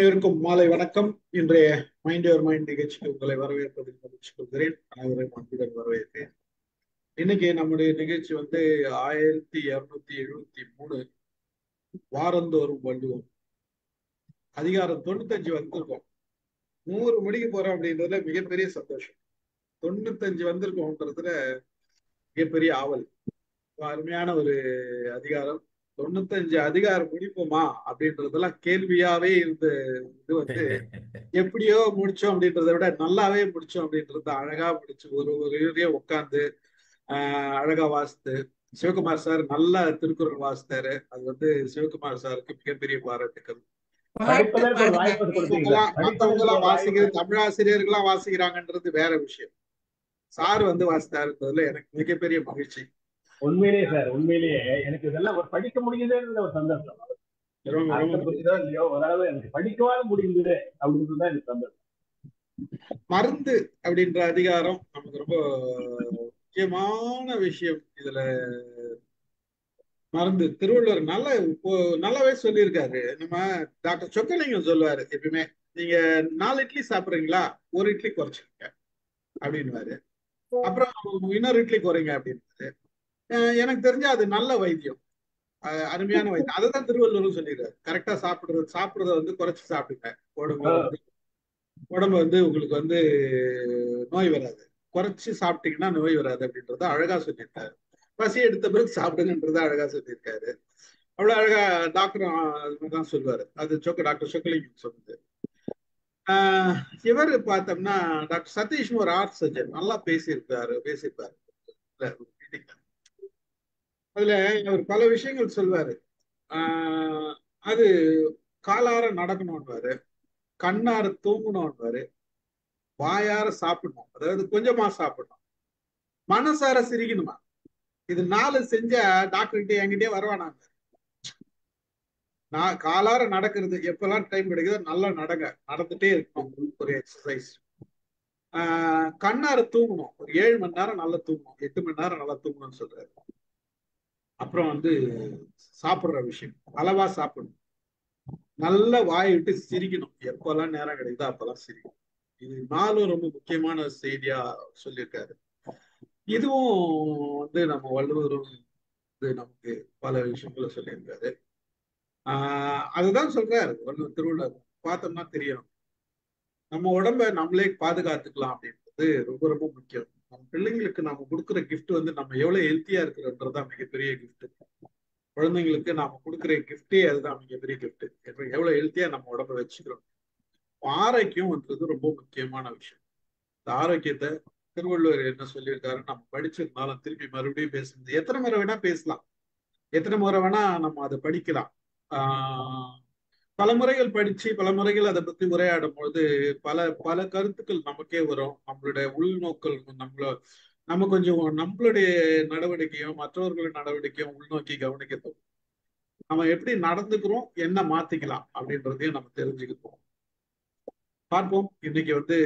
அனைவருக்கும் மாலை வணக்கம். இன்றைய மைண்ட் யுவர் மைண்ட் நிகழ்ச்சிக்கு உங்களை வரவேற்பதில் மகிழ்ச்சி கொள்கிறேன். அனைவரையும் அன்புடன் வரவேற்கிறேன். இன்னைக்கு நம்முடைய நிகழ்ச்சி 1273 வாரந்தோறும் வள்ளுவம் அதிகாரம் 95 வந்திருக்கோம். 100 மணிக்கு போறோம் அப்படின்றதுல மிகப்பெரிய சந்தோஷம். 95 வந்திருக்கோம்ன்றதுல மிகப்பெரிய ஆவல். அருமையான ஒரு அதிகாரம். 95 அதிகாரம் முடிப்போமா அப்படின்றதெல்லாம் கேள்வியாவே இருந்த இது எப்படியோ முடிச்சோம் அப்படின்றத விட நல்லாவே முடிச்சோம் அப்படின்றத அழகா முடிச்சு ஒரு இதுலயே உட்காந்து அழகா வாசித்து சிவகுமார் சார் நல்ல திருக்குறள் வாசித்தாரு. அது சிவகுமார் சாருக்கு மிகப்பெரிய பாராட்டுக்கள். மத்தவங்க எல்லாம் வாசிக்கிறது தமிழாசிரியர்களா வாசிக்கிறாங்கன்றது வேற விஷயம். சார் வாசித்தாருன்றதுல எனக்கு மிகப்பெரிய மகிழ்ச்சி. உண்மையிலேயே சார், உண்மையிலேயே எனக்கு இதெல்லாம் படிக்க முடியுதுன்ற ஒரு சந்தோஷம். இல்லையோ ஓரளவு எனக்கு படிக்கவாது முடியுது அப்படின்றதுதான் எனக்கு சந்தோஷம். மருந்து அப்படின்ற அதிகாரம் நமக்கு ரொம்ப முக்கியமான விஷயம். இதுல மருந்து திருவள்ளுவர் நல்லாவே சொல்லியிருக்காரு. நம்ம டாக்டர் சொக்கலிங்கம் சொல்லுவாரு, எப்பயுமே நீங்க 4 இட்லி சாப்பிடுறீங்களா, 1 இட்லி குறைச்சிருங்க அப்படின்னுவாரு. அப்புறம் இன்னொரு இட்லி குறைங்க அப்படின்னு. எனக்கு தெரிஞ்ச அது நல்ல வைத்தியம், அருமையான வைத்தியம். அதுதான் திருவள்ளுவர் சொல்லிடுறாரு. கரெக்டா சாப்பிடுறத குறைச்சு சாப்பிடுங்க, உடம்பு உங்களுக்கு நோய் வராது. குறைச்சு சாப்பிட்டீங்கன்னா நோய் வராது அப்படின்றத அழகா சொல்லியிருக்காரு. பசி எடுத்த பிறகு சாப்பிடுங்கன்றத அழகா சொல்லியிருக்காரு. அவ்வளவு அழகா டாக்டர் தான் சொல்லுவாரு. அது டாக்டர் சொக்கலிங்கம் சொன்னது. இவர் பார்த்தோம்னா டாக்டர் சதீஷ் ஒரு ஆர்ட் சர்ஜன் நல்லா பேசியிருப்பாரு. அதுல அவர் பல விஷயங்கள் சொல்வாரு. அது காலார நடக்கணும்னு, கண்ணார தூங்கணும்னு, வாயார சாப்பிடணும், அதாவது கொஞ்சமா சாப்பிடணும், மனசார சிரிக்கணுமா. இது 4 செஞ்சா டாக்டர்கிட்ட என்கிட்டயே வருவானாங்க. நான் காலார நடக்கிறது எப்பெல்லாம் டைம் கிடைக்குதோ நல்லா நடந்துட்டே இருக்கணும், ஒரு எக்ஸசைஸ். கண்ணார தூங்கணும், ஒரு 7 மணி நேரம் நல்லா தூங்கணும், 8 மணி நேரம் நல்லா தூங்கணும்னு சொல்றாரு. அப்புறம் சாப்பிடுற விஷயம் அளவா சாப்பிடணும், நல்ல வாய் விட்டு சிரிக்கணும், எப்பெல்லாம் நேரம் கிடைக்குதோ அப்பெல்லாம் சிரிக்கணும். இது 4 ரொம்ப முக்கியமான செய்தியா சொல்லியிருக்காரு. இதுவும் நம்ம வள்ளுவரும் நமக்கு பல விஷயங்களை சொல்லியிருக்காரு. அதுதான் சொல்றாரு வள்ளுவர். திருவள்ளுவர் பார்த்தோம்னா தெரியும், நம்ம உடம்ப நம்மளே பாதுகாத்துக்கலாம் அப்படின்றது ரொம்ப ரொம்ப முக்கியம். நம்ம பிள்ளைங்களுக்கு நாம கொடுக்குற கிஃப்ட் நம்ம எவ்வளவு ஹெல்த்தியா இருக்கிறோன்றதுதான் மிகப்பெரிய கிஃப்ட். குழந்தைங்களுக்கு நாம கொடுக்குற கிஃப்டே அதுதான் மிகப்பெரிய கிஃப்ட். எவ்வளவு ஹெல்த்தியா நம்ம உடம்ப வச்சுக்கிறோம். ஆரோக்கியம்ன்றது ரொம்ப முக்கியமான விஷயம். இந்த ஆரோக்கியத்தை திருவள்ளுவர் என்ன சொல்லியிருக்காரு, நம்ம படிச்சிருந்தாலும் திருப்பி மறுபடியும் பேசுறது எத்தனை முறை வேணா பேசலாம், எத்தனை முறை வேணா நம்ம அதை படிக்கலாம். பல முறைகள் படிச்சு பல முறைகள் அதை பத்தி உரையாடும் பொழுது பல பல கருத்துக்கள் நமக்கே வரும். நம்மளுடைய உள்நோக்கல் நம்ம கொஞ்சம் நம்மளுடைய நடவடிக்கையும் மற்றவர்களுடைய நடவடிக்கையும் உள்நோக்கி கவனிக்கணும். நம்ம எப்படி நடந்துக்கிறோம், என்ன மாத்திக்கலாம் அப்படின்றதையும் நம்ம தெரிஞ்சுக்கிட்டோம். பார்ப்போம். இன்னைக்கு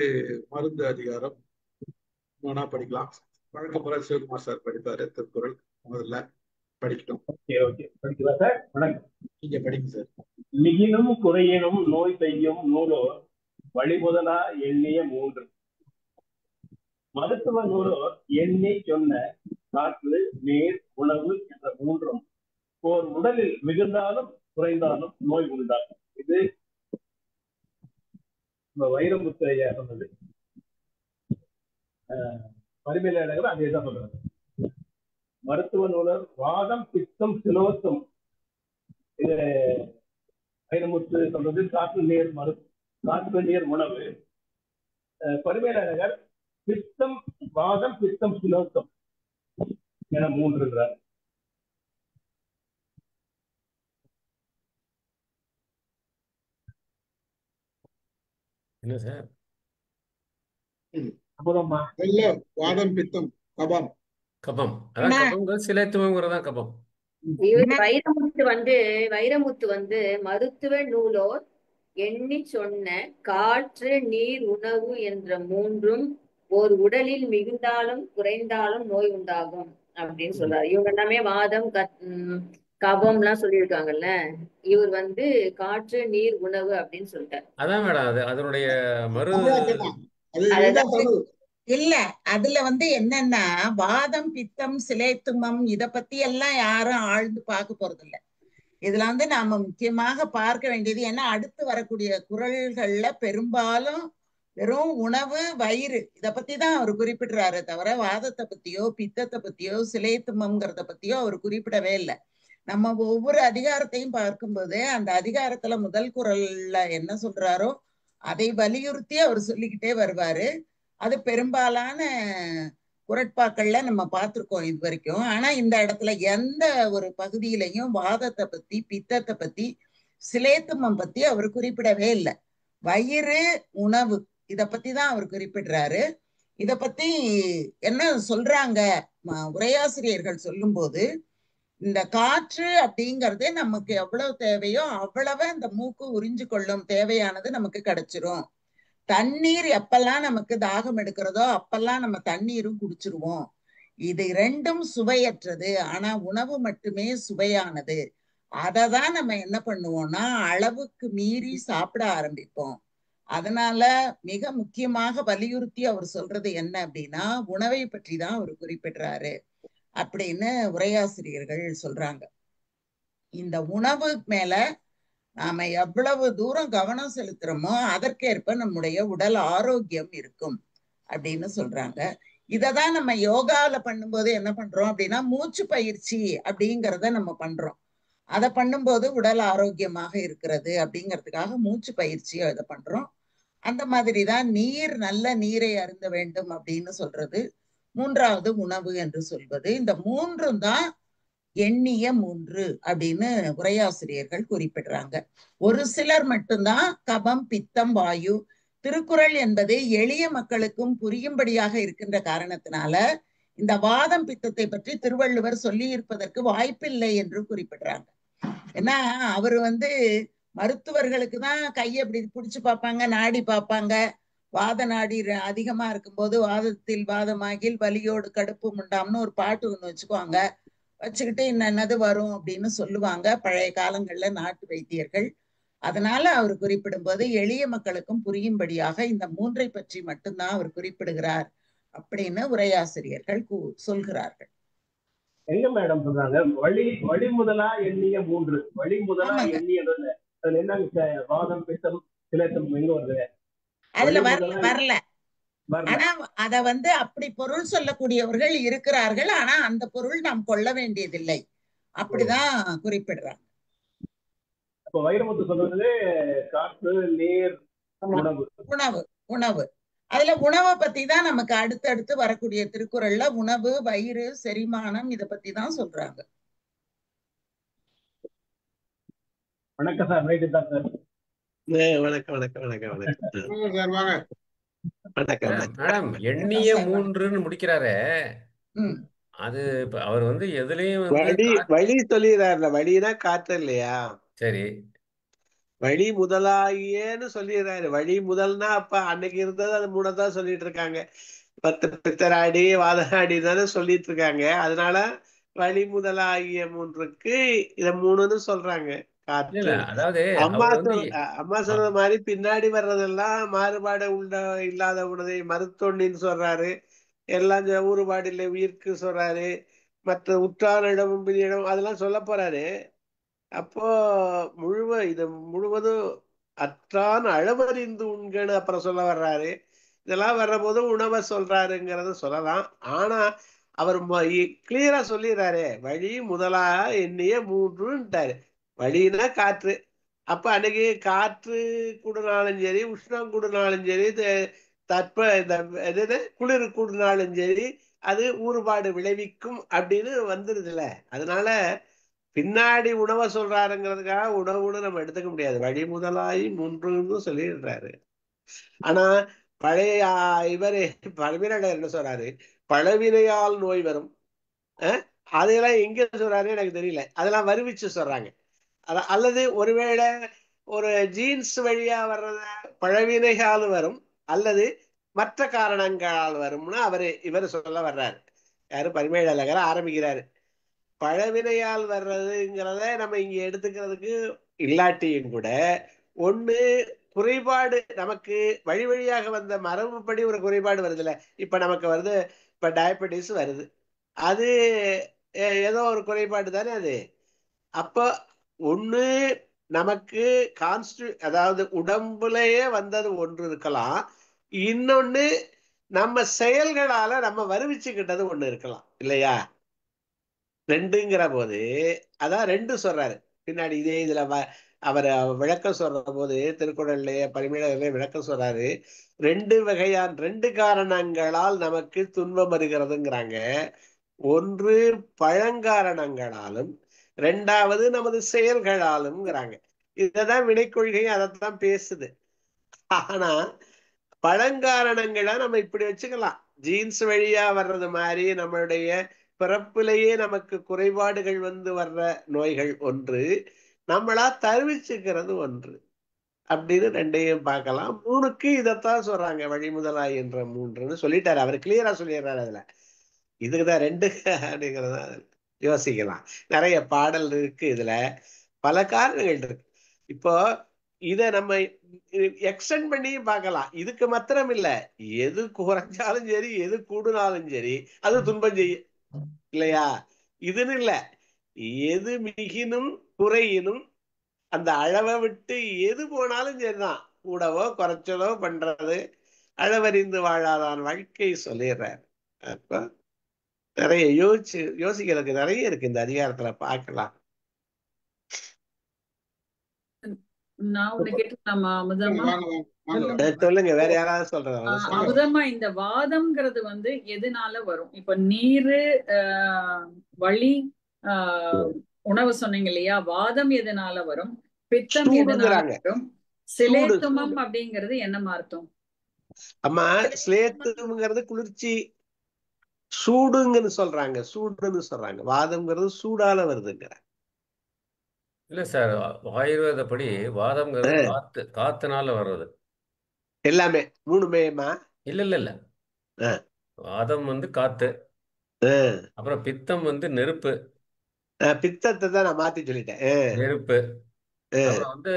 மருந்து அதிகாரம் படிக்கலாம். வழக்கம் போல சிவகுமார் சார் படிப்பாரு திருக்குறள். முதல்ல படிக்கட்டும். நீங்க படிங்க சார். மிகினும் குறையினும் நோய் செய்யும் நூலோர் வழிமுதலா எண்ணிய 3. மருத்துவ நூலோர் எண்ணி சொன்ன காற்று, நீர், உணவு என்ற 3ம் ஓர் உடலில் மிகுந்தாலும் குறைந்தாலும் நோய் உண்டாகும். இது வைரமுத்தையா சொன்னது. பரிமையாளர்கள் அதேதான் சொல்றாங்க. மருத்துவ நூலர் வாதம், பித்தம், சிலோத்தம், இது வைரமுத்து சொல்றது. காற்று, நீர், உணவு. பரிமையாளர்கள் பித்தம், வாதம், பித்தம், சிலோத்தம் என 3 இருக்கிறார். என்ன சார்? வாதம், பித்தம், கபம். கபம் அதான் கபம், சிலைத்துவங்கிறதா கபம். வைரமுத்து மருத்துவ நூலோர் எண்ணி சொன்ன காற்று, நீர், உணவு என்ற 3ம் ஒரு உடலில் மிகுந்தாலும் குறைந்தாலும் நோய் உண்டாகும் அப்படின்னு சொல்றாரு. இவங்க எல்லாமே வாதம், கபம்லாம் சொல்லியிருக்காங்கல்ல, இவர் வந்து காற்று நீர் உணவு அப்படின்னு சொல்லிட்டார். அதான் மேடம் அது அதனுடைய மறு அதுதான் அது அததான் இதுதான் பொருள். இல்ல அதுல என்னன்னா வாதம் பித்தம் சிலைத்துமம் இத பத்தி எல்லாம் யாரும் ஆழ்ந்து பார்க்க போறது இல்ல. இதுல நாம முக்கியமாக பார்க்க வேண்டியது ஏன்னா அடுத்து வரக்கூடிய குறள்கள்ல பெரும்பாலும் வெறும் உணவு வயிறு இத பத்தி தான் அவர் குறிப்பிடுறாரு தவிர வாதத்தை பத்தியோ பித்தத்தை பத்தியோ சிலைத்துமம்ங்கிறத பத்தியோ அவர் குறிப்பிடவே இல்லை. நம்ம ஒவ்வொரு அதிகாரத்தையும் பார்க்கும்போது அந்த அதிகாரத்துல முதல் குறள்ல என்ன சொல்றாரோ அதை வலியுறுத்தி அவர் சொல்லிக்கிட்டே வருவாரு. அது பெரும்பாலான குறட்பாக்கள்ல நம்ம பார்த்திருக்கோம் இது வரைக்கும். ஆனா இந்த இடத்துல எந்த ஒரு பகுதியிலையும் வாதத்தை பத்தி பித்தத்தை பத்தி சிலேத்துமம் பத்தி அவர் குறிப்பிடவே இல்லை. வயிறு உணவு இத பத்தி தான் அவர் குறிப்பிடுறாரு. இத பத்தி என்ன சொல்றாங்க உரையாசிரியர்கள் சொல்லும்போது, இந்த காற்று அப்படிங்கிறது நமக்கு எவ்வளவு தேவையோ அவ்வளவு இந்த மூக்கு உறிஞ்சு கொள்ளும் தேவையானது நமக்கு கிடைச்சிரும். தண்ணீர் எப்பெல்லாம் நமக்கு தாகம் எடுக்கிறதோ அப்பெல்லாம் நம்ம தண்ணீரும் குடிச்சிருவோம். இது ரெண்டும் சுவையற்றது, ஆனா உணவு மட்டுமே சுவையானது. அததான் நம்ம என்ன பண்ணுவோம்னா அளவுக்கு மீறி சாப்பிட ஆரம்பிப்போம். அதனால மிக முக்கியமாக வலியுறுத்தி அவர் சொல்றது என்ன அப்படின்னா உணவை பற்றி தான் அவர் குறிப்பிடுறாரு அப்படின்னு உரையாசிரியர்கள் சொல்றாங்க. இந்த உணவு மேல நாம எவ்வளவு தூரம் கவனம் செலுத்துறோமோ அதற்கேற்ப நம்முடைய உடல் ஆரோக்கியம் இருக்கும் அப்படின்னு சொல்றாங்க. இததான் நம்ம யோகால பண்ணும்போது என்ன பண்றோம் அப்படின்னா மூச்சு பயிற்சி அப்படிங்கிறத நம்ம பண்றோம். அதை பண்ணும்போது உடல் ஆரோக்கியமாக இருக்கிறது அப்படிங்கிறதுக்காக மூச்சு பயிற்சியை இதை பண்றோம். அந்த மாதிரிதான் நீர் நல்ல நீரை அருந்த வேண்டும் அப்படின்னு சொல்றது. மூன்றாவது உணவு என்று சொல்வது. இந்த மூன்றும் தான் எண்ணிய மூன்று அப்படின்னு உரையாசிரியர்கள் குறிப்பிடுறாங்க. ஒரு சிலர் மட்டும்தான் கபம் பித்தம் வாயு. திருக்குறள் என்பது எளிய மக்களுக்கும் புரியும்படியாக இருக்கின்ற காரணத்தினால இந்த வாதம் பித்தத்தை பற்றி திருவள்ளுவர் சொல்லி இருப்பதற்கு வாய்ப்பில்லை என்று குறிப்பிடுறாங்க. ஏன்னா அவர் மருத்துவர்களுக்கு தான் கையை இப்படி பிடிச்சு பார்ப்பாங்க, நாடி பார்ப்பாங்க. வாத நாடி அதிகமா இருக்கும்போது வாதத்தில் வாதமாகில் வலியோடு கடுப்பு உண்டாம்னு ஒரு பாட்டு ஒண்ணு வச்சுக்குவாங்க. வச்சுக்கிட்டு என்னது வரும் அப்படின்னு சொல்லுவாங்க பழைய காலங்கள்ல நாட்டு வைத்தியர்கள். அதனால அவர் குறிப்பிடும்போது எளிய மக்களுக்கும் புரியும்படியாக இந்த மூன்றை பற்றி மட்டும்தான் அவர் குறிப்பிடுகிறார் அப்படின்னு உரையாசிரியர்கள் சொல்கிறார்கள். எங்க மேடம் சொல்றாங்க வழி முதலா எண்ணிய மூன்று, வழி முதலா எண்ணியது அதுல என்ன வாதம் பித்தம் சிலேத்தம் எங்க வருது? அதுல வரல. ஆனா அத அப்படி பொருள் சொல்லக்கூடியவர்கள் இருக்கிறார்கள். ஆனா அந்த பொருள் நாம் கொள்ள வேண்டியதில்லை அப்படிதான் குறிப்பிடுறாங்க. அப்ப வைரமுத்து சொல்றது காற்று நீர் உணவு உணவு உணவு அதுல உணவை பத்தி தான் நமக்கு அடுத்தடுத்து வரக்கூடிய திருக்குறள்ல உணவு வயிறு செரிமானம் இத பத்தி தான் சொல்றாங்க. வணக்கம் சார். ரைட்டு தான் சார். வணக்கம் வணக்கம் வணக்கம் வணக்கம் வாங்க. வணக்கம் மேடம் எண்ணிய மூன்றுன்னு முடிக்கிறாரே, அது அவர் எதுலயும் வழி சொல்லிடுறாருல. வழினா காற்று இல்லையா? சரி, வழி முதலாகியன்னு சொல்லிடுறாரு. வழி முதல்னா அப்ப அன்னைக்கு இருந்தது அது மூணதான் சொல்லிட்டு இருக்காங்க. 10 பித்தராடி வாதனாடி தானே சொல்லிட்டு இருக்காங்க. அதனால வழி முதலாகிய மூன்றுக்கு இத மூணுன்னு சொல்றாங்க. காற்று அம்மா சொல்ற மாதிரி பின்னாடி வர்றதெல்லாம் மாறுபாடு இல்லாத உணவை மருத்தொன்னின்னு சொல்றாரு. எல்லாம் ஊறுபாடு இல்லை உயிர்க்கு சொல்றாரு. மற்ற உற்றார் இடமும் பிரியிடம் அதெல்லாம் சொல்ல போறாரு. அப்போ இது முழுவதும் அற்றான் அளவறிந்து உண்கன்னு அப்புறம் சொல்ல வர்றாரு. இதெல்லாம் வர்ற போது உணவை சொல்றாருங்கிறத சொல்லலாம். ஆனா அவர் கிளியரா சொல்லிடுறாரு, வழி முதலா எண்ணிய மூன்றுன்ட்டாரு. வழின்னா காற்று. அப்ப அன்னைக்கு காற்று கூடுனாலும் சரி, உஷ்ணம் கூடுனாலும் சரி, இந்த குளிர் கூடுனாலும் சரி, அது ஊறுபாடு விளைவிக்கும் அப்படின்னு வந்துருதுல. அதனால பின்னாடி உணவை சொல்றாருங்கிறதுக்காக உணவுன்னு நம்ம எடுத்துக்க முடியாது. வழி முதலாய் மூன்றுன்னு சொல்லிடுறாரு. ஆனா பழைய இவரு பழவினையாளர் என்ன சொல்றாரு, பழவினையால் நோய் வரும். அதெல்லாம் எங்க சொல்றாரு எனக்கு தெரியல. அதெல்லாம் வருவிச்சு சொல்றாங்க. அல்லது ஒருவேளை ஒரு ஜீன்ஸ் வழியா வர்றத பழவினையால் வரும் அல்லது மற்ற காரணங்களால் வரும்னு இவர் சொல்ல வர்றாரு. யாரு பரிமேலழகர் ஆரம்பிக்கிறாரு. பழவினையால் வர்றதுங்கிறத நம்ம இங்க எடுத்துக்கிறதுக்கு இல்லாட்டியும் கூட ஒண்ணு குறைபாடு நமக்கு வழி வழியாக வந்த மரபுப்படி ஒரு குறைபாடு வருதுல்ல. இப்ப நமக்கு வருது, இப்ப டயபெட்டிஸ் வருது, அது ஏதோ ஒரு குறைபாடு தானே அது. அப்ப ஒண்ணு நமக்கு அதாவது உடம்புலயே வந்தது ஒன்று இருக்கலாம், இன்னொன்னு நம்ம செயல்களால நம்ம வருவிச்சுக்கிட்டது ஒண்ணு இருக்கலாம் இல்லையா. ரெண்டுங்கிற போது அதான் ரெண்டு சொல்றாரு பின்னாடி. இதே இதுல அவர் விளக்கம் சொல்ற போது திருக்குறள்லயே பரிமேலழகர்லயே விளக்கம் சொல்றாரு. ரெண்டு காரணங்களால் நமக்கு துன்பம் வருகிறதுங்கிறாங்க. ஒன்று பழங்காரணங்களாலும், ரெண்டாவது நமது செயல்களாலும்ங்கிறாங்க. இததான் வினைக்கொள்கையும் அதைத்தான் பேசுது. ஆனா பழங்காரணங்களை நம்ம இப்படி வச்சுக்கலாம், ஜீன்ஸ் வழியா வர்றது மாதிரி நம்மளுடைய பிறப்பிலேயே நமக்கு குறைபாடுகள் வந்து வர்ற நோய்கள் ஒன்று, நம்மளா தருவிச்சுக்கிறது ஒன்று, அப்படின்னு ரெண்டையும் பார்க்கலாம். மூணுக்கு இதைத்தான் சொல்றாங்க, வழி முதலாய் என்ற மூன்றுன்னு சொல்லிட்டாரு அவர், கிளியரா சொல்லிடுறாரு. அதுல இதுக்குதான் ரெண்டு அப்படிங்கிறத யோசிக்கலாம். நிறைய பாடல் இருக்கு, இதுல பல காரணங்கள் இருக்கு. இப்போ இத நம்ம எக்ஸ்டெண்ட் பண்ணி பார்க்கலாம். இதுக்கு மாத்திரம் இல்ல, எது குறைஞ்சாலும் சரி எது கூடுனாலும் சரி அது துன்பம் செய்யும் இல்லையா. இதுன்னு இல்ல, எது மிகினும் குறையினும் அந்த அளவை விட்டு எது போனாலும் சரிதான், கூடவோ குறைச்சலோ பண்றது அளவறிந்து வாழாதான் வாழ்க்கை சொல்லிடுறாரு. அப்ப நிறைய யோசிக்கிறதுக்கு நிறைய இருக்கு இந்த அதிகாரத்துல, பார்க்கலாம். நான் ஒண்ணு கேட்டுக்கலாமா அமுதமா? சொல்லுங்க, வேற யாராவது சொல்றதா? அமுதமா, இந்த வாதம்ங்கிறது வந்து எதனால வரும்? இப்ப நீரு வழி உணவு சொன்னீங்க இல்லையா, வாதம் எதனால வரும், பித்தம் எதனால வரும், சிலேத்துமம் அப்படிங்கிறது என்னமா அர்த்தம்? அம்மா, சிலேத்துங்கிறது குளிர்ச்சி, சூடுங்கன்னு சொல்றாங்க, சூடுன்னு சொல்றாங்க. வாதம்ங்கிறது சூடால வருதுங்கிற. இல்ல சார், ஆயுர்வேதப்படி வாதம்ங்கிறது காத்துனால வர்றது எல்லாமே. மூணுமேமா? இல்ல இல்ல இல்ல, வாதம் வந்து காத்து, அப்புறம் பித்தம் வந்து நெருப்பு. பித்தத்தை தான் நான் மாத்தி சொல்லிட்டேன், நெருப்பு. அப்புறம் வந்து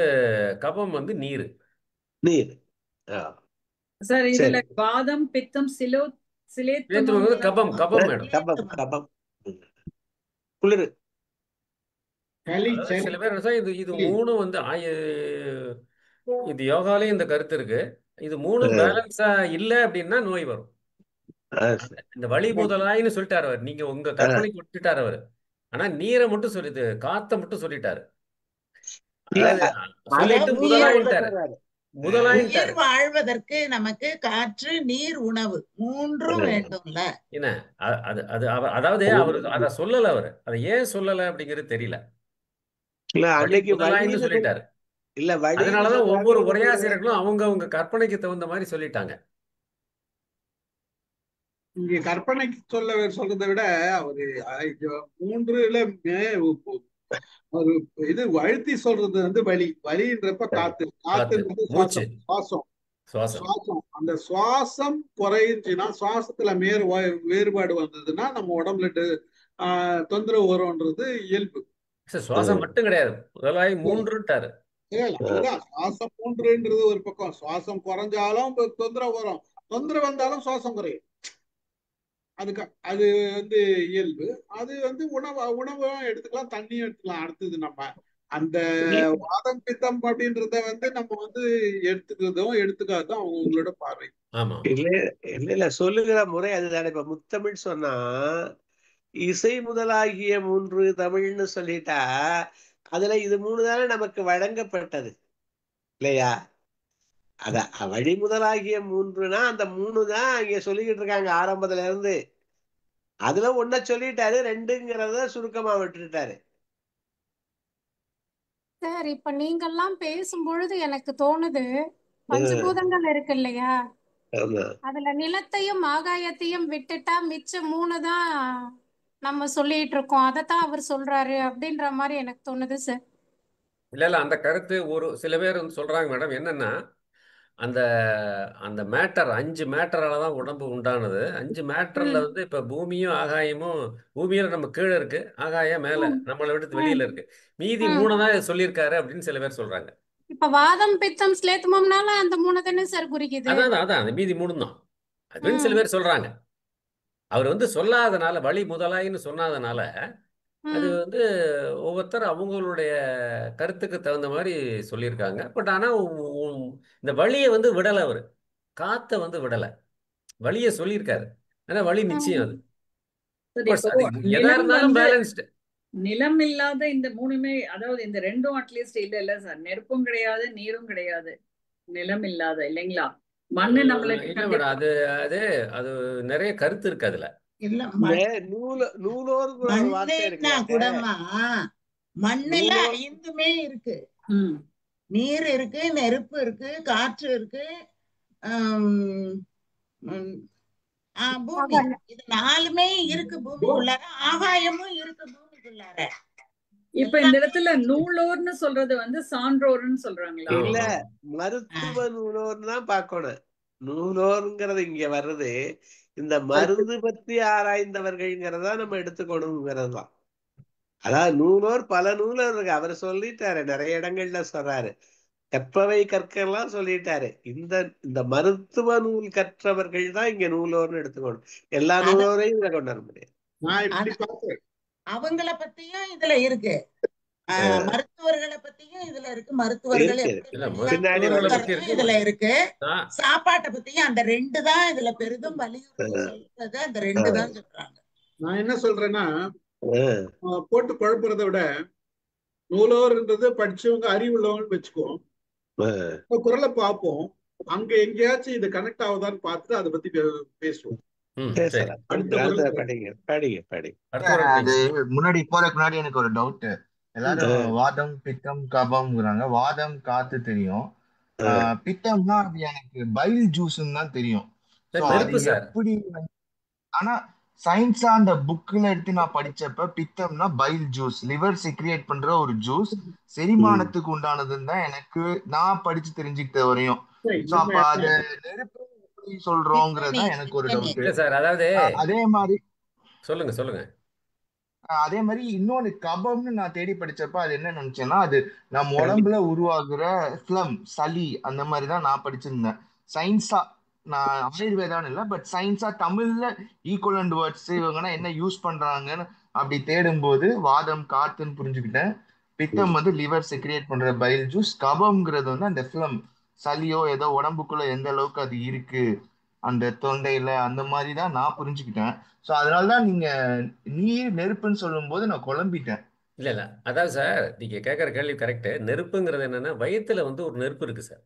கபம் வந்து நீர். நீர். சார் இதுல வாதம் பித்தம் சிலேத்துமம் கபம் கபம் மேடம். கபம் கபம் குளிர். சில பேர் இது மூணும் வந்து இது யோகாலையும் இந்த கருத்து இருக்கு, இது மூணும் பேலன்ஸா இல்ல அப்படின்னா நோய் வரும். இந்த வழி முதலாயின்னு சொல்லிட்டாரு அவர், நீங்க உங்க கற்பனைக்கு விட்டுட்டாரு அவர். ஆனா நீரை மட்டும் சொல்லிட்டு காத்த மட்டும் சொல்லிட்டாரு. உயிர் வாழ்வதற்கு நமக்கு காற்று நீர் உணவு மூன்றும் வேண்டும்ல. என்ன அதாவது அவர் அத சொல்லல, அவர் அதை ஏன் சொல்லல அப்படிங்கிறது தெரியல. சொல்லிட்டாரு. அதனாலதான் ஒவ்வொரு உரையாசிரியர்களும் அவங்க கற்பனைக்கு தகுந்த மாதிரி சொல்லிட்டாங்க. இங்க கற்பனைக்கு சொல்றதை விட அவரு மூன்றுல ஒரு இது அழுத்தி சொல்றது வந்து வலின்றப்ப காத்துன்றது சுவாசம். அந்த சுவாசம் குறைஞ்சுன்னா, சுவாசத்துல வேறுபாடு வந்ததுன்னா நம்ம உடம்புல தொந்தரவு வரும்ன்றது இயல்பு. சுவாசம் மட்டும் கிடையாது, முதலாய் மூன்றுட்டாரு. சுவாசம் மூன்றுன்றது ஒரு பக்கம், சுவாசம் குறைஞ்சாலும் தொந்தரவு வரும், தொந்தரவு வந்தாலும் சுவாசம் குறையும். அது வந்து இயல்பு. அது வந்து உணவும் எடுத்துக்கலாம், தண்ணியும் எடுத்துக்கலாம். அடுத்தது நம்ம அந்த வாதம் பித்தம் அப்படின்றத வந்து நம்ம வந்து எடுத்துக்காததும் அவங்களோட பார்வை. இல்ல சொல்லுகிற முறை அதுதானே. இப்ப முத்தமிழ் சொன்னா இசை முதலாகிய மூன்று தமிழ்னு சொல்லிட்டா அதுல இது மூணு தானே நமக்கு வழங்கப்பட்டது இல்லையா. அதான் வழி முதலாகிய மூன்றுனா அந்த மூணு தான் இங்க சொல்லிக்கிட்டு இருக்காங்க ஆரம்பத்துல இருந்து. அதுல ஒன்ன சொல்லிட்டாரு, ரெண்டுங்கிறத சுருக்கமா விட்டுட்டாரு. சார் இப்ப நீங்கெல்லாம் பேசும் பொழுது எனக்கு தோணுது, பஞ்சபூதங்கள் இருக்கு இல்லையா, அதுல நிலத்தையும் ஆகாயத்தையும் விட்டுட்டா மிச்சம் மூணு தான் நம்ம சொல்லிட்டு இருக்கோம், அதத்தான் அவர் சொல்றாரு அப்படின்ற மாதிரி எனக்கு தோணுது சார். இல்ல அந்த கருத்து ஒரு சில பேர் வந்து சொல்றாங்க மேடம். என்னன்னா அந்த அந்த மேட்டர் 5 மேட்டரால தான் உடம்பு உண்டானது. 5 மேட்டர்ல வந்து இப்ப பூமியும் ஆகாயமும், பூமியில நம்ம கீழே இருக்கு, ஆகாயம் மேல நம்மளை விட்டு வெளியில இருக்கு. மீதி 3 தான் சொல்லியிருக்காரு அப்படின்னு சில பேர் சொல்றாங்க. இப்ப வாதம் பித்தம் ஸ்லேத்துமம்னால அந்த 3 தானே சார் குறிக்குது. அதான் அந்த மீதி 3 தான் அப்படின்னு சில பேர் சொல்றாங்க. அவர் வந்து சொல்லாதனால, வழி முதலாயின்னு சொன்னாதனால அது வந்து ஒவ்வொருத்தர் அவங்களுடைய கருத்துக்கு தகுந்த மாதிரி சொல்லியிருக்காங்க. பட் ஆனா இந்த வழியை வந்து விடலை, அவரு காத்த வந்து விடலை, வழியை சொல்லியிருக்காரு. ஆனா வழி நிச்சயம் அது. எதா இருந்தாலும் பேலன்ஸ்டு. நிலம் இல்லாத இந்த 3மே, அதாவது இந்த 2ம் அட்லீஸ்ட் இல்ல சார். நெருப்பும் கிடையாது, நீரும் கிடையாது, நிலம் இல்லாத, இல்லைங்களா? மண்ணு நம்மளுக்கு அது அது அது நிறைய கருத்து இருக்கு அதுல. இல்ல மண்ணுன்னா கூடமா மண்ணுல 5மே இருக்கு. நீர் இருக்கு, நெருப்பு இருக்கு, காற்று இருக்கு, பூமி. இது 4மே இருக்கு பூமிக்குள்ளார. ஆகாயமும் இருக்கு பூமிக்குள்ளார. இப்ப இந்த இடத்துல நூலோர்னு சொல்றது வந்து சான்றோர்னு சொல்றாங்களா? இல்ல, மருத்துவ நூலோர்னு தான் பாக்கணும். நூலோர்ங்கிறது இங்க வர்றது இந்த மருந்து பத்தி ஆராய்ந்தவர்கள்ங்கிறதா நம்ம எடுத்துக்கணுங்கிறது தான். அதாவது நூலோர் பல நூலோர் இருக்கு. அவர் சொல்லிட்டாரு, நிறைய இடங்கள்ல சொல்றாரு. கற்பவை கற்கெல்லாம் சொல்லிட்டாரு. இந்த மருத்துவ நூல் கற்றவர்கள் தான் இங்க நூலோர்னு எடுத்துக்கணும். எல்லா நூலோரையும் இதுல கொண்டு வர முடியாது. அவங்கள பத்தியும் இதுல இருக்கு, மருத்துவர்களை பத்தியும் இதுல இருக்கு. மருத்துவர்கள் இதுல இருக்கு, சாப்பாட்டை பத்தியும். அந்த 2 தான் இதுல பெரிதும் வலியுறுத்தி சொல்றது. அந்த 2 தான் சொல்றாங்க. நான் என்ன சொல்றேன்னா, போட்டு குழப்பறதை விட நூலோர்ன்றது படிச்சவங்க, அறிவுள்ளவங்கன்னு வச்சுக்குவோம். குரலை பார்ப்போம், அங்க எங்கேயாச்சும் இது கனெக்ட் ஆகுதான்னு பார்த்துட்டு அதை பத்தி பேசுவோம். அது முன்னாடி போறதுக்கு முன்னாடி எனக்கு ஒரு டவுட். எல்லாரும் வாதம் பித்தம் கபம்ங்கிறாங்க. வாதம் காத்து தெரியும், பித்தம்னா அது எனக்கு பைல் ஜூஸ்ன்னு தான் தெரியும். எப்படி? ஆனா சயின்ஸா அந்த புக்ல எடுத்து நான் படிச்சப்ப பித்தம்னா பைல் ஜூஸ், லிவர் செக்ரியேட் பண்ற ஒரு ஜூஸ், செரிமானத்துக்கு உண்டானதுன்னு தான் எனக்கு நான் படிச்சு தெரிஞ்சுக்கிட்ட வரையும். அப்ப அது நெருப்பு எப்படி சொல்றோங்கிறது எனக்கு ஒரு டவுட். அதாவது அதே மாதிரி சொல்லுங்க. அதே மாதிரி இன்னொன்னு கபம்னு நான் தேடி படிச்சப்ப அது என்ன நினைச்சேன்னா, அது நம்ம உடம்புல உருவாகுற ஃபிளம், சளி, அந்த மாதிரிதான் நான் படிச்சிருந்தேன். சயின்ஸா, நான் ஆயுர்வேதான்னு இல்லை, பட் சயின்ஸா தமிழ்ல ஈக்குவலண்ட் வேர்ட்ஸ் இவங்கன்னா என்ன யூஸ் பண்றாங்கன்னு அப்படி தேடும் போது வாதம் காத்துன்னு புரிஞ்சுக்கிட்டேன். பித்தம் வந்து லிவர் செக்ரியேட் பண்ற பைல் ஜூஸ், கபம்ங்கிறது வந்து அந்த ஃபிளம், சளியோ ஏதோ உடம்புக்குள்ள எந்த அளவுக்கு அது இருக்கு அந்த தொண்டையில, அந்த மாதிரி தான் நான் புரிஞ்சுக்கிட்டேன். ஸோ அதனாலதான் நீங்க நீர் நெருப்புன்னு சொல்லும் போது நான் குழம்பிட்டேன். இல்ல அதாவது சார், நீங்க கேட்கற கேள்வி கரெக்ட். நெருப்புங்கிறது என்னன்னா, வயிற்றுல வந்து ஒரு நெருப்பு இருக்கு சார்.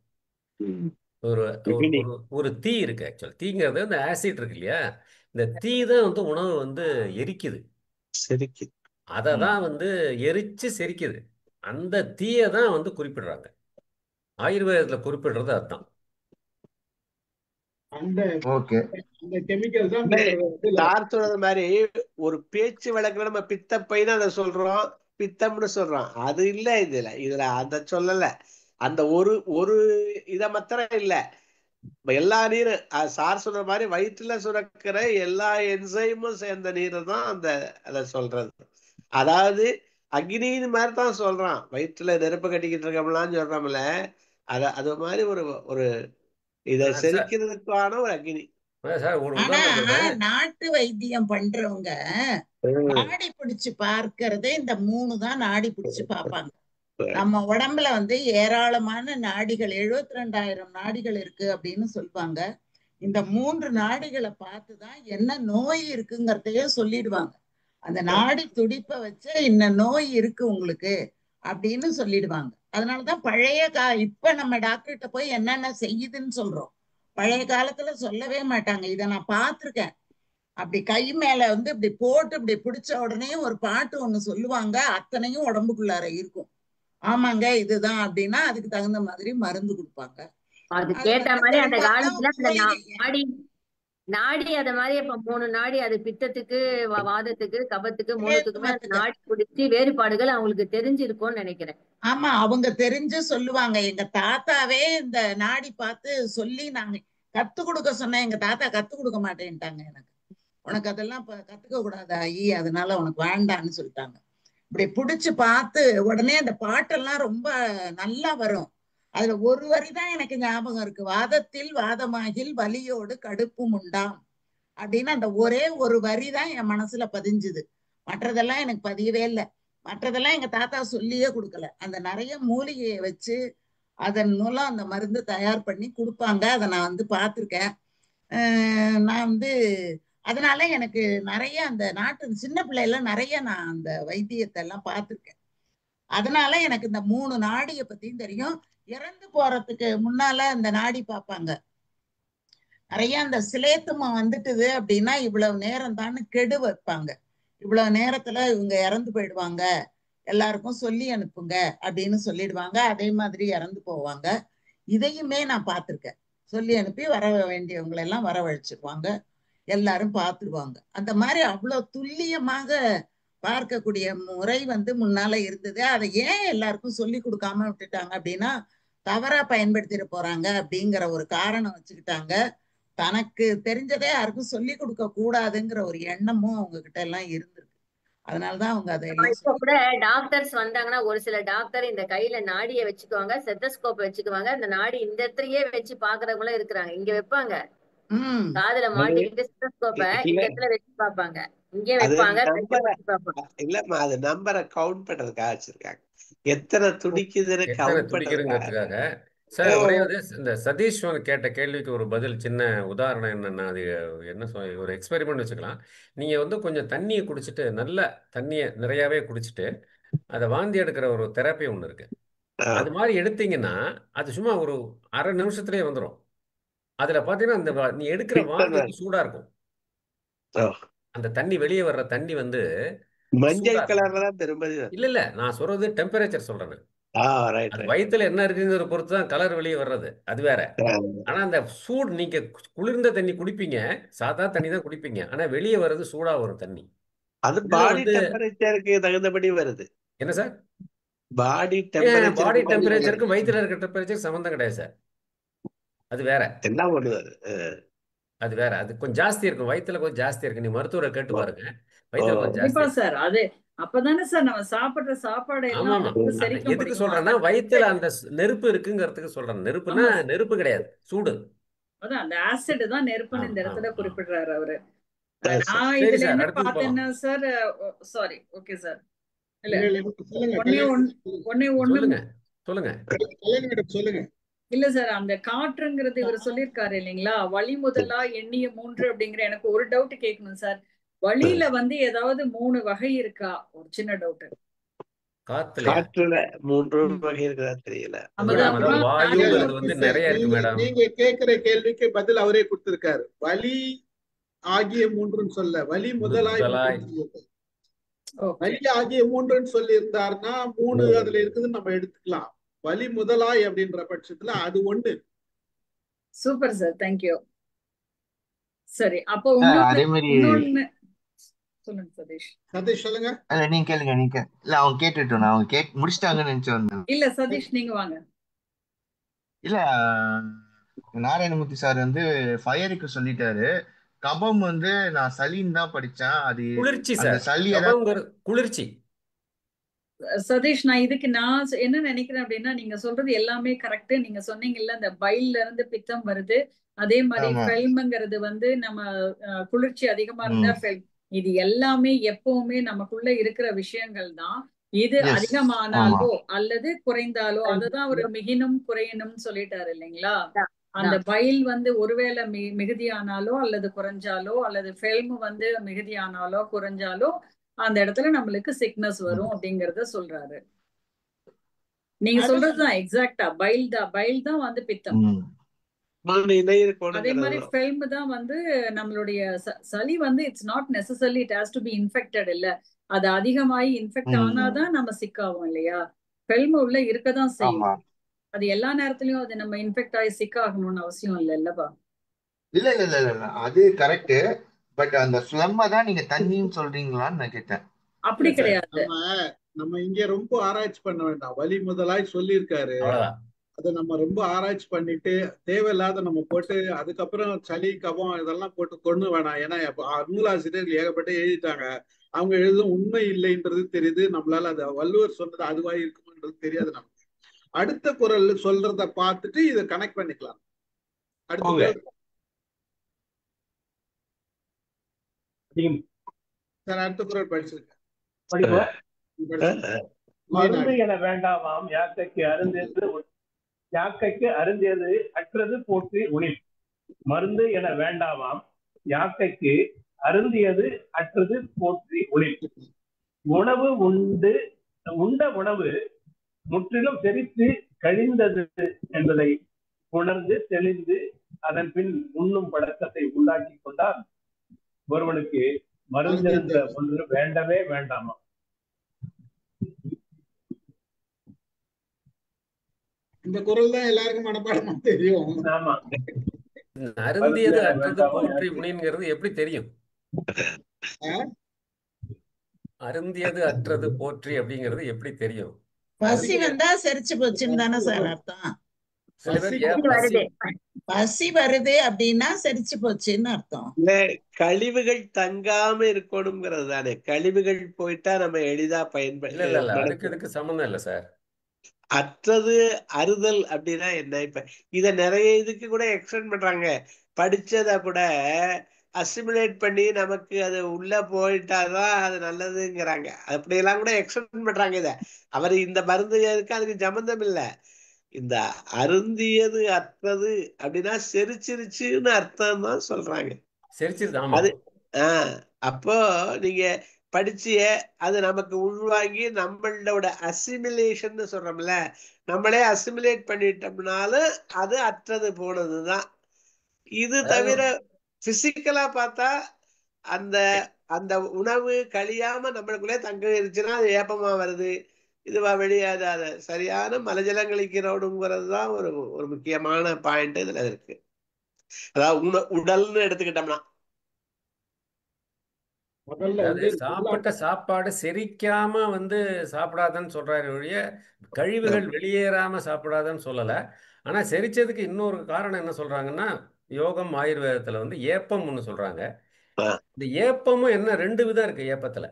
ஒரு தீ இருக்கு. ஆக்சுவல் தீங்கிறது இந்த ஆசிட் இருக்கு இல்லையா, இந்த தீ தான் வந்து உணவு வந்து எரிக்குது, அததான் வந்து எரிச்சு செரிக்குது. அந்த தீயை தான் வந்து குறிப்பிடுறாங்க, ஆயுர்வேதத்துல குறிப்பிடுறது அதுதான். மாதிரி ஒரு பேச்சு வழக்குல நம்ம பித்தப்பைன்னு அதை சொல்றோம், பித்தம்னு சொல்றோம். அது இல்ல இதுல அந்த சொல்லல. அந்த ஒரு இத மாத்திரம் இல்ல, எல்லா நீரும் சார் சொல்ற மாதிரி வயிற்றுல சுரக்கிற எல்லா என்சைமும் சேர்ந்த நீரை தான் அதை சொல்றது. அதாவது அக்னின்னு மாதிரி தான் சொல்றான். வயிற்றுல நெருப்பு கட்டிக்கிட்டு இருக்கோம்லாம் சொல்றோம்ல, அது மாதிரி ஒரு இத செரிக்கிறதுக்கான ஒரு அக்னி. நாட்டு வைத்தியம் பண்றவங்க நாடி பிடிச்சு பார்க்கறதே இந்த 3 தான் நாடி பிடிச்சு பார்ப்பாங்க. நம்ம உடம்புல வந்து ஏராளமான நாடிகள், 72,000 நாடிகள் இருக்கு அப்படின்னு சொல்லுவாங்க. இந்த 3 நாடிகளை பார்த்துதான் என்ன நோய் இருக்குங்கிறதையும் சொல்லிடுவாங்க. அந்த நாடி துடிப்பை வச்சு இந்த நோய் இருக்கு உங்களுக்கு அப்படின்னு சொல்லிடுவாங்க. அதனாலதான் இப்ப நம்ம டாக்டர்கிட்ட போய் என்னென்ன செய்யுதுன்னு சொல்றோம். பழைய காலத்துல சொல்லவே மாட்டாங்க. இதை நான் பார்த்திருக்கேன். அப்படி கை மேல வந்து இப்படி போட்டு இப்படி பிடிச்ச உடனே ஒரு பாட்டு ஒண்ணு சொல்லுவாங்க, அத்தனையும் உடம்புக்குள்ளார இருக்கும். ஆமாங்க இதுதான் அப்படின்னா அதுக்கு தகுந்த மாதிரி மருந்து கொடுப்பாங்க. அது கேட்ட மாதிரி அந்த காலத்துல நாடி அத மாதிரி அப்ப 3 நாடி, அது பித்தத்துக்கு, வாதத்துக்கு, கபத்துக்கு, மூணுத்துக்குமே அந்த நாடி பிடிச்சி வேறுபாடுகள் அவங்களுக்கு தெரிஞ்சிருக்கும்னு நினைக்கிறேன். ஆமா, அவங்க தெரிஞ்சு சொல்லுவாங்க. எங்க தாத்தாவே இந்த நாடி பார்த்து சொல்லி நாங்க கத்து கொடுக்க சொன்னேன். எங்க தாத்தா கத்து கொடுக்க மாட்டேன்ட்டாங்க. எனக்கு உனக்கு அதெல்லாம் இப்ப கத்துக்க கூடாது ஐ, அதனால உனக்கு வேண்டான்னு சொல்லிட்டாங்க. இப்படி புடிச்சு பார்த்து உடனே அந்த பாட்டெல்லாம் ரொம்ப நல்லா வரும். அதுல ஒரு வரிதான் எனக்கு ஞாபகம் இருக்கு. வாதத்தில் வாதமாகில் வலியோடு கடுப்பும் உண்டாம் அப்படின்னு அந்த ஒரே ஒரு வரிதான் என் மனசுல பதிஞ்சுது. மற்றதெல்லாம் எனக்கு பதியவே இல்லை. மற்றதெல்லாம் எங்க தாத்தா சொல்லியே கொடுக்கல. அந்த நிறைய மூலிகையை வச்சு அதன் மூலம் அந்த மருந்து தயார் பண்ணி கொடுப்பாங்க. அதை நான் வந்து பார்த்துருக்கேன். நான் வந்து அதனால எனக்கு நிறைய அந்த நாட்டு சின்ன பிள்ளைல நிறைய நான் அந்த வைத்தியத்தை எல்லாம் பார்த்துருக்கேன். அதனால எனக்கு இந்த 3 நாடிய பத்தியும் தெரியும். இறந்து போறதுக்கு முன்னால அந்த நாடி பார்ப்பாங்க. நிறைய அந்த சிலேத்துமா வந்துட்டுது அப்படின்னா இவ்வளவு நேரம் தான் கெடு வைப்பாங்க. இவ்வளவு நேரத்துல இவங்க இறந்து போயிடுவாங்க, எல்லாருக்கும் சொல்லி அனுப்புங்க அப்படின்னு சொல்லிடுவாங்க. அதே மாதிரி இறந்து போவாங்க. இதையுமே நான் பார்த்திருக்கேன். சொல்லி அனுப்பி வர வேண்டியவங்களை எல்லாம் வரவழைச்சிருவாங்க, எல்லாரும் பார்த்துருவாங்க. அந்த மாதிரி அவ்வளவு துல்லியமாக பார்க்கக்கூடிய முறை வந்து முன்னால இருந்தது. அதை ஏன் எல்லாருக்கும் சொல்லி கொடுக்காம விட்டுட்டாங்க அப்படின்னா தவறா பயன்படுத்திட போறாங்க அப்படிங்கிற ஒரு காரணம் வச்சுக்கிட்டாங்க. தனக்கு தெரிஞ்சதே யாருக்கும் சொல்லி கொடுக்க கூடாதுங்கிற ஒரு எண்ணமும் அவங்க கிட்ட எல்லாம் இருந்திருக்கு. அதனாலதான் அவங்க அதையெல்லாம் இப்ப கூட டாக்டர்ஸ் வந்தாங்கன்னா ஒரு சில டாக்டர் இந்த கையில நாடியை வச்சுக்குவாங்க, செத்தஸ்கோப் வச்சுக்குவாங்க. இந்த நாடி இந்த இடத்துலயே வச்சு பாக்குறவங்களும் இருக்கிறாங்க. இங்க வைப்பாங்க, காதுல மாட்டிக்கிட்டு செத்தஸ்கோப்ப இந்த இடத்துல வச்சு பாப்பாங்க, இங்கே வைப்பாங்க, இல்லம்மா அது நம்பரை கவுண்ட் பண்றதுக்காக வச்சிருக்காங்க. எத்தனை துடிக்குதுன்னு கவுண்ட் துடிக்கிறதுக்காக. சார் ஒரே இந்த சதீஷ் கேட்ட கேள்விக்கு ஒரு பதில், சின்ன உதாரணம் என்னன்னா, அது என்ன ஒரு எக்ஸ்பெரிமெண்ட் வச்சுக்கலாம். நீங்க வந்து கொஞ்சம் தண்ணியை குடிச்சிட்டு, நல்ல தண்ணியை நிறையாவே குடிச்சிட்டு அதை வாந்தி எடுக்கிற ஒரு தெரப்பி ஒன்று இருக்கு. அது மாதிரி எடுத்தீங்கன்னா அது சும்மா ஒரு அரை நிமிஷத்துலயே வந்துடும். அதுல பாத்தீங்கன்னா அந்த நீ எடுக்கிற வாந்தி சூடா இருக்கும். அந்த தண்ணி வெளியே வர்ற தண்ணி வந்து மஞ்சள் கலர்ல தான் திரும்ப. இல்ல நான் சொல்றது டெம்பரேச்சர் சொல்றேன். வயிற்றுல என்ன இருக்குங்கிற பொறுத்து தான் கலர் வெளியே வர்றது, அது வேற. ஆனா அந்த சூடு, நீங்க குளிர்ந்த தண்ணி குடிப்பீங்க, சாதா தண்ணி தான் குடிப்பீங்க, ஆனா வெளியே வர்றது சூடா வரும் தண்ணி. அது பாடி டெம்பரேச்சருக்கு தகுந்தபடி வருது. என்ன சார்? பாடி டெம்பரேச்சருக்கு வயிற்றுல இருக்க டெம்பரேச்சர் சம்பந்தம் கிடையாது சார், அது வேற. என்ன பண்ணுது அது வேற. அது கொஞ்சம் ஜாஸ்தி இருக்கும், வயிற்றுல கொஞ்சம் ஜாஸ்தி இருக்கு. நீ மருத்துவரை கேட்டு பாருங்க, வயிற்றுல கொஞ்சம் ஜாஸ்தி சார். அது அப்பதானே சார் நம்ம சாப்பிடுற சாப்பாடு எல்லாம் எதுக்கு சொல்றேன்னா வயிற்றுல அந்த நெருப்பு இருக்குங்கிறதுக்கு சொல்றேன். நெருப்புனா நெருப்பு கிடையாது, சூடு. அதான் அந்த ஆசிட் தான் நெருப்புன்னு இந்த இடத்துல குறிப்பிடுறாரு அவரு. நான் இதுல என்ன பார்த்தேன்னா சார், சாரி, ஓகே சார், சொல்லுங்க. இல்ல சார், அந்த காற்றுங்கிறது இவர் சொல்லியிருக்காரு இல்லைங்களா, வழி முதலா எண்ணிய 3 அப்படிங்கிற. எனக்கு ஒரு டவுட் கேட்கணும் சார். வழியில வந்து ஏதாவது 3 வகை இருக்கா? ஒரு சின்ன டவுட். காற்றுல 3 வகை இருக்கா தெரியல. நீங்க கேக்குற கேள்விக்கு பதில் அவரே கொடுத்திருக்காரு. வலி ஆகிய 3ன்னு சொல்ல, வலி முதலாய். வலி ஆகிய 3ன்னு சொல்லி இருந்தாருன்னா 3 அதுல இருக்குதுன்னு நம்ம எடுத்துக்கலாம். வலி முதலாய் அப்படின்ற பட்சத்துல அது 1. Super sir, thank you. சரி, அப்போ அதே மாதிரி சொல்லுங்க சதீஷ். சதீஷ் சொல்லுங்க. இல்ல நீங்க கேளுங்க. நீங்க இல்ல அவங்க கேட்டுட்டோம், அவங்க முடிச்சிட்டாங்கன்னு நினைச்சேன். இல்ல சதீஷ் நீங்க வாங்க. இல்ல நாராயணமூர்த்தி சார் வந்து ஃபயருக்கு சொல்லிட்டாரு. கபம் வந்து நான் சளின்னு தான் படிச்சேன். அது குளிர்ச்சி அந்த சார், சளி குளிர்ச்சி. சதீஷ், நான் இதுக்கு நான் என்ன நினைக்கிறேன் அப்படின்னா, நீங்க சொல்றது எல்லாமே கரெக்ட். நீங்க சொன்னீங்கல்ல இந்த பைல்ல இருந்து பித்தம் வருது, அதே மாதிரி ஃபெல்ம்ங்கிறது வந்து நம்ம குளிர்ச்சி அதிகமா இருந்தா ஃபெல்ம். இது எல்லாமே எப்பவுமே நமக்குள்ள இருக்கிற விஷயங்கள் தான். இது அதிகமானாலோ அல்லது குறைந்தாலோ அதுதான் ஒரு மிகினும் குறையணும் சொல்லிட்டாரு இல்லைங்களா. அந்த பைல் வந்து ஒருவேளை மிகுதியானாலோ அல்லது குறைஞ்சாலோ, அல்லது ஃபெல்ம் வந்து மிகுதியானாலோ குறைஞ்சாலோ அந்த இடத்துல நம்மளுக்கு சிக்னஸ் வரும் அப்படிங்கறத சொல்றாரு. நீங்க சொல்றதுதான் எக்ஸாக்டா. பைல் தான் வந்து பித்தம். அதே மாதிரி ஃபெல்ம் தான் வந்து நம்மளுடைய சளி வந்து it's not necessary it has to be infected. இல்ல, அது அதிகமாயி இன்ஃபெக்ட் ஆனாதான் நம்ம சிக் ஆகும் இல்லையா. ஃபெல்ம் உள்ள இருக்கதான் செய்யும். அது எல்லா நேரத்திலயும் அது நம்ம இன்ஃபெக்ட் ஆகி சிக் ஆகணும்னு அவசியம் இல்ல இல்லப்பா. இல்ல இல்ல இல்ல இல்ல அது கரெக்ட். பட் அந்த ஸ்லம்ம தான் நீங்க தண்ணின்னு சொல்றீங்களான்னு நான் கேட்டேன். அப்படி இல்ல சார், கிடையாது. நம்ம இங்க ரொம்ப ஆராய்ச்சி பண்ண வேண்டாம். வழி முதலாய் சொல்லியிருக்காரு. அவ்வளவுதான். அதை நம்ம ரொம்ப ஆராய்ச்சி பண்ணிட்டு தேவையில்லாத நம்ம போட்டு அதுக்கப்புறம் சளி கபம் இதெல்லாம் போட்டு கொண்டு வேணாம். ஏன்னா நூலாசிரியர்கள் ஏகப்பட்ட எழுதிட்டாங்க. அவங்க எழுதும் உண்மை இல்லைன்றது தெரியுது. நம்மளால அதை வள்ளுவர் சொன்னது அதுவாக இருக்குமன்றது தெரியாது. நமக்கு அடுத்த குரல் சொல்றத பார்த்துட்டு இதை கனெக்ட் பண்ணிக்கலாம். அடுத்த குரல் சார், அடுத்த குரல் படிச்சிருக்கேன். மருந்து என வேண்டாமாம் யாக்கைக்கு அருந்தியது யாக்கைக்கு அருந்தியது அற்றது போற்றி உணில். மருந்து என வேண்டாமாம் யாக்கைக்கு அருந்தியது அற்றது போற்றி உணில். உணவு உண்ட உணவு முற்றிலும் செரித்து கழிந்தது என்பதை உணர்ந்து தெளிந்து அதன் பின் உண்ணும் பழக்கத்தை உண்டாக்கி கொண்டால் ஒருவனுக்கு மருந்து என்ற ஒன்று வேண்டவே வேண்டாமா. இந்த குரல் தான் எல்லாருக்கும் மனப்பாடமா தெரியும். ஆமா, அருந்தியது அற்றது போற்றி உணிங்கிறது எப்படி தெரியும்? அருந்தியது அற்றது போற்றி அப்படிங்கிறது எப்படி தெரியும்? பசி வந்தா செரிச்சு போச்சுன்னு தானே சார் அர்த்தம். சில பேர் பசி வருது அப்படின்னா செரிச்சு போச்சுன்னு அர்த்தம். கழிவுகள் தங்காம இருக்கணும்ங்கிறது தானே. கழிவுகள் போயிட்டா நம்ம எளிதா அதுக்கு சம்பந்தம் இல்லை சார். அற்றது அறுதல் அப்படின்னா என்ன? இப்ப இத நிறைய இதுக்கு கூட எக்ஸ்டெண்ட் பண்றாங்க. படிச்சத கூட அசிமுலேட் பண்ணி நமக்கு அது உள்ள போயிட்டாதான் அது நல்லதுங்கிறாங்க. அப்படியெல்லாம் கூட எக்ஸ்டெண்ட் பண்றாங்க. இத அவர் இந்த மருந்து இருக்கு அதுக்கு சம்பந்தம் இல்லை. இந்த அருந்தியது அற்றது அப்படின்னா செரிச்சிருச்சுன்னு அர்த்தம் தான் சொல்றாங்க. அது அப்போ நீங்க படிச்சிய அது நமக்கு உள்வாங்கி நம்மளோட அசிமிலேஷன் சொல்றோம்ல, நம்மளே அசிமுலேட் பண்ணிட்டோம்னாலும் அது அற்றது போனதுதான். இது தவிர பிசிக்கலா பார்த்தா அந்த அந்த உணவு கழியாம நம்மளுக்குள்ளே தங்க இருந்துச்சுன்னா அது ஏப்பமா வருது. இதுவா வெளியாது. அதை சரியான மலஜலம் கழிக்கிறோடுங்கிறது தான் ஒரு முக்கியமான பாயிண்ட் இதுல இருக்கு. அதாவது உடல்னு எடுத்துக்கிட்டோம்னா சாப்பிட்ட சாப்பாடு செரிக்காம சாப்பிடாதன்னு சொல்றாரு ஒழிய கழிவுகள் வெளியேறாம சாப்பிடாதன்னு சொல்லல. ஆனா செரிச்சதுக்கு இன்னொரு காரணம் என்ன சொல்றாங்கன்னா, யோகம் ஆயுர்வேதத்துல ஏப்பம் ஒண்ணு சொல்றாங்க. இந்த ஏப்பமும் என்ன 2 விதம் இருக்கு ஏப்பத்துல.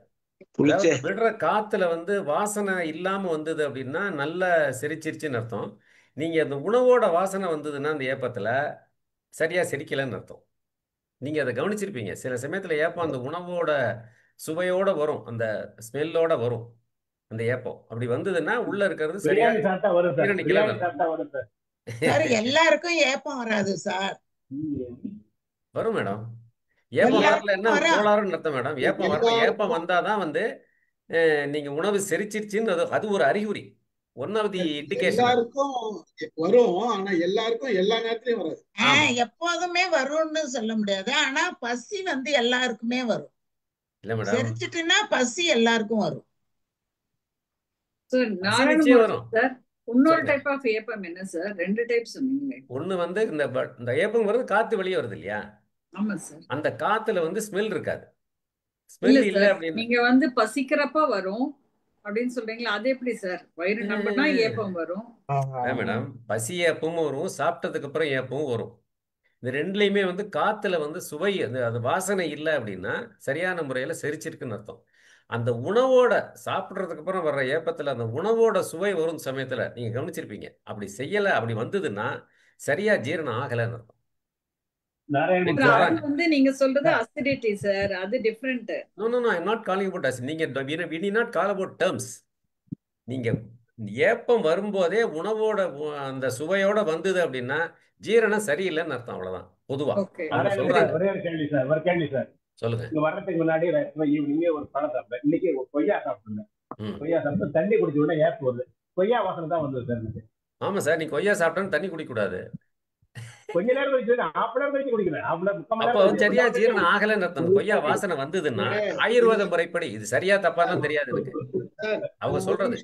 விடுற காத்துல வாசனை இல்லாம வந்தது அப்படின்னா நல்ல செரிச்சிருச்சுன்னு அர்த்தம். நீங்க அந்த உணவோட வாசனை வந்ததுன்னா அந்த ஏப்பத்துல சரியா செரிக்கலன்னு அர்த்தம். நீங்க அதை கவனிச்சிருப்பீங்க. சில சமயத்துல ஏப்பம் அந்த உணவோட சுவையோட வரும், அந்த ஸ்மெல்லோட வரும் அந்த ஏப்பம். அப்படி வந்ததுன்னா உள்ள இருக்கிறது சரியா எல்லாருக்கும் ஏப்பம் வராது சார். வரும் மேடம். ஏப்பம் வரல என்ன கோளாறுன்னு அர்த்தம் மேடம். ஏப்பம் வரல. ஏப்பம் வந்தாதான் நீங்க உணவு செரிச்சிருச்சுன்னு அது ஒரு அறிகுறி. One of the indication. எல்லாருக்கும் வரும், ஆனா எல்லாருக்கும் எல்லா நேரத்திலயும் வராது. எப்போதுமே வரும்னு சொல்ல முடியாது. ஆனா பசி எல்லாருக்குமே வரும். இல்ல மேடம், செரிச்சிட்டுனா பசி எல்லாருக்கும் வரும். சார் இன்னொரு டைப் ஆஃப் ஏப்பம் என்ன சார்? 2 டைப் சொன்னீங்க. ஒண்ணு இந்த ஏப்பம் வருது காத்து வெளியே வருது இல்லையா? ஆமா சார். அந்த காத்துல ஸ்மெல் இருக்காது. ஸ்மெல் இல்ல அப்படின்னு நீங்க பசிக்கிறப்ப வரும் அப்படின்னு சொல்றீங்களா? அது எப்படி சார்? வயிறு நம்பனா ஏப்பம் வரும் மேடம். பசி ஏப்பமும் வரும், சாப்பிட்டதுக்கு அப்புறம் ஏப்பமும் வரும். இந்த ரெண்டுலயுமே காத்துல சுவை அது வாசனை இல்லை அப்படின்னா சரியான முறையில செரிச்சிருக்குன்னு அர்த்தம். அந்த உணவோட சாப்பிட்றதுக்கு அப்புறம் வர்ற ஏப்பத்துல அந்த உணவோட சுவை வரும் சமயத்துல நீங்க கவனிச்சிருப்பீங்க. அப்படி செய்யல, அப்படி வந்ததுன்னா சரியா ஜீரணம் ஆகலைன்னு அர்த்தம். நீங்க சொல்றது அசிடிட்டி சார், அது different. No no no, I am not calling about acidity. நீங்க we need not call about terms. நீங்க ஏப்பம் வரும்போதே உணவோட அந்த சுவையோட வந்தது அப்படின்னா ஜீரணம் சரியில்லைன்னு அர்த்தம். அவ்வளவுதான் பொதுவா சொல்றாங்க. ஒரே ஒரு கேள்வி சார். சொல்லுங்க. இங்க வர்றதுக்கு முன்னாடி ஈவினிங்கே ஒரு பழம் சாப்பிட்டேன். இன்னைக்கு ஒரு கொய்யா சாப்பிட்டேன். கொய்யா சாப்பிட்டு தண்ணி குடிச்ச உடனே ஏப்பம் வருது. கொய்யா வாசனை தான் வந்தது சார் எனக்கு. ஆமா சார், நீ கொய்யா சாப்பிட்டேன்னு தண்ணி குடிக்க கூடாது. கொஞ்ச நேரம் கழிச்சு 1/2 மணி நேரம் கழிச்சு குடிக்கிறேன். அப்போ சரியா ஜீரணம் ஆகலைன்னு அர்த்தம். கொய்யா வாசனை வந்ததுன்னா ஆயுர்வேத முறைப்படி இது சரியா தப்பாதான் தெரியாது எனக்கு. அவங்க சொல்றது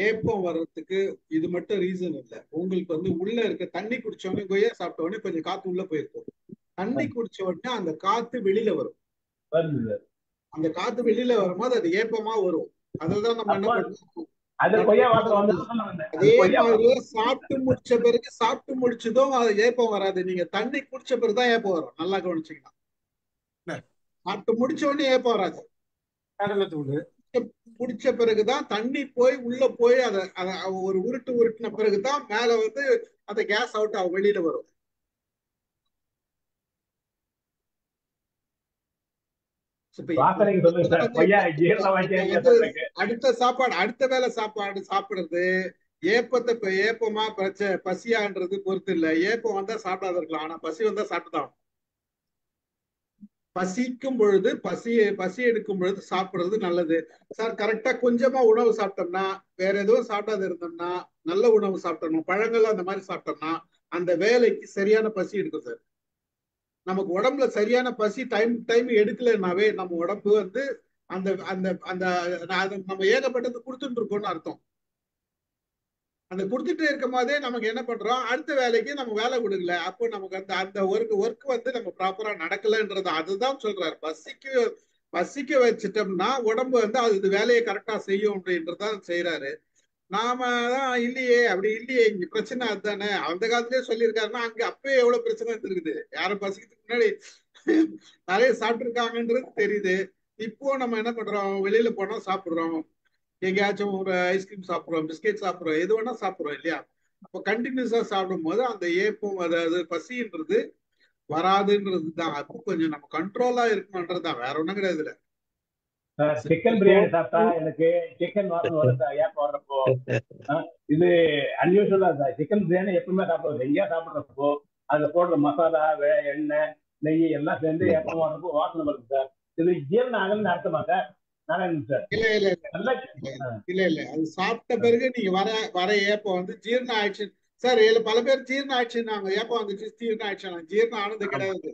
ஏப்பம் வர்றதுக்கு இது மட்டும் ரீசன் இல்ல. உங்களுக்கு வந்து உள்ள இருக்க தண்ணி குடிச்ச உடனே, கொய்யா சாப்பிட்ட உடனே கொஞ்சம் காத்து உள்ள போயிருக்கும். தண்ணி குடிச்ச உடனே அந்த காத்து வெளியில வரும். அந்த காத்து வெளியில வரும்போது அது ஏப்பமா வரும். அதுதான் நம்ம என்ன பண்ணுவோம். அதே மாதிரி சாப்பிட்டு முடிச்சதும் அது ஏப்பம் வராது. நீங்க தண்ணி குடிச்ச பிறகுதான் ஏப்பம் வரும். நல்லா கவனிச்சீங்கன்னா, சாப்பிட்டு முடிச்ச உடனே ஏப்பம் வராது. குடிச்ச பிறகுதான் தண்ணி போய் உள்ள போய் அதை ஒரு உருட்டின பிறகுதான் மேல வந்து அந்த கேஸ் அவுட் ஆகும், வெளியில வரும். அடுத்த சாப்பாடு, அடுத்த வேளை சாப்பாடு சாப்பிடுறது ஏப்பமா பசியான்றது பொறுத்து இல்ல. ஏப்பம் வந்தா சாப்பிடாத இருக்கலாம், ஆனா பசி வந்தா சாப்பிட்டுதான். பசிக்கும் பொழுது பசி எடுக்கும் பொழுது சாப்பிடுறது நல்லது. சார் கரெக்டா கொஞ்சமா உணவு சாப்பிட்டோம்னா, வேற எதுவும் சாப்பிடாத இருந்தோம்னா, நல்ல உணவு சாப்பிட்டோம், பழங்கள் அந்த மாதிரி சாப்பிட்டோம்னா அந்த வேலைக்கு சரியான பசி எடுக்கும் சார். நமக்கு உடம்புல சரியான பசி டைம் எடுக்கலனாவே நம்ம உடம்பு வந்து அந்த அந்த அந்த நம்ம ஏகப்பட்டது கொடுத்துட்டு இருக்கோம்னு அர்த்தம். அந்த கொடுத்துட்டு இருக்கும் போதே நமக்கு என்ன பண்றோம், அடுத்த வேலைக்கு நம்ம வேலை கொடுக்கல. அப்போ நமக்கு அந்த ஒர்க் வந்து நம்ம ப்ராப்பரா நடக்கலன்றது. அதுதான் சொல்றாரு, பசிக்க வச்சுட்டோம்னா உடம்பு வந்து அது வேலையை கரெக்டா செய்யும் அப்படின்றதான் செய்யறாரு. நாம தான் இல்லையே, அப்படி இல்லையே, இங்க பிரச்சனை அதுதானே. அந்த காலத்திலேயே சொல்லியிருக்காருன்னா அங்க அப்பயே எவ்வளவு பிரச்சனை இருக்குது. யாரும் பசிக்கிறதுக்கு முன்னாடி நிறைய சாப்பிட்டு இருக்காங்கன்றது தெரியுது. இப்போ நம்ம என்ன பண்றோம், வெளியில போனா சாப்பிடுறோம், எங்கேயாச்சும் ஒரு ஐஸ்கிரீம் சாப்பிடுறோம், பிஸ்கெட் சாப்பிடுறோம், எது வேணா சாப்பிடுறோம் இல்லையா. அப்போ கண்டினியூஸா சாப்பிடும் போது அந்த ஏப்பம், அதாவது பசின்றது வராதுன்றது தான். அப்போ கொஞ்சம் நம்ம கண்ட்ரோலா இருக்கணும்ன்றதுதான், வேற ஒண்ணும் கிடையாது. சிக்கன் பிரியாணி சாப்பிட்டா எனக்கு சிக்கன் வாசனை வருது ஏப்பம் வர்றப்போ. இது அன்யூஷுவலா சார். சிக்கன் பிரியாணி எப்பவுமே சாப்பிடுறது, எங்கேயா சாப்பிடுறப்போ அதுல போடுற மசாலா, எண்ணெய், நெய் எல்லாம் சேர்ந்து ஏப்பம் வர்றப்போ வாசனை வருது சார். இது ஜீரணம் ஆகலன்னு அர்த்தமா சார்? இல்ல அது சாப்பிட்ட பிறகு நீங்க வர ஏப்பம் வந்து ஜீரணம் ஆயிடுச்சு சார். பல பேர் ஜீரணம் ஆயிடுச்சுன்னாங்க, ஏப்பம் வந்துச்சு ஜீரணம் ஆயிடுச்சு. ஜீரணம் ஆனது கிடையாது.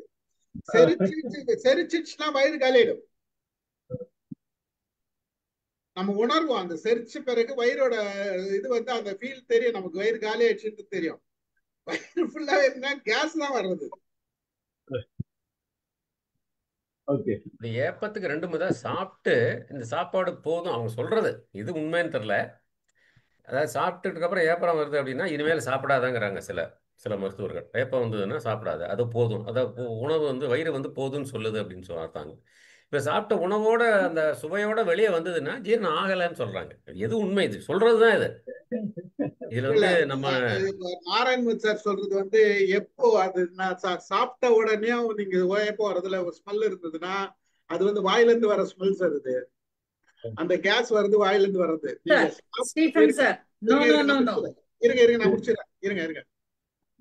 செரிச்சிச்சுன்னா வயிறு காலிடும். நம்ம உணர்வோம், அந்த செரிச்ச பிறகு வயிறோட இது வந்து அந்த ஃபீல் தெரியும் நமக்கு, வயிறு காலி ஆயிடுச்சுன்னு தெரியும். வயிறு ஃபுல்லா இருந்தா கேஸ் தான் வர்றது. இந்த ஏப்பத்துக்கு 2 முறை சாப்பிட்டு இந்த சாப்பாடு போதும் அவங்க சொல்றது, இது உண்மைன்னு தெரியல. அதாவது சாப்பிட்டுட்டு அப்புறம் ஏப்பம் வருது அப்படின்னா இனிமேல் சாப்பிடாதாங்கிறாங்க சில மருத்துவர்கள். ஏப்பம் வந்ததுன்னா சாப்பிடாது, அது போதும், அதாவது உணவு வந்து வயிறு வந்து போதும்னு சொல்லுது அப்படின்னு சொல்றாங்க. இப்ப சாப்பிட்ட உணவோட அந்த சுவையோட வெளியே வந்ததுன்னா ஜீரணம் ஆகலைன்னு சொல்றாங்க. எது உண்மை? இது சொல்றதுதான் இது. இதுல வந்து நம்ம நாராயண் சார் சொல்றது வந்து எப்போ அது சாப்பிட்ட உடனே நீங்க ஏப்பம் வரதுல ஒரு ஸ்மெல் இருந்ததுன்னா அது வந்து வாயில இருந்து வர ஸ்மெல் சார். இது அந்த கேஸ் வருது வாயில இருந்து வர்றது. இருங்க நான் முடிச்சிடறேன். இருங்க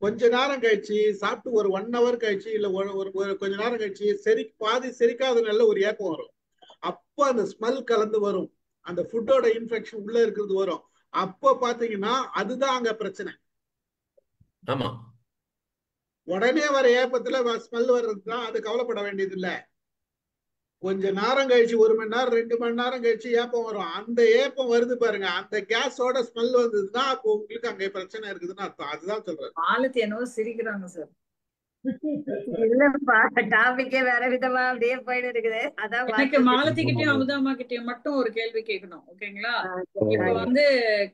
கொஞ்ச நேரம் கழிச்சு சாப்பிட்டு ஒரு 1 hour கழிச்சு இல்ல ஒரு கொஞ்ச நேரம் கழிச்சு பாதி செரிக்காத நல்ல ஒரு ஏப்பம் வரும். அப்போ அந்த ஸ்மெல் கலந்து வரும், அந்த ஃபுட்டோட இன்ஃபெக்ஷன் உள்ள இருக்கிறது வரும். அப்போ பாத்தீங்கன்னா அதுதான் அங்க பிரச்சனை. ஆமா, உடனே வர ஏப்பத்துல ஸ்மெல் வர்றதுதான், அது கவலைப்பட வேண்டியது இல்ல. கொஞ்ச நேரம் கழிச்சு 1 மணி நேரம் 2 மணி நேரம் கழிச்சு ஏப்பம் வரும். அந்த ஏப்பம் வருது பாருங்க, அந்த கேஸோட ஸ்மெல் வந்ததுன்னா அப்போ உங்களுக்கு அங்க பிரச்சனை இருக்குதுன்னு அர்த்தம். அதுதான் சொல்றேன். மாலதி என்னவோ சிரிக்கிறாங்க சார். இல்லப்பா, டாபிக்கே வேற விதமா அப்படியே போயிட்டு இருக்குது. அதான் எனக்கு மாலதி கிட்டயும் அமுதாமா கிட்டயும் மட்டும் ஒரு கேள்வி கேட்கணும், ஓகேங்களா? இப்ப வந்து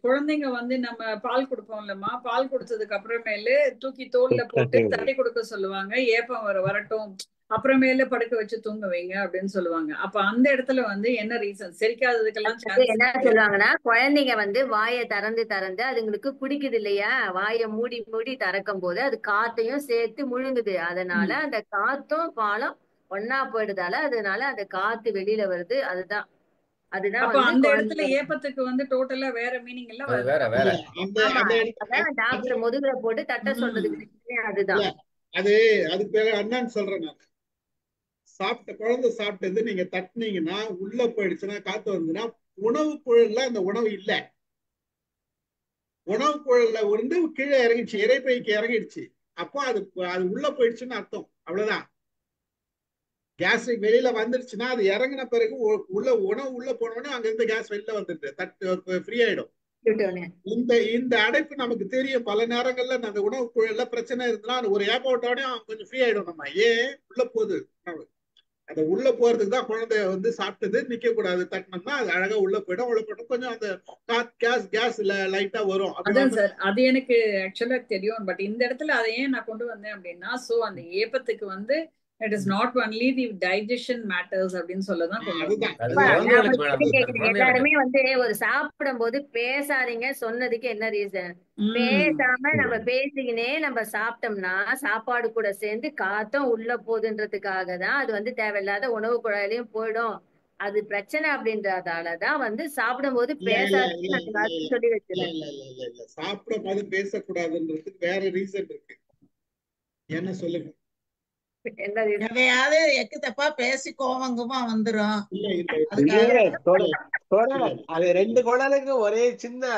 குழந்தைங்க வந்து நம்ம பால் கொடுப்போம்லம்மா, பால் கொடுத்ததுக்கு அப்புறமேலு தூக்கி தோல்ல போட்டு தட்டி கொடுக்க சொல்லுவாங்க. ஏப்பம் வரட்டும், அப்புறமேல படுக்க வச்சு தூங்க வைங்க அப்படின்னு சொல்லுவாங்க. அப்ப அந்த இடத்துல வந்து என்ன ரீசன்? செரிக்காததுக்கெல்லாம் என்ன சொல்லுவாங்கன்னா, குழந்தைங்க வந்து வாயை திறந்து அதுங்களுக்கு பிடிக்குது இல்லையா, வாயை மூடி திறக்கும் போது அது காத்தையும் சேர்த்து முழுங்குது. அதனால அந்த காத்தும் பாலும் ஒன்னா போயிடுதால அதனால அந்த காத்து வெளியில வருது. அதுதான் அந்த இடத்துல ஏப்பத்துக்கு வந்து டோட்டலா வேற மீனிங் இல்ல. அதான் டாக்டர் முதுகுல போட்டு தட்ட சொல்றதுக்கு அதுதான். அதுக்கு பேரு அண்ணான்னு சொல்றேன் நான். குழந்தை சாப்பிட்டது நீங்க தட்டினீங்கன்னா உள்ள போயிடுச்சுன்னா காத்து வந்ததுன்னா உணவு குழல்ல அந்த உணவு இல்ல. உணவு குழல்ல வந்து கீழே இறங்கிடுச்சு, இறைப்பைக்கு இறங்கிடுச்சு. அப்போ அது உள்ள போயிடுச்சுன்னு அர்த்தம். அவ்வளவுதான். கேஸ்ட்ரிக் வெளியில வந்துருச்சுன்னா அது இறங்கின பிறகு உணவு உள்ள போனோடனே அங்க இருந்து கேஸ் வெளியில வந்துருது, ஃப்ரீ ஆயிடும். இந்த இந்த அடைப்பு நமக்கு தெரியும். பல நேரங்கள்ல அந்த உணவு குழல்ல பிரச்சனை இருந்தா ஒரு ஏப்ப விட்டோடனே கொஞ்சம் ஃப்ரீ ஆயிடும். நம்ம ஏன் உள்ள போகுது உணவு, அந்த உள்ள போறதுக்கு தான் குழந்தைய வந்து சாப்பிட்டது நிக்க கூடாது, தட்டினோம்னா அது அழகா உள்ள போயிடும். உள்ள போயிடும் கொஞ்சம் அந்த கேஸ் லைட்டா வரும். அதான் சார், அது எனக்கு ஆக்சுவலா தெரியும். பட் இந்த இடத்துல அதை ஏன் நான் கொண்டு வந்தேன் அப்படின்னா, சோ அந்த ஏப்பத்துக்கு வந்து it is not only the digestion matters அப்படின்னு சொல்லதான் கொண்டு வந்தேன். எல்லாருமே வந்து ஒரு சாப்பிடும் போது பேசாதீங்க சொன்னதுக்கு என்ன ரீசன்? பேசாம நம்ம பேசிக்கினே நம்ம சாப்பிட்டோம்னா சாப்பாடு கூட சேர்ந்து காத்தும் உள்ள போகுதுன்றதுக்காக தான் அது வந்து தேவையில்லாத உணவு குழாயிலையும் போயிடும். அது பிரச்சனை அப்படின்றதாலதான் வந்து சாப்பிடும் போது பேசாதீங்க சொல்லி வச்சிருக்கேன். சாப்பிடும் போது பேசக்கூடாதுன்றதுக்கு வேற ரீசன் இருக்கு. என்ன சொல்லுங்க? எதையாவது எக்கு தப்பா பேசி கோவங்கமா வந்துரும். அது ரெண்டு குடலுக்கு ஒரே சின்ன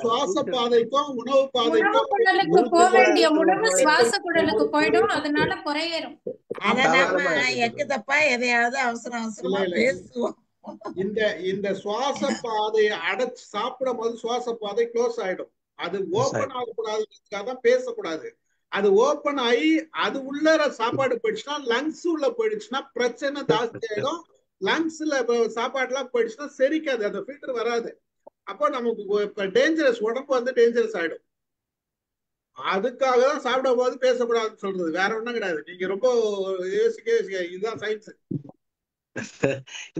சுவாச பாதைக்கும் உணவு பாதைக்கும் போக வேண்டிய உணவு சுவாச குழலுக்கு போயிடும், அதனால குறையேறும். அத நாம எக்கு தப்பா எதையாவது அவசரமா பேசுவோம். இந்த சுவாச பாதையை அடைச்சு சாப்பிடும் போது சுவாச பாதை க்ளோஸ் ஆயிடும். அது ஓபன் ஆகக்கூடாதுன்றதுக்காக தான் பேசக்கூடாது. அது ஓபன் ஆகி அது உள்ளர சாப்பாடு போயிடுச்சுன்னா லங்ஸ் உள்ள போயிடுச்சுன்னா பிரச்சனை ஜாஸ்தி ஆயிடும். லங்ஸ்ல சாப்பாடுலாம் போயிடுச்சுன்னா செரிக்காது, அந்த ஃபில்டர் வராது. அப்போ நமக்கு டேஞ்சரஸ், உடம்பு வந்து டேஞ்சரஸ் ஆயிடும். அதுக்காக தான் சாப்பிடும் போது பேசக்கூடாதுன்னு சொல்றது, வேற ஒண்ணும் கிடையாது. நீங்க ரொம்ப யோசிக்க இதுதான் சயின்ஸ்.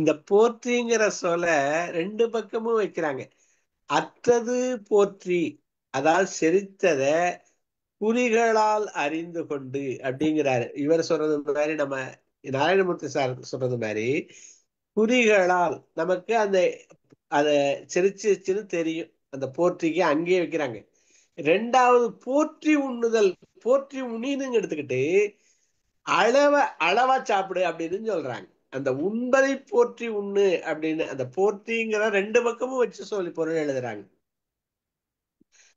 இந்த போற்றிங்கிற சொல்ல ரெண்டு பக்கமும் வைக்கிறாங்க. அற்றது போற்றி, அதாவது செரித்தத குறிகளால் அறிந்து கொண்டு அப்படிங்கிறாரு. இவர் சொல்றது மாதிரி, நம்ம நாராயணமூர்த்தி சார் சொல்றது மாதிரி குறிகளால் நமக்கு அந்த அத செரிச்சிருச்சுன்னு தெரியும். அந்த போற்றிக்கு அங்கேயே வைக்கிறாங்க. ரெண்டாவது போற்றி உண்ணுதல், போற்றி உண்ணின்னு எடுத்துக்கிட்டு அளவா சாப்பிடு அப்படின்னு சொல்றாங்க. அந்த உண்பதை போற்றி உண்ணு அப்படின்னு அந்த போற்றிங்கிற ரெண்டு பக்கமும் வச்சு சொல்லி பொருள் எழுதுறாங்க.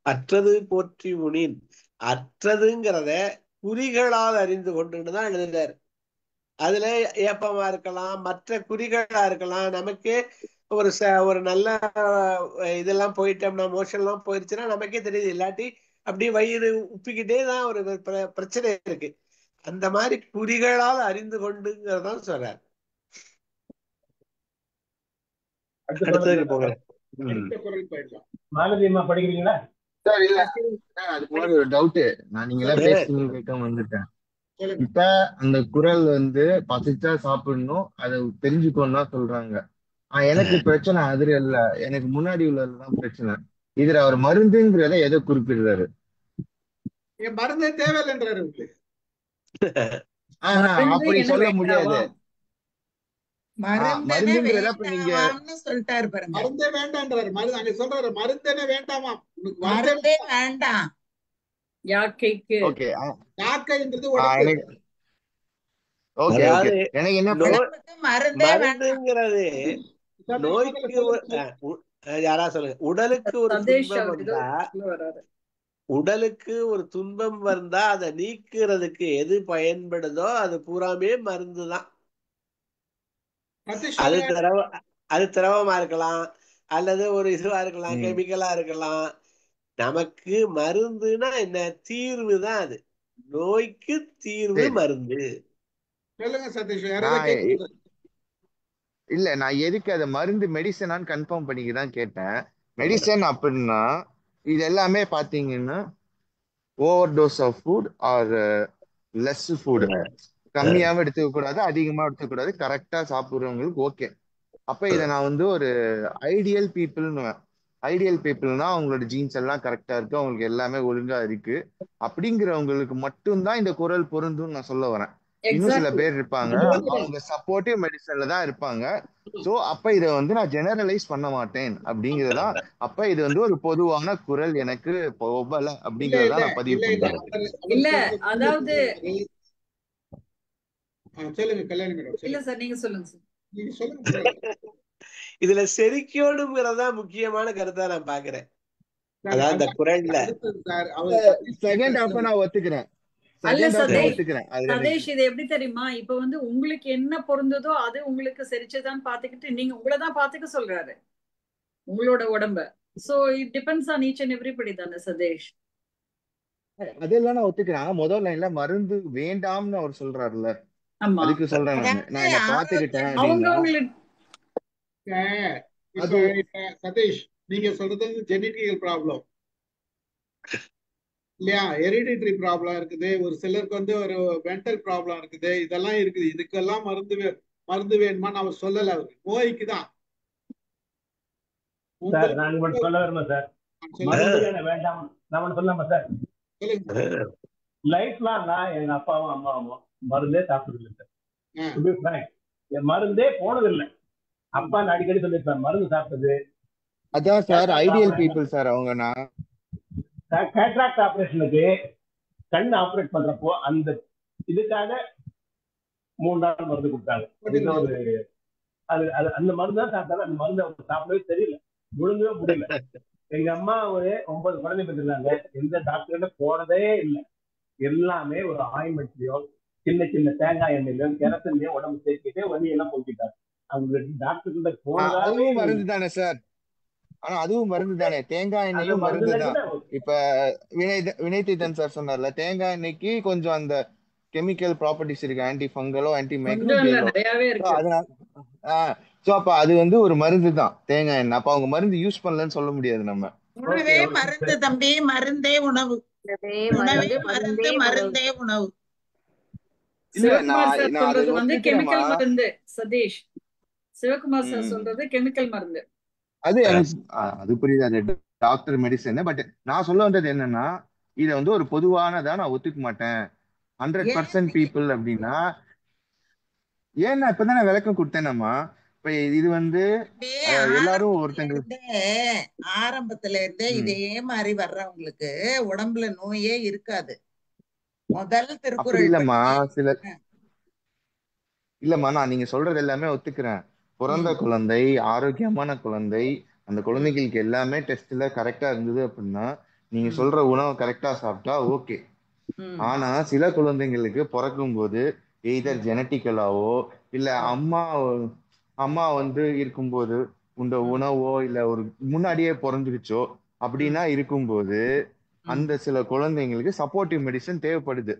அற்றது போற்றி உணின், அற்றதுங்கிறத குறிகளால் அறிந்து கொண்டுன்னு தான் எழுதுறாரு. அதுல ஏப்பமா இருக்கலாம், மற்ற குறிகளா இருக்கலாம். நமக்கே ஒரு நல்ல இதெல்லாம் போயிட்டோம்னா, மோஷன் எல்லாம் போயிடுச்சுன்னா நமக்கே தெரியுது. இல்லாட்டி அப்படி வயிறு உப்பிக்கிட்டே தான் ஒரு பிரச்சனை இருக்கு. அந்த மாதிரி குறிகளால் அறிந்து கொண்டுங்கிறதான் சொல்றாரு. அடுத்ததுக்கு போகிறேன். படிக்கிறீங்களா சார்? இல்ல அதுக்கு முன்னாடி ஒரு டவுட், நான் நீங்களா பேசுறீங்க கேட்காம வந்துட்டேன். இப்ப அந்த குரல் வந்து பசிச்சா சாப்பிடணும், அதை தெரிஞ்சுக்கோன்னா சொல்றாங்க. எனக்கு பிரச்சனை அதுல இல்ல, எனக்கு முன்னாடி உள்ளதுதான் பிரச்சனை. இதுல அவர் மருந்துங்கிறத எதை குறிப்பிடுறாரு? மருந்தே தேவையில்லைன்றாரு. அப்படி சொல்ல முடியாது. மருந்தே வேண்டான்றாரு. அங்க சொல்றாரு மருந்தே வேண்டாமா, மருந்தே வேண்டாம். யாக்கைக்கு எனக்கு என்ன மருந்துங்கிறது நோய்க்கு யாரா சொல்லுங்க. உடலுக்கு ஒரு துன்பம் வந்தா, உடலுக்கு ஒரு துன்பம் வந்தா அதை நீக்கிறதுக்கு எது பயன்படுதோ அது பூராமே மருந்து தான். அது திரவமா இருக்கலாம், அல்லது ஒரு இதுவா இருக்கலாம், கெமிக்கலா இருக்கலாம். நமக்கு மருந்துனா என்ன? தீர்வு தான் அது. நோய்க்கு தீர்வு மருந்து. சொல்லுங்க சதீஷ். இல்ல, நான் எதுக்கு அதை மருந்து மெடிசனான்னு கன்ஃபார்ம் பண்ணிக்கதான் கேட்டேன். மெடிசன் அப்படின்னா இது எல்லாமே பாத்தீங்கன்னா over dose of food or less food, கம்மியாவும் எடுத்துக்க கூடாது, அதிகமா எடுத்துக்க கூடாது, கரெக்டா சாப்பிடுறவங்களுக்கு ஓகே. அப்ப இதை நான் வந்து ஒரு ஐடியல் பீப்புள்னா அவங்களோட ஜீன்ஸ் எல்லாம் கரெக்டா இருக்கு, அவங்களுக்கு எல்லாமே ஒழுங்கா இருக்கு, அப்படிங்கிறவங்களுக்கு மட்டும்தான் இந்த குரல் பொருந்தும் நான் சொல்ல வரேன். இன்னும் சில பேர் இருப்பாங்க, அவங்க சப்போர்ட்டிவ் மெடிசன்ல தான் இருப்பாங்க. சோ அப்ப இதை வந்து நான் ஜெனரலைஸ் பண்ண மாட்டேன் அப்படிங்கறதா. அப்ப இது வந்து ஒரு பொதுவான குரல், எனக்கு ஒவ்வொல அப்படிங்கறதா நான் பதிவு பண்றேன். இல்ல அதாவது சொல்லுங்க கல்யாணி மேடம். இல்ல சார், நீங்க சொல்லுங்க சார். நீங்க சொல்லுங்க. இதுல செரிக்கணுங்கிறதா முக்கியமான கருத்தா நான் பாக்குறேன். அதான் இந்த குரல்ல செகண்ட் ஹாஃப் நான் ஒத்துக்கிறேன். அல்ல சதேஷ், இது எப்படி தெரியுமா? இப்ப வந்து உங்களுக்கு என்ன பொருந்ததோ அது உங்களுக்கு செரிச்சதான்னு பாத்துக்கிட்டு நீங்க உங்களதான் பாத்துக்க சொல்றாரு. உங்களோட உடம்ப. So it depends on each and everybody தானே சதீஷ். அதெல்லாம் நான் ஒத்துக்கிறேன். முதல் லைன்ல மருந்து வேண்டாம்னு அவர் சொல்றாருல்ல, ஆமா, அதுக்கு சொல்றேன் நானு. நான் என்ன பாத்துக்கிட்டேன் அவங்க அப்படின்னா உங்களுக்கு இப்ப அது இப்ப சதீஷ், நீங்க சொல்றது ஜெனட்டிக்கல் ப்ராப்ளம் இல்லையா? ஹெரிடிட்டரி ப்ராப்ளம் இருக்குது, ஒரு சிலருக்கு வந்து ஒரு மென்டல் ப்ராப்ளம் இருக்குது, இதெல்லாம் இருக்குது. இதுக்கெல்லாம் மருந்து வேணுமான்னு அவர் சொல்லல. அவர் நோய்க்கு தான். சார் நான் மட்டும் சொல்ல வருமா சார், மருந்து என்ன வேண்டாம் நான் சொல்லாமா சார்? லைஃப் லாங்கா எங்க அப்பாவும் அம்மாவும் மருந்தே சாப்பிடுறது சார். என் மருந்தே போனதில்லை. அப்பா அடிக்கடி சொல்லியிருப்பார் மருந்து சாப்பிட்டது. அதான் சார் ஐடியல் பீப்புள் சார் அவங்க. நான் கேட்ராக்ட் ஆபரேஷனுக்கு கண் ஆபரேட் பண்றப்போ அந்த இதுக்காக 3 நாள் மருந்து கொடுத்தாங்க. அந்த மருந்து தான் சாப்பிட்டாங்க. அந்த மருந்து அவங்க சாப்பிடவே தெரியல, முழுங்கவே முடியல. எங்க அம்மா ஒரு 9 குழந்தை பெற்றிருந்தாங்க. எந்த டாக்டர்கிட்ட போனதே இல்லை. எல்லாமே ஒரு ஆயின்மெண்ட்லயோ சின்ன சின்ன தேங்காய் எண்ணெயிலோ கிணத்துலயோ உடம்பு சேர்த்துக்கிட்டே வலி எல்லாம் போக்கிட்டாங்க. அவங்க டாக்டர் கிட்ட போனதாவே மருந்து தானே சார். ஆனா அதுவும் மருந்து தானே, தேங்காய் எண்ணெயும் மருந்து தான். இப்ப வினய்தீதன் சார் சொன்னார்ல, தேங்காய் எண்ணெய்க்கு கொஞ்சம் அந்த கெமிக்கல் ப்ராப்பர்ட்டிஸ் இருக்கு, ஆன்டி ஃபங்கலோ ஆன்டி மைக்ரோபியலோ. அதனால சோ அப்ப அது வந்து ஒரு மருந்து தான் தேங்காய் எண்ணெய். அப்ப அவங்க மருந்து யூஸ் பண்ணலன்னு சொல்ல முடியாது நம்ம. உணவே மருந்து தம்பி, மருந்தே உணவு. உணவே மருந்து, மருந்தே உணவு. சிவகுமார் சார் சொல்றது வந்து கெமிக்கல் மருந்து சதீஷ். சிவகுமார் சார் சொல்றது கெமிக்கல் மருந்து. அது அது புரியுது, அது டாக்டர் மெடிசன். பட் நான் சொல்ல வந்தது என்னன்னா, இத வந்து ஒரு பொதுவானதா நான் ஒத்துக்க மாட்டேன் 100% பீப்புள் அப்படின்னா. ஏன்னா இப்பதான் நான் விளக்கம் கொடுத்தேனம்மா. இப்ப இது வந்து எல்லாரும் ஒருத்தங்க ஆரம்பத்துல இருந்தே இதே மாதிரி வர்றவங்களுக்கு உடம்புல நோயே இருக்காது. முதல் திருக்குறள் இல்லம்மா, இல்லம்மா நான் நீங்க சொல்றது எல்லாமே ஒத்துக்கிறேன். பிறந்த குழந்தை ஆரோக்கியமான குழந்தை, அந்த குழந்தைகளுக்கு எல்லாமே டெஸ்ட்ல கரெக்டா இருந்தது அப்படின்னா நீங்க சொல்ற உணவை கரெக்டா சாப்பிட்டா ஓகே. ஆனா சில குழந்தைங்களுக்கு பிறக்கும் போது எய்தர் ஜெனட்டிக்கலாவோ இல்ல அம்மா வந்து இருக்கும்போது உண்ட உணவோ இல்ல ஒரு முன்னாடியே பிறந்துருச்சோ அப்படின்னா இருக்கும்போது அந்த சில குழந்தைங்களுக்கு சப்போர்ட்டிவ் மெடிசன் தேவைப்படுது.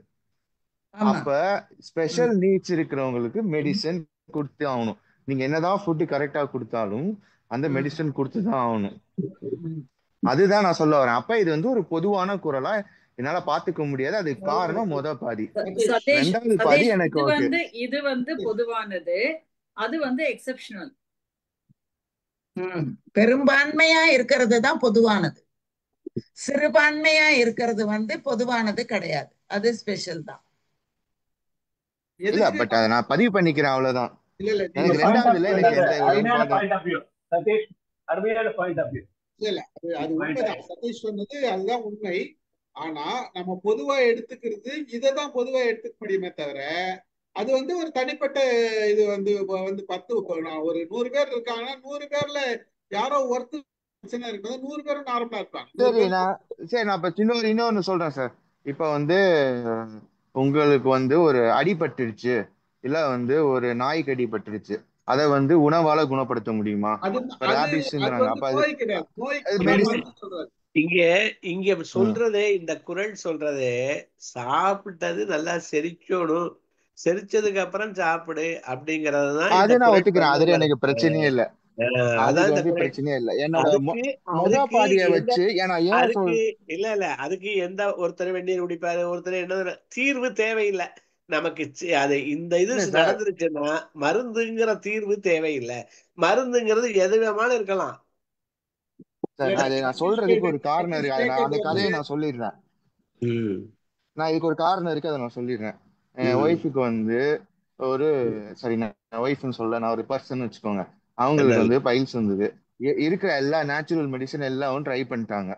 அப்ப ஸ்பெஷல் நீட்ஸ் இருக்கிறவங்களுக்கு மெடிசன் கொடுத்து ஆகணும். நீங்க என்னதான் ஃபுட்டு கரெக்டா கொடுத்தாலும் அந்த மெடிசன் கொடுத்துதான் ஆகணும். அதுதான் நான் சொல்ல வரேன். அப்ப இது வந்து ஒரு பொதுவான குரலா என்னால பாத்துக்க முடியாது. அது காரணம் முத பாதி. ரெண்டாவது பாதி எனக்கு இது வந்து பொதுவானது, அது வந்து எக்ஸெப்ஷனல். பெரும்பான்மையா இருக்கிறது தான் பொதுவானது. சிறுபான்மையா இருக்கிறது வந்து பொதுவானது கிடையாது, அது ஸ்பெஷல் தான். இல்ல பட் அத நான் பதிவு பண்ணிக்கிறேன், அவ்வளவுதான். எனக்கு ரெண்டாவதுல எனக்கு அது உண்மைதான் சதீஷ் சொன்னது, அதுதான் உண்மை. ஆனா நம்ம பொதுவா எடுத்துக்கிறது இதைதான் பொதுவா எடுத்துக்க முடியுமே தவிர அது வந்து ஒரு தனிப்பட்ட இது வந்து 10 ஒரு 100 பேர் இருக்காங்கன்னா 100 பேர்ல யாரோ ஒருத்தர் பிரச்சனை இருக்குது, 100 பேரும் நார்மலா இருப்பாங்க. சரி நான் இப்ப இன்னொன்னு சொல்றேன் சார். இப்ப வந்து உங்களுக்கு வந்து ஒரு அடிபட்டுருச்சு, இல்ல வந்து ஒரு நாய்க்கு அடிபட்டுருச்சு, அதை வந்து உணவால குணப்படுத்த முடியுமா? இங்க சொல்றதே, இந்த குறள் சொல்றதே சாப்பிட்டது நல்லா செரிக்கணும், செரிச்சதுக்கு அப்புறம் சாப்பிடு அப்படிங்கறதுதான். அது நான் ஒத்துக்கிறேன், அதுல எனக்கு பிரச்சனையே இல்ல. பிரச்சனையே இல்ல. என்னோட முத பாதியை வச்சு இல்ல அதுக்கு எந்த ஒருத்தர் வெந்நீர் குடிப்பாரு, ஒருத்தர் என்ன தீர்வு தேவையில்லை நமக்கு. அது இந்த இது நடந்துருச்சுன்னா மருந்துங்கிற தீர்வு தேவையில்லை. மருந்துங்கிறது எது வேணாலும் இருக்கலாம். நான் சொல்றதுக்கு ஒரு காரணம் இருக்கு, அந்த கதையை நான் சொல்லிடுறேன். நான் இதுக்கு ஒரு காரணம் இருக்கு, அதை நான் சொல்லிடுறேன். என் ஒய்ஃபுக்கு வந்து ஒரு சரி நான் ஒய்ஃப்னு சொல்ல, நான் ஒரு பர்சன் வச்சுக்கோங்க. அவங்களுக்கு வந்து பைல்ஸ் வந்தது. இருக்கிற எல்லா நேச்சுரல் மெடிசன் எல்லாம் ட்ரை பண்ணிட்டாங்க.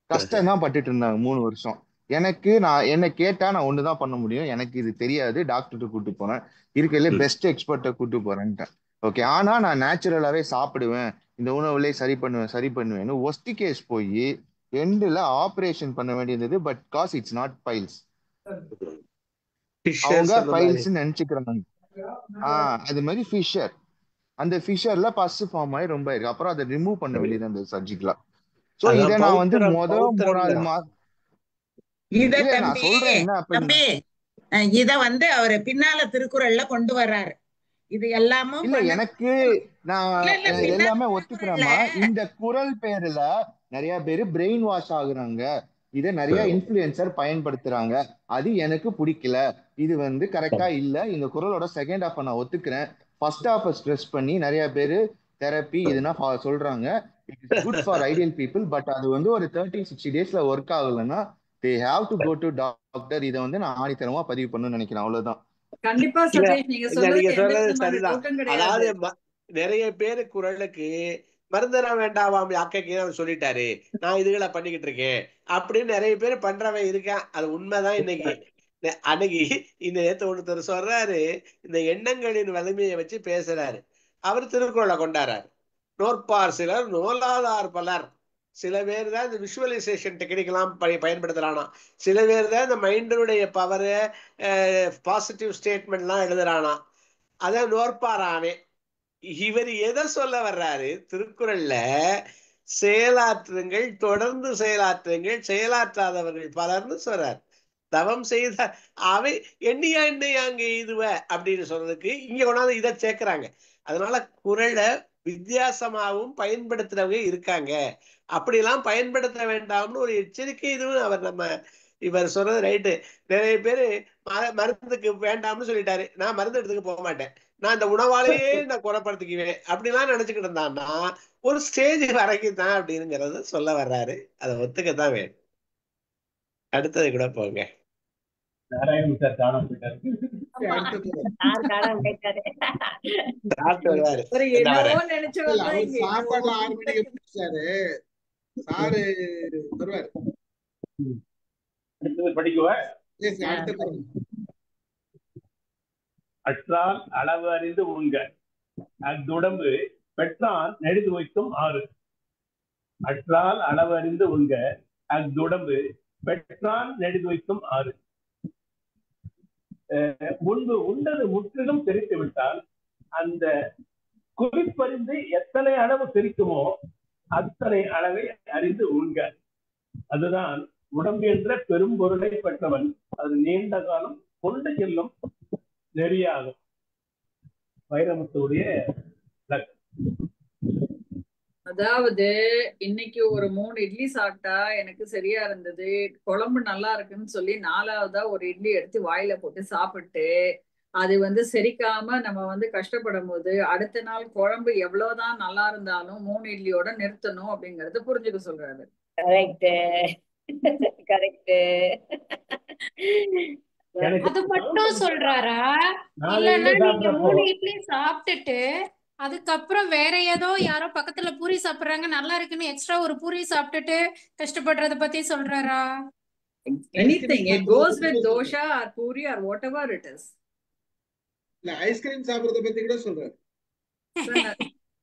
கஷ்டம் தான் பட்டுட்டு இருந்தாங்க 3 வருஷம். என்ன கேட்டா நான் ஒண்ணுதான் பண்ண முடியும், எனக்கு இது தெரியாது, டாக்டர்கிட்ட கூட்டு போறேன், இருக்கிறதுல பெஸ்ட் எக்ஸ்பர்ட்டை கூட்டு போறேன்ட்டேன். ஓகே, ஆனா நான் நேச்சுரலாவே சாப்பிடுவேன், இந்த உணவுலே சரி பண்ணுவேன்னு ஒஸ்ட் கேஸ் போய் எண்டுல ஆபரேஷன் பண்ண வேண்டியது. But cause it's not piles, அவங்க பைல்ஸ் நினைச்சுக்கிறாங்க. அது மாதிரி ஃபிஷர் அந்த ஃபிஷர்ல பஸ் ஃபார்ம் ஆகி ரொம்ப இருக்கு. அப்புறம் அதை ரிமூவ் பண்ண வேண்டியது அந்த சர்ஜிக்கலா. சோ இதை நான் வந்து மூணாவது இத இல்ல நான் தம்பி சொல்றேன் என்ன அப்படின்னா இத வந்து அவரு பின்னால திருக்குறள்ல கொண்டு வர்றாரு. இது எல்லாமும் இல்ல எனக்கு நான் எல்லாமே ஒத்துக்கிறேம்மா. இந்த குறள் பேர்ல நிறைய பேரு பிரெயின் வாஷ் ஆகுறாங்க, இதை நிறைய இன்ஃபுளுசர் பயன்படுத்துறாங்க, அது எனக்கு பிடிக்கல. இது வந்து கரெக்டா இல்ல. இந்த குறளோட செகண்ட் ஹாஃப் நான் ஒத்துக்கிறேன். ஃபர்ஸ்ட் ஹாஃப் ஸ்ட்ரெஸ் பண்ணி நிறைய பேரு தெரப்பி இதுனா சொல்றாங்க. It is good for ideal people. But அது வந்து ஒரு 30-60 டேஸ்ல ஒர்க் ஆகலைன்னா they have to go to doctor. இதை வந்து நான் ஆணித்தரமா பதிவு பண்ணணும்னு நினைக்கிறேன். அவ்வளவுதான். கண்டிப்பா சதீஷ், நீங்க சொல்றது சரிதான். அதாவது நிறைய பேரு குறளுக்கு மருந்தர வேண்டாம் யாக்கைக்கு அவர் சொல்லிட்டாரு, நான் இதுகளை பண்ணிக்கிட்டு இருக்கேன் அப்படின்னு நிறைய பேர் பண்றவன் இருக்கேன். அது உண்மைதான். அன்னைக்கு இந்த நேத்து ஒருத்தர் சொல்றாரு, இந்த எண்ணங்களின் வலிமையை வச்சு பேசுறாரு. அவர் திருக்குறளை கொண்டாடுறாரு. நோற்பார் சிலர் நோலாதார் பலர். சில பேர் தான் இந்த விஷுவலைசேஷன் டெக்னிக் எல்லாம் பயன்படுத்துறானா, சில பேர் தான் இந்த மைண்டினுடைய பவரு பாசிட்டிவ் ஸ்டேட்மெண்ட் எல்லாம் எழுதுறானா, அதான் நோற்பாரானே. இவர் எதை சொல்ல வர்றாரு திருக்குறள்ல? செயலாற்றுங்கள், தொடர்ந்து செயலாற்றுங்கள், செயலாற்றாதவர்கள் பலர்னு சொல்றாரு. தவம் செய்த அவை எண்ணியா எண்ணியாங்க இதுவ அப்படின்னு சொல்றதுக்கு இங்க கொண்டாந்து இதை சேர்க்கிறாங்க. அதனால குறளை வித்தியாசமாகவும் பயன்படுத்துறவங்க இருக்காங்க. அப்படிலாம் பயன்படுத்த வேண்டாம்னு ஒரு எச்சரிக்கை இதுவும் இவர் சொல்றது ரைட்டு. நிறைய பேரு மருந்துக்கு வேண்டாம்னு சொல்லிட்டாரு, நான் மருந்து எடுத்துக்க போக மாட்டேன், நான் இந்த உணவாலேயே நான் குணப்படுத்திக்குவேன் அப்படிலாம் நினைச்சுக்கிட்டு இருந்தான்னா ஒரு ஸ்டேஜ் வரைக்கும் தான் அப்படிங்கிறது சொல்ல வர்றாரு. அதை ஒத்துக்கத்தான் வேணும். அடுத்தது கூட போங்க. நாராயணன் சார் காணாம போயிட்டாரு. சாப்பாடு 6 மணிக்கு முடிச்சாரு சாரு வருவாரு. படிக்குவேன். அற்றால் அளவு அறிந்து உண்க அத்துடம்பு பெற்றான் நெடுது வைக்கும் ஆறு. அற்றால் அளவு அறிந்து உண்க அத்துடம்பு பெற்றான் நெடுது வைக்கும் ஆறு. முன்பு உண்டது முற்றிலும் தெரித்து விட்டால் அந்த குறிப்பறிந்து எத்தனை அளவு தெரிக்குமோ அத்தனை அளவை அறிந்து உண்க. அதுதான் உடம்பு என்ற பெரும் பொருளை பெற்றவன் அது நீண்ட காலம் கொண்டு செல்லும் நெறியாகும். வைரமுத்துடைய. அதாவது இன்னைக்கு ஒரு 3 இட்லி சாப்பிட்டா எனக்கு சரியா இருந்தது, குழம்பு நல்லா இருக்குன்னு சொல்லி 4வதா ஒரு இட்லி எடுத்து வாயில போட்டு சாப்பிட்டு அது வந்து செரிக்காம நம்ம கஷ்டப்படும் போது அடுத்த நாள் குழம்பு எவ்வளவுதான் நல்லா இருந்தாலும் 3 இட்லியோட நிறுத்தணும் அப்படிங்கறத புரிஞ்சுக்க சொல்றாரு. அது மட்டும் சொல்றாரா? இல்லன்னா நீங்க 3 இட்லி சாப்பிட்டுட்டு அதுக்கப்புறம் வேற ஏதோ யாரோ பக்கத்துல பூரி சாப்பிடுறாங்க நல்லா இருக்குன்னு எக்ஸ்ட்ரா ஒரு பூரி சாப்பிட்டுட்டு கஷ்டப்படுறத பத்தி சொல்றாரா? Anything, it goes with dosha or puri or whatever it is. இல்ல ஐஸ்கிரீம் சாப்பிடுறத பத்தி கூட சொல்றாரு.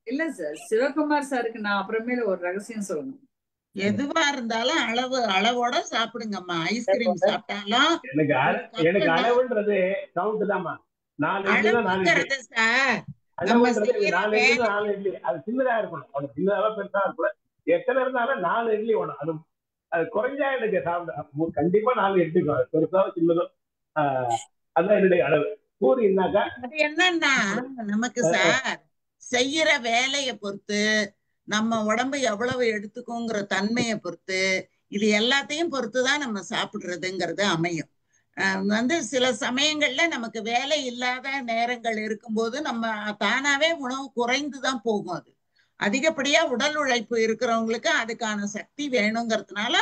இல்ல சார், சிவகுமார் சாருக்கு நான் அப்புறமேல ஒரு ரகசியம் சொல்லணும். எதுவா இருந்தாலும் அளவோட சாப்பிடுங்கம்மா. ஐஸ்கிரீம் சாப்பிட்டாலும் எனக்கு அளவுன்றது கவுண்ட் தான்மா. 4 இட்லி தான் 4 இட்லி. சார் அது சின்னதா இருக்கணும், அது சின்னதா பெருசா இருக்கணும். எத்தனை இருந்தாலும் 4 இட்லி வேணும். அது குறைஞ்சா எனக்கு சாப்பிட கண்டிப்பா 4 இட்லி பெருசா சின்னதும் அதுதான் என்னுடைய அளவு. பூரின்னாக்கா அது என்னன்னா நமக்கு சார் செய்யற வேலையை பொறுத்து நம்ம உடம்பு எவ்வளவு எடுத்துக்கோங்கிற தன்மையை பொறுத்து இது எல்லாத்தையும் பொறுத்துதான் நம்ம சாப்பிடுறதுங்கிறது அமையும். சில சமயங்கள்ல நமக்கு வேலை இல்லாத நேரங்கள் இருக்கும்போது நம்ம தானாவே உணவு குறைந்துதான் போகும். அது அதிகப்படியா உடல் உழைப்பு இருக்கிறவங்களுக்கு அதுக்கான சக்தி வேணுங்கிறதுனால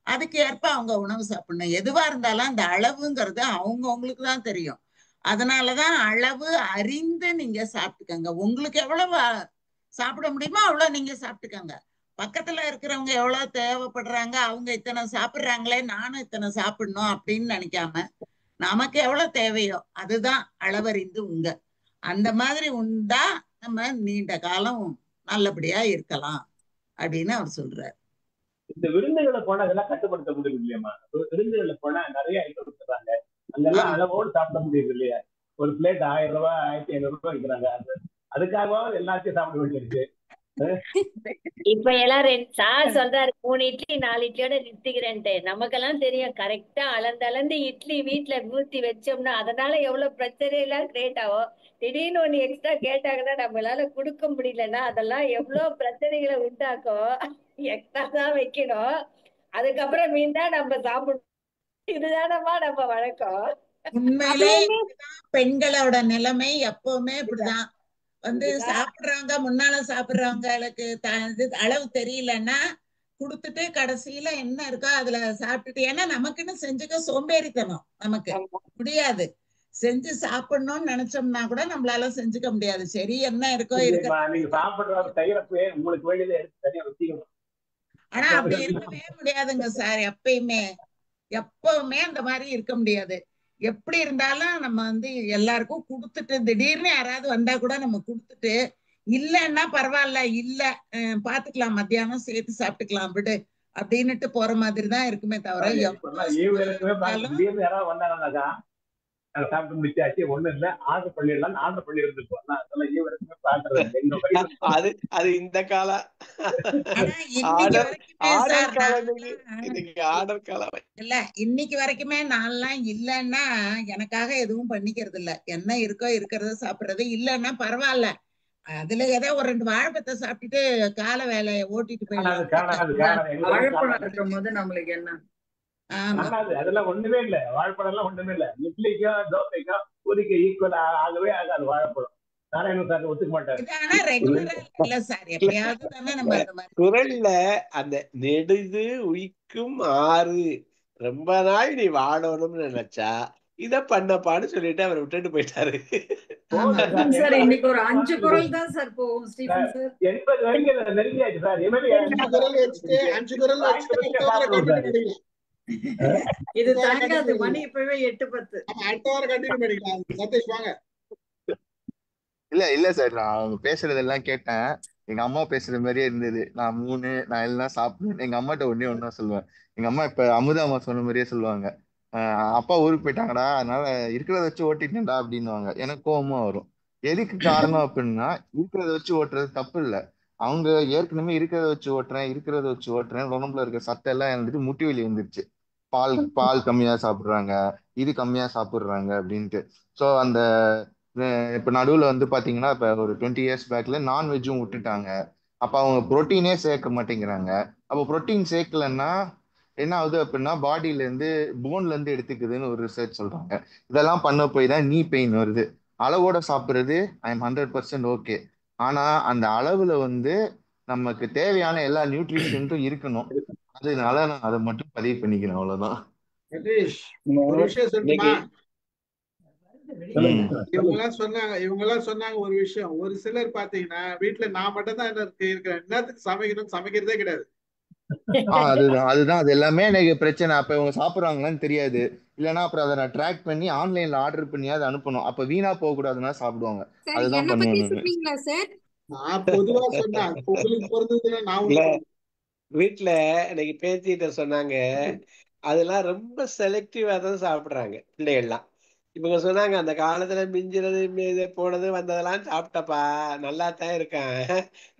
அதுக்கு ஏற்ப அவங்க உணவு சாப்பிடணும். எதுவா இருந்தாலும் அந்த அளவுங்கிறது அவங்களுக்கு தான் தெரியும். அதனாலதான் அளவு அறிந்து நீங்க சாப்பிட்டுக்கங்க. உங்களுக்கு எவ்வளவு சாப்பிட முடியுமோ அவ்வளவு நீங்க சாப்பிட்டுக்கங்க. பக்கத்துல இருக்கிறவங்க எவ்வளவு தேவைப்படுறாங்க, அவங்க இத்தனை சாப்பிடுறாங்களே நானும் இத்தனை சாப்பிடணும் அப்படின்னு நினைக்காம நமக்கு எவ்வளவு தேவையோ அதுதான் அளவறிந்து உங்க. அந்த மாதிரி உண்டா நம்ம நீண்ட காலம் நல்லபடியா இருக்கலாம் அப்படின்னு அவர் சொல்றாரு. இந்த விருந்துகளை போனா அதெல்லாம் கட்டுப்படுத்த முடியுது இல்லையாமா? விருந்துகளை போனா நிறைய ஐட்டம் கொடுத்துறாங்க, அங்கெல்லாம் அளவோடு சாப்பிட முடியுது இல்லையா? ஒரு பிளேட் 1000 ரூபாய் 1500 ரூபாய் வைக்கிறாங்க. அதுக்காகவாவது எல்லாத்தையும் சாப்பிட வேண்டியிருக்கு. இப்ப எல்லாம் சார் சொல்றாரு 3 இட்லி 4 இட்லியோட நிறுத்திக்கிறேன்ட்டு. நமக்கெல்லாம் தெரியும் கரெக்டா அளந்து இட்லி வீட்டுல ஊத்தி வச்சோம்னா அதனால எவ்வளவு பிரச்சனை எல்லாம் கிரியேட் ஆகும். திடீர்னு ஒண்ணு எக்ஸ்ட்ரா கேட்டாங்கன்னா நம்மளால கொடுக்க முடியலன்னா அதெல்லாம் எவ்வளவு பிரச்சனைகளை உண்டாக்கும். எக்ஸ்ட்ரா தான் வைக்கணும், அதுக்கப்புறம் மீன் தான் நம்ம சாப்பிடணும். இதுதானமா நம்ம வழக்கம். உண்மையிலே பெண்களோட நிலைமை எப்பவுமே இப்படிதான். சாப்பிடுறாங்க, முன்னால சாப்பிடுறவங்களுக்கு அளவு தெரியலன்னா குடுத்துட்டு கடைசியில என்ன இருக்கோ அதுல சாப்பிட்டுட்டு, ஏன்னா நமக்குன்னு செஞ்சுக்க சோம்பேறித்தனம், நமக்கு முடியாது. செஞ்சு சாப்பிடணும்னு நினைச்சோம்னா கூட நம்மளால செஞ்சுக்க முடியாது. சரி என்ன இருக்கோ இருக்க. நீங்க சாப்பிடுற கையிலப்பே உங்களுக்கு வேண்டியதை எடுத்து தனியா வச்சுக்கணும். ஆனா அப்படி இருக்கவே முடியாதுங்க சார். எப்பவுமே அந்த மாதிரி இருக்க முடியாது. எப்படி இருந்தாலும் நம்ம எல்லாருக்கும் கொடுத்துட்டு, திடீர்னு யாராவது வந்தா கூட நம்ம கொடுத்துட்டு, இல்லன்னா பரவாயில்ல, இல்ல பாத்துக்கலாம், மத்தியானம் சேர்த்து சாப்பிட்டுக்கலாம் விடு அப்படின்னுட்டு போற மாதிரி தான் இருக்குமே தவிர, திடீர்னு யாராவது வந்தாங்கன்னாக்கா சாப்பிட்டு முடிச்சாச்சு ஒண்ணும் இல்ல ஆர்டர் பண்ணிடலாம், ஆர்டர் பண்ணி இருந்துருப்போம். அது இந்த காலம் இல்ல. இன்னைக்கு வரைக்குமே நான்லாம் இல்லன்னா எனக்காக எதுவும் பண்ணிக்கிறது இல்ல. என்ன இருக்கோ இருக்கிறத சாப்பிடுறது, இல்லன்னா பரவாயில்ல, அதுல ஏதோ ஒரு 2 வாழைப்பழத்தை சாப்பிட்டுட்டு கால வேலையை ஓட்டிட்டு போயிடலாம். வாழைப்பழம் இருக்கும் போது நம்மளுக்கு என்ன அதெல்லாம் ஒண்ணுமே இல்ல. வாழைப்பழம் எல்லாம் ஒண்ணுமே இல்ல. இட்லிக்கோ தோசைக்கோ பூரிக்கு ஈக்குவல் ஆகவே ஆகாது வாழைப்பழம். நாராயணன் ஒத்துக்க மாட்டாரு. குரல்ல அந்த நெடுது உயிக்கும் ஆறு ரொம்ப நாள் நீ வாழணும்னு நினைச்சா இத பண்ணப்பான்னு சொல்லிட்டு அவர் விட்டுட்டு போயிட்டாரு. சார் இன்னைக்கு ஒரு 5 குரல் தான் சார் போகும் ஸ்டீஃபன் சார். 80 வரைக்கும் நெருங்கியாச்சு சார். 5 குரல் வச்சுட்டு இது தாங்காது. மணி இப்பவே 8:10. அடுத்த வாரம் கண்டினியூ பண்ணிக்கலாம். சதீஷ் வாங்க. இல்ல சார், நான் அவங்க பேசுறதெல்லாம் கேட்டேன். எங்க அம்மா பேசுற மாதிரியே இருந்தது. நான் எல்லாம் சாப்பிடுவேன். எங்க அம்மாட்ட ஒண்ணா சொல்லுவேன். எங்க அம்மா இப்ப அமுதாமா சொன்ன மாதிரியே சொல்லுவாங்க, அப்பா ஊருக்கு போயிட்டாங்கடா, அதனால இருக்கிறத வச்சு ஓட்டிட்டேன்டா அப்படின்னுவாங்க. எனக்கு கோவமா வரும். எதுக்கு காரணம் அப்படின்னா, இருக்கிறத வச்சு ஓட்டுறது தப்பு இல்லை. அவங்க ஏற்கனவே இருக்கிறத வச்சு ஓட்டுறேன் உடம்புல இருக்க சட்டை எல்லாம் முட்டி வலி வந்துருச்சு. பால் கம்மியா சாப்பிடுறாங்க, இது கம்மியா சாப்பிடுறாங்க அப்படின்ட்டு. ஸோ அந்த இப்ப நடுவுல பாத்தீங்கன்னா, இப்ப ஒரு 20 years பேக்ல நான்வெஜ்ஜும் விட்டுட்டாங்க. அப்ப அவங்க புரோட்டீனே சேர்க்க மாட்டேங்கிறாங்க. அப்ப புரோட்டீன் சேர்க்கலன்னா என்ன ஆகுது அப்படின்னா, பாடியில இருந்து போன்ல இருந்து எடுத்துக்குதுன்னு ஒரு ரிசர்ச் சொல்றாங்க. இதெல்லாம் பண்ண போய் தான் நீ பெயின் வருது. அளவோட சாப்பிடுறது ஐ எம் 100% ஓகே. ஆனா அந்த அளவுல நமக்கு தேவையான எல்லா நியூட்ரிஷன்ஸும் இருக்கணும். அதனால நான் அதை மட்டும் பதிவு பண்ணிக்கிறேன், அவ்வளவுதான். ஒரு விஷயம் சொல்லுமா? இவங்க எல்லாம் சொன்னாங்க ஒரு விஷயம். ஒரு சிலர் பாத்தீங்கன்னா வீட்டுல நான் மட்டும் தான் இருக்கிறேன், என்னத்துக்கு சமைக்கணும், சமைக்கிறதே கிடையாது. அதுதான் அது எல்லாமே எனக்கு பிரச்சனை. அப்ப இவங்க சாப்பிடுறாங்களான்னு தெரியாது. இல்லன்னா அப்புறம் அதை நான் ட்ராக் பண்ணி ஆன்லைன்ல ஆர்டர் பண்ணி அதை அனுப்பணும். அப்ப வீணா போக கூடாதுன்னா சாப்பிடுவாங்க. அதுதான் பண்ணுவேன். நான் பொதுவா சொன்னேன், உங்களுக்கு பொறுத்ததுல நான் வீட்டுல இன்னைக்கு பேத்திட்ட சொன்னாங்க, அதெல்லாம் ரொம்ப செலக்டிவா தான் சாப்பிடுறாங்க பிள்ளைகள்லாம். இவங்க சொன்னாங்க, அந்த காலத்துல மிஞ்சிறது போனது வந்ததெல்லாம் சாப்பிட்டப்பா, நல்லா தான் இருக்கான்.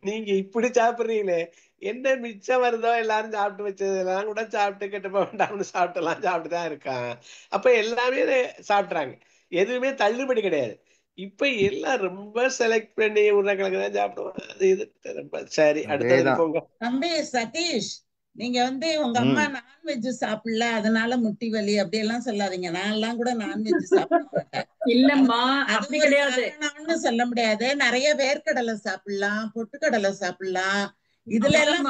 நீங்க இப்படி சாப்பிடுறீங்களே, என்ன மிச்சம் வருதோ எல்லாரும் சாப்பிட்டு வச்சதெல்லாம் கூட சாப்பிட்டு கெட்டு போக வேண்டாம்னு சாப்பிட்டுதான் இருக்கான். அப்ப எல்லாமே சாப்பிட்றாங்க, எதுவுமே தள்ளுபடி கிடையாது. இப்ப எல்லாம் ரொம்ப செலக்ட் பண்ணி உருளைக்கிழங்கு தான் சாப்பிடுவாங்க. அது இது ரொம்ப சரி. அடுத்தது போங்க. தம்பி சதீஷ், நீங்க உங்க அம்மா நான்வெஜ் சாப்பிடல அதனால முட்டி வலி அப்படி எல்லாம் சொல்லாதீங்க. நான் எல்லாம் கூட நான்வெஜ் சாப்பிட மாட்டேன். இல்லம்மா, அப்படி கிடையாது. சொல்ல முடியாது. நிறைய வேர்க்கடலை சாப்பிடலாம், பொட்டுக்கடலை சாப்பிடலாம். இதுல எல்லாம்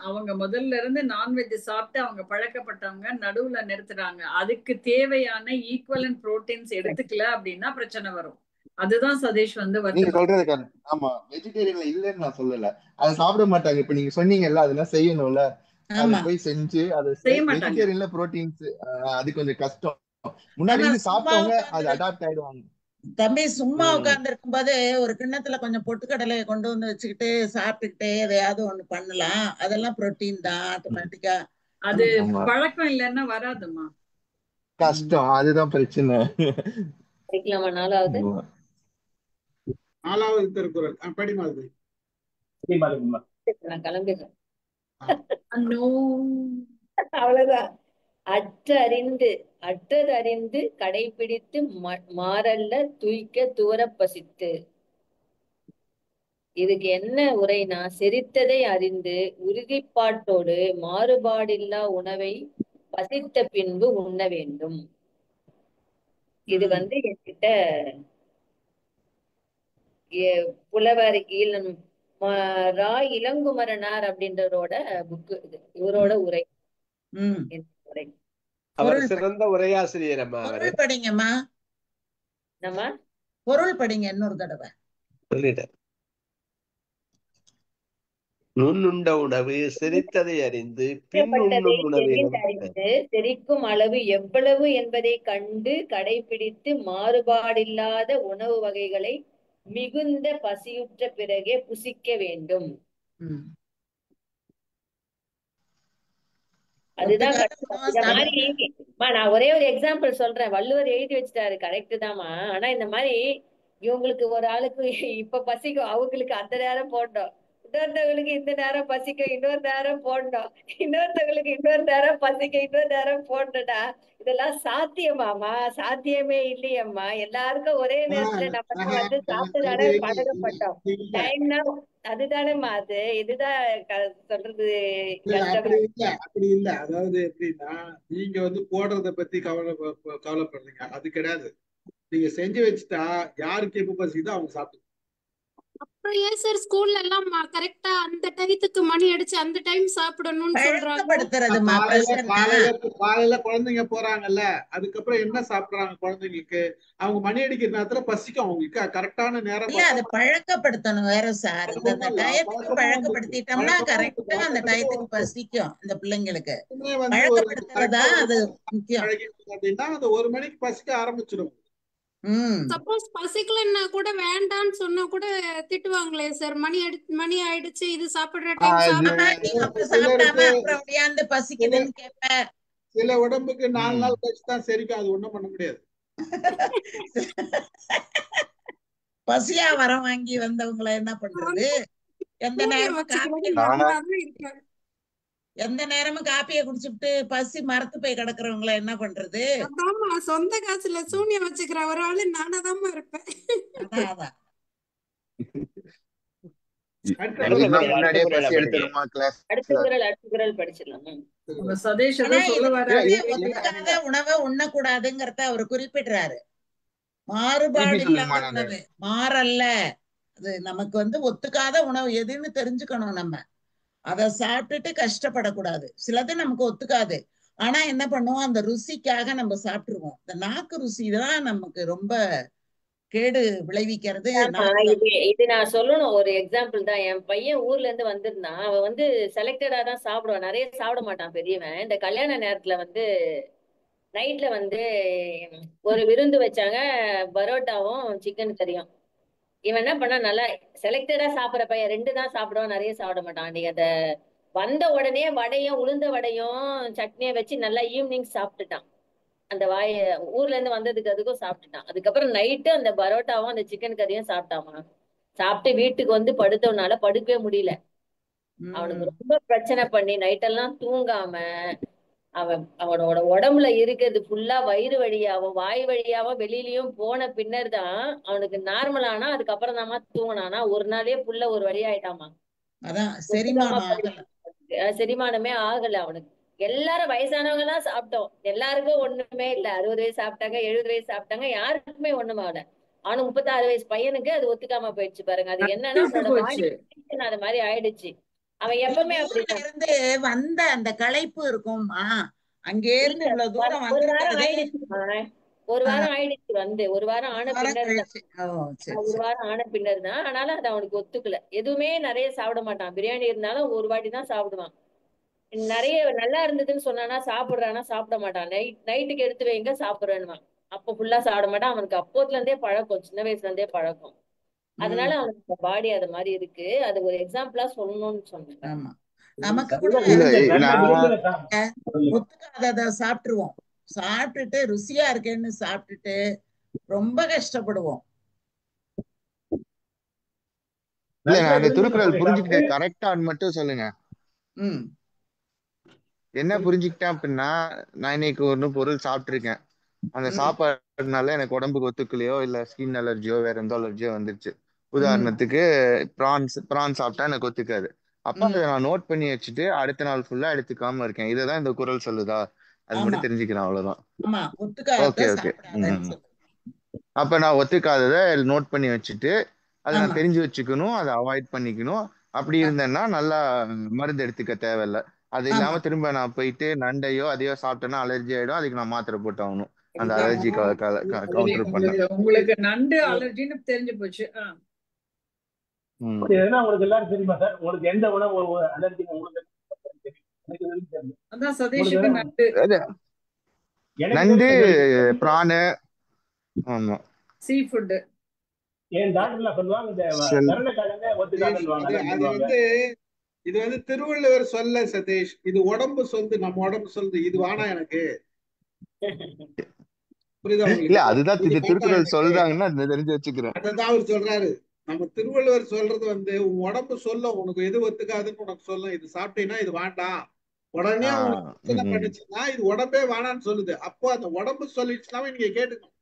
அவங்க முதல்ல இருந்து நான்வெஜ் சாப்பிட்டு அவங்க பழக்கப்பட்டவங்க நடுவுல நிறுத்துறாங்க. அதுக்கு தேவையான ஈக்குவலன்ட் புரோட்டீன்ஸ் எடுத்துக்கல அப்படின்னா பிரச்சனை வரும். அதுதான் சதீஷ் நீங்க சொல்றது. ஆமா, வெஜிடேரியன்ல இல்லன்னு நான் சொல்லல, அதை சாப்பிட மாட்டாங்க. இப்ப நீங்க சொன்னீங்கல்ல, அதெல்லாம் செய்யணும்ல, அதை போய் செஞ்சு அதை வெஜிடேரியன்ல புரோட்டீன்ஸ் அது கொஞ்சம் கஷ்டம். முன்னாடி இருந்து சாப்பிட்டவங்க அது அடாப்ட் ஆயிடுவாங்க. தம்பி சும்மா உட்கார்ந்து இருக்கும் போது ஒரு கிண்ணத்துல கொஞ்சம் பொட்டுக்கடலையை கொண்டு வந்து வச்சுக்கிட்டு சாப்பிட்டுக்கிட்டே எதையாவது ஒண்ணு பண்ணலாம். அதெல்லாம் புரோட்டீன் தான் ஆட்டோமேட்டிக்கா. அது பழக்கம் இல்லைன்னா வராதுமா, கஷ்டம். அதுதான் பிரச்சனை. படிக்கலாமா? 4வது திருக்குறள் படிமாது. நான் கிளம்பிடுறேன். அவ்வளவுதான். அற்றதறிந்து கடைபிடித்து மாறல்ல துய்க்க தூர பசித்து. இதுக்கு என்ன உரைனா, செரித்ததை அறிந்து உறுதிப்பாட்டோடு மாறுபாடில்லா உணவை பசித்த பின்பு உண்ண வேண்டும். இது என்கிட்ட புலவர் இளங்குமரனார் அப்படின்றவரோட புக்கு இது, இவரோட உரை. அவர் சிறந்த உரையாசிரியர் அம்மா. அவரு படிங்கம்மா, நம்ம பொருள் படிங்க இன்னொரு தடவை. சொல்லிட்டேன். நுண்ணுண்ட உணவு செரித்ததை அறிந்து பின்னுண்ணும் உணவு செரிக்கும் அளவு எவ்வளவு என்பதை கண்டு கடைபிடித்து மாறுபாடில்லாத உணவு வகைகளை மிகுந்த பசியுற்ற பிறகே புசிக்க வேண்டும். அதுதான் நான் ஒரே ஒரு எக்ஸாம்பிள் சொல்றேன். வள்ளுவர் எழுதி வச்சுட்டாரு, கரெக்ட் தாமா. ஆனா இந்த மாதிரி இவங்களுக்கு ஒரு ஆளுக்கு இப்ப பசிக்கும், அவங்களுக்கு அந்த நேரம் போட்டோம், இன்னொருத்தவங்களுக்கு இந்த நேரம் பசிக்க இன்னொரு நேரம் போடணும், இன்னொருத்தவங்களுக்கு இன்னொரு நேரம் பசிக்க இன்னொரு நேரம் போடணும்டா. இதெல்லாம் சாத்தியமாமா? சாத்தியமே இல்லையம்மா. எல்லாருக்கும் ஒரே நேரத்துல நம்ம சாப்பிட்டுதானே பழகப்பட்டோம். டைம்னா அதுதானேம்மா. அது இதுதான் சொல்றது அப்படி இல்ல. அதாவது எப்படின்னா, நீங்க போடுறத பத்தி கவலைப்படுறீங்க, அது கிடையாது. நீங்க செஞ்சு வச்சுட்டா யாருக்கு எப்ப பசிக்குதோ அவங்க சாப்பிட்டு. அப்புறம் ஏன் சார் ஸ்கூல்ல எல்லாம் கரெக்டா அந்த டைத்துக்கு மணி அடிச்சு அந்த டைம் சாப்பிடணும்னு சொல்றாங்க? காலையில குழந்தைங்க போறாங்கல்ல, அதுக்கப்புறம் என்ன சாப்பிடுறாங்க குழந்தைங்களுக்கு? அவங்க மணி அடிக்கிற நேரத்துல பசிக்கும் அவங்களுக்கு. கரெக்டான நேரம் அதை பழக்கப்படுத்தணும் வேற சார். இந்த டயத்துக்கு பழக்கப்படுத்திட்டோம்னா கரெக்டா அந்த டயத்துக்கு பசிக்கும் இந்த பிள்ளைங்களுக்கு. பழக்கப்படுத்துறதா அது முக்கியம். அப்படின்னா அந்த 1 மணிக்கு பசிக்க ஆரம்பிச்சிடும். சப்போஸ் பசிக்கலன்னா கூட வேண்டான்னு சொன்னா கூட திட்டுவாங்களே சார். மணி ஆயிடுச்சு, இது சாப்பிடுற டைம் சாப்பிடாம அப்புறம் விளையாண்டு பசிக்குதுன்னு கேட்ப. சில உடம்புக்கு 4 நாள் கழிச்சு தான் சரிக்கும், அது ஒண்ணும் பண்ண முடியாது. பசியா வரம் வாங்கி வந்தவங்களை என்ன பண்றது? எந்த நேரமும் காப்பியை குடிச்சுட்டு பசி மரத்து போய் கிடக்குறவங்களை என்ன பண்றது? சொந்த காசுல சூனியம் வச்சுக்கிற ஒரு ஆளு நானதாம்மா இருப்பேன். உணவை உண்ணக்கூடாதுங்கிறத அவர் குறிப்பிடுறாரு. மாறுபாடு இல்லாத உணவு, மாறல்ல. அது நமக்கு ஒத்துக்காத உணவு எதுன்னு தெரிஞ்சுக்கணும். நம்ம அதை சாப்பிட்டுட்டு கஷ்டப்படக்கூடாது. சிலது நமக்கு ஒத்துக்காது, ஆனா என்ன பண்ணுவோம், அந்த ருசிக்காக நம்ம சாப்பிட்டுருவோம். இந்த நாக்கு ருசி தான் நமக்கு ரொம்ப கேடு விளைவிக்கிறது. இது நான் சொல்லணும் ஒரு எக்ஸாம்பிள் தான். என் பையன் ஊர்ல இருந்து வந்திருந்தான். அவன் செலக்டடா தான் சாப்பிடுவான், நிறைய சாப்பிட மாட்டான் பெரியவன். இந்த கல்யாண நேரத்துல நைட்ல ஒரு விருந்து வச்சாங்க, பரோட்டாவும் சிக்கன் கறியும். இவன் என்ன பண்ணா, நல்லா செலக்டடா சாப்பிடுற பையன், 2 தான் சாப்பிடுவான், நிறைய சாப்பிட மாட்டான். அன்னைக்கு அத வந்த உடனே வடையும் உளுந்த வடையும் சட்னியை வச்சு நல்லா ஈவினிங் சாப்பிட்டுட்டான். அந்த ஊர்ல இருந்து வந்ததுக்கு அதுக்கும் சாப்பிட்டுட்டான். அதுக்கப்புறம் நைட்டு அந்த பரோட்டாவும் அந்த சிக்கன் கறியும் சாப்பிட்டாமா. சாப்பிட்டு வீட்டுக்கு படுத்தவனால படுக்கவே முடியல. அவனுக்கு ரொம்ப பிரச்சனை பண்ணி நைட்டெல்லாம் தூங்காம அவனோட உடம்புல இருக்கிறது ஃபுல்லா வயிறு வழியாவும் வாய் வழியாவும் வெளியிலயும் போன பின்னர் தான் அவனுக்கு நார்மல் ஆனா. அதுக்கப்புறம் தாமா தூங்கினானா. ஒரு நாளே புள்ள ஒரு வழி ஆயிட்டாமா. செரிமானமே ஆகல அவனுக்கு. எல்லாரும் வயசானவங்க எல்லாம் சாப்பிட்டோம், எல்லாருக்கும் ஒண்ணுமே இல்ல. 60 வயசு சாப்பிட்டாங்க, 70 வயசு சாப்பிட்டாங்க, யாருக்குமே ஒண்ணும் ஆகல. அவனுக்கு 36 வயசு பையனுக்கு அது ஒத்துக்காம போயிடுச்சு பாருங்க. அது என்னன்னா அது மாதிரி ஆயிடுச்சு. அவன் எப்பவுமே அப்படி இருந்து வந்த அந்த களைப்பு இருக்கும்மா. அங்கே இருந்து இவ்வளவு தூரம் ஒரு வாரம் ஆயிடுச்சு. ஒரு வாரம் ஆன பின்னர் தான். ஆனாலும் அது அவனுக்கு ஒத்துக்கல. எதுவுமே நிறைய சாப்பிட மாட்டான். பிரியாணி இருந்தாலும் ஒரு வாட்டி தான் சாப்பிடுவான். நிறைய நல்லா இருந்ததுன்னு சொன்னானா சாப்பிடுறானா சாப்பிட மாட்டான். நைட்டுக்கு எடுத்து வைங்க சாப்பிடுறேன்னுவான். அப்ப ஃபுல்லா சாப்பிட மாட்டான். அவனுக்கு அப்போதுல இருந்தே பழக்கம், சின்ன வயசுல இருந்தே பழக்கம். அதனால அவனுக்கு பாடி அது மாதிரி இருக்கு. அது ஒரு எக்ஸாம்பிளா சொல்லணும்னு சொன்னேன். நமக்கு கூட ஒத்துக்காதத சாப்பிட்டுருவோம். சாப்பிட்டுட்டு ருசியா இருக்கேன்னு சாப்பிட்டுட்டு ரொம்ப கஷ்டப்படுவோம். இல்ல நல்லா நான் அந்த விரும்புங்க திருக்குறள் சதீஷ். புரிஞ்சுக்கிட்டேன் கரெக்டான்னு மட்டும் சொல்லுங்க. ம் என்ன புரிஞ்சுக்கிட்டேன் அப்படின்னா, நான் இன்னைக்கு ஒன்று பொருள் சாப்பிட்டுருக்கேன். அந்த ம் சாப்பாடுனால எனக்கு உடம்புக்கு ஒத்துக்கலையோ இல்ல ஸ்கின் அலர்ஜியோ வேற எந்த அலர்ஜியோ வந்துருச்சு. ம் உதாரணத்துக்கு பிரான் சாப்பிட்டா எனக்கு ஒத்துக்காது. அப்ப ம் அதை நான் நோட் பண்ணி வச்சுட்டு அடுத்த நாள் ஃபுல்லா எடுத்துக்காம இருக்கேன். இதுதான் இந்த குறள் சொல்லுதா? அது ஆமா மட்டும் தெரிஞ்சுக்கிறேன், அவ்வளவுதான். ஆமா ஒத்துக்காத ஓகே ஓகே. சாப்பிடாதன்னு சொல்லு. அப்ப நான் ஒத்துக்காததை நோட் பண்ணி வச்சுட்டு அதை நான் ஆமா தெரிஞ்சு வச்சுக்கணும், அதை அவாய்ட் பண்ணிக்கணும். அப்படி இருந்தேன்னா நல்லா மருந்து எடுத்துக்க தேவையில்ல. அது ஆமா இல்லாம திரும்ப நான் போயிட்டு நண்டையோ அதையோ சாப்பிட்டேன்னா அலர்ஜி ஆயிடும். அதுக்கு நான் மாத்திரை போட்டு ஆகணும் அந்த அதுதான் அலர்ஜி சரி, கவுண்டர் பண்ண. உங்களுக்கு நண்டு அலர்ஜின்னு தெரிஞ்சு போச்சு. ம். எதுனா உங்களுக்கு எல்லாரும் தெரியுமா சார்? உங்களுக்கு எந்த உணவு அலர்ஜி உங்களுக்கு தெரியும்? எனக்கு எதுவும் தெரியல. அதான் உங்களுக்கு சதீஷுக்கு எதுவும் நண்டு அது எனக்கு நண்டு, தெரியும். பிரானு. ஆமா. சீ ஃபுட்டு. என் டாக்டர்லாம் சொல்லுவாங்க இந்த செல் கருணைக்கிழங்க ஒத்துக்காதுன்னு அது அதான் அது சொல்லுவாங்க. வந்து இது வந்து திருவள்ளுவர் சொல்ல சதீஷ், இது உடம்பு சொல்லுது, நம்ம உடம்பு சொல்லுது, இது வேணா எனக்கு. புரியுதா இல்ல உங்களுக்கு? அதுதான் இது இது வேண்டாம் திருக்குறள் எனக்கு. சொல்றாங்கன்னா அதை தெரிஞ்சு வச்சுக்கிறேன். அதான் அவர் சொல்றாரு. நம்ம திருவள்ளுவர் சொல்றது வந்து உன் உடம்பு சொல்லும், உனக்கு எது ஒத்துக்காதுன்னு உனக்கு சொல்லும். இது சாப்பிட்டீங்கன்னா இது வேண்டாம், உடனே உனக்கு பிரச்சனை பண்ணுச்சுன்னா இது உடம்பே வேணான்னு சொல்லுது. அப்போ அந்த உடம்பு சொல்லிடுச்சுன்னா நீங்க கேட்டுக்கணும்.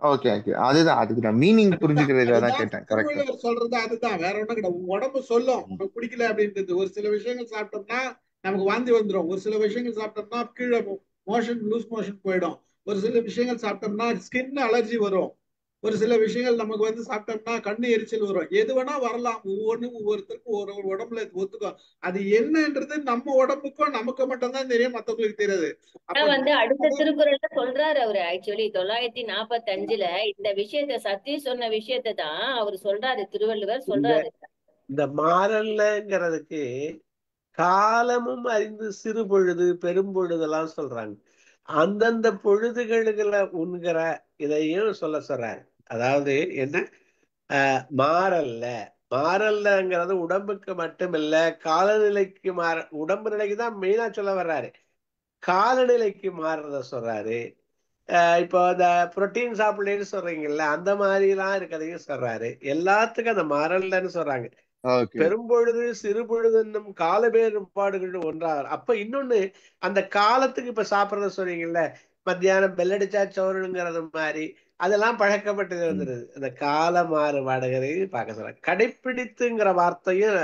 Okay okay. அதுதான் அதுக்கு நான் மீனிங் புரிஞ்சுக்கிறதுக்காக தான் அதுதான் கேட்டேன். கரெக்ட். திருவள்ளுவர் சொல்றது. அதுதான், வேற ஒண்ணும் கிடையாது. உன் உடம்பு சொல்லும் உனக்கு பிடிக்கல அப்படின்றது. ஒரு சில விஷயங்கள் சாப்பிட்டோம்னா நமக்கு வாந்தி வந்துடும். ஒரு சில விஷயங்கள் சாப்பிட்டோம்னா கீழே லூஸ் மோஷன் போயிடும். ஒரு சில விஷயங்கள் சாப்பிட்டோம்னா ஸ்கின் அலர்ஜி வரும். ஒரு சில விஷயங்கள் நமக்கு வந்து சாப்பிட்டோம்னா கண்ணு எரிச்சல் வரும். எது வேணா வரலாம். ஒவ்வொன்றும் ஒவ்வொருத்தருக்கும் ஒரு ஒரு உடம்புல ஒத்துக்கும். அது என்னன்றது நம்ம உடம்புக்கும் நமக்கு மட்டும்தான் தெரியும், மத்தவங்களுக்கு தெரியாது. அப்ப வந்து அடுத்த திருக்குறள்ல சொல்றாரு அவரு. ஆக்சுவலி 945ல இந்த விஷயத்த சதீஷ் சொன்ன விஷயத்தை தான் அவர் சொல்றாரு, திருவள்ளுவர் சொல்றாரு. இந்த மாறல்லங்கிறதுக்கு காலமும் அறிந்து சிறு பொழுது பெரும்பொழுதெல்லாம் சொல்றாங்க. அந்தந்த பொழுதுகளுக்குள்ள உண்கிற இதையும் சொல்றாரு. அதாவது என்ன, மாறல்லங்கிறது உடம்புக்கு மட்டும் இல்ல, காலநிலைக்கு உடம்பு நிலைக்கு தான் மெயினா சொல்ல வர்றாரு. காலநிலைக்கு மாறுறத சொல்றாரு. இப்போ இந்த புரோட்டீன் சாப்பிடலன்னு சொல்றீங்கல்ல, அந்த மாதிரி எல்லாம் இருக்கிறதையும் சொல்றாரு. எல்லாத்துக்கும் அந்த மாறல்லன்னு சொல்றாங்க. பெரும்பொழுது சிறு பொழுது என்னும் கால வேறுபாடுகள் ஒன்றாக. அப்ப இன்னொன்னு, அந்த காலத்துக்கு இப்ப சாப்பிடறத சொல்றீங்கல்ல, மத்தியானம் பெல்லடிச்சா சோறுங்கிறது மாதிரி அதெல்லாம் பழக்கப்பட்டு இருந்துருது. அந்த கால மாறுபாடுகளை பார்க்க சொல்ற. கடைப்பிடித்துங்கிற வார்த்தையும்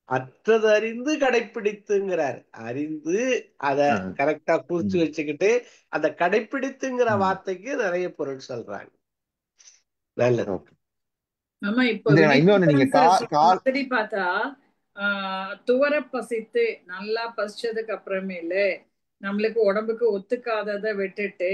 அற்றது அறிந்து கடைப்பிடித்துங்கிறார். அறிந்து அத கரெக்டா குறிச்சு வச்சுக்கிட்டு அந்த கடைப்பிடித்துங்கிற வார்த்தைக்கு நிறைய பொருள் சொல்றாங்க. நல்லது. ஆமா, இப்ப இன்னொன்னு நீங்க மாதிரி பார்த்தா துவர பசித்து நல்லா பசிச்சதுக்கு அப்புறமேலு நம்மளுக்கு உடம்புக்கு ஒத்துக்காததை விட்டுட்டு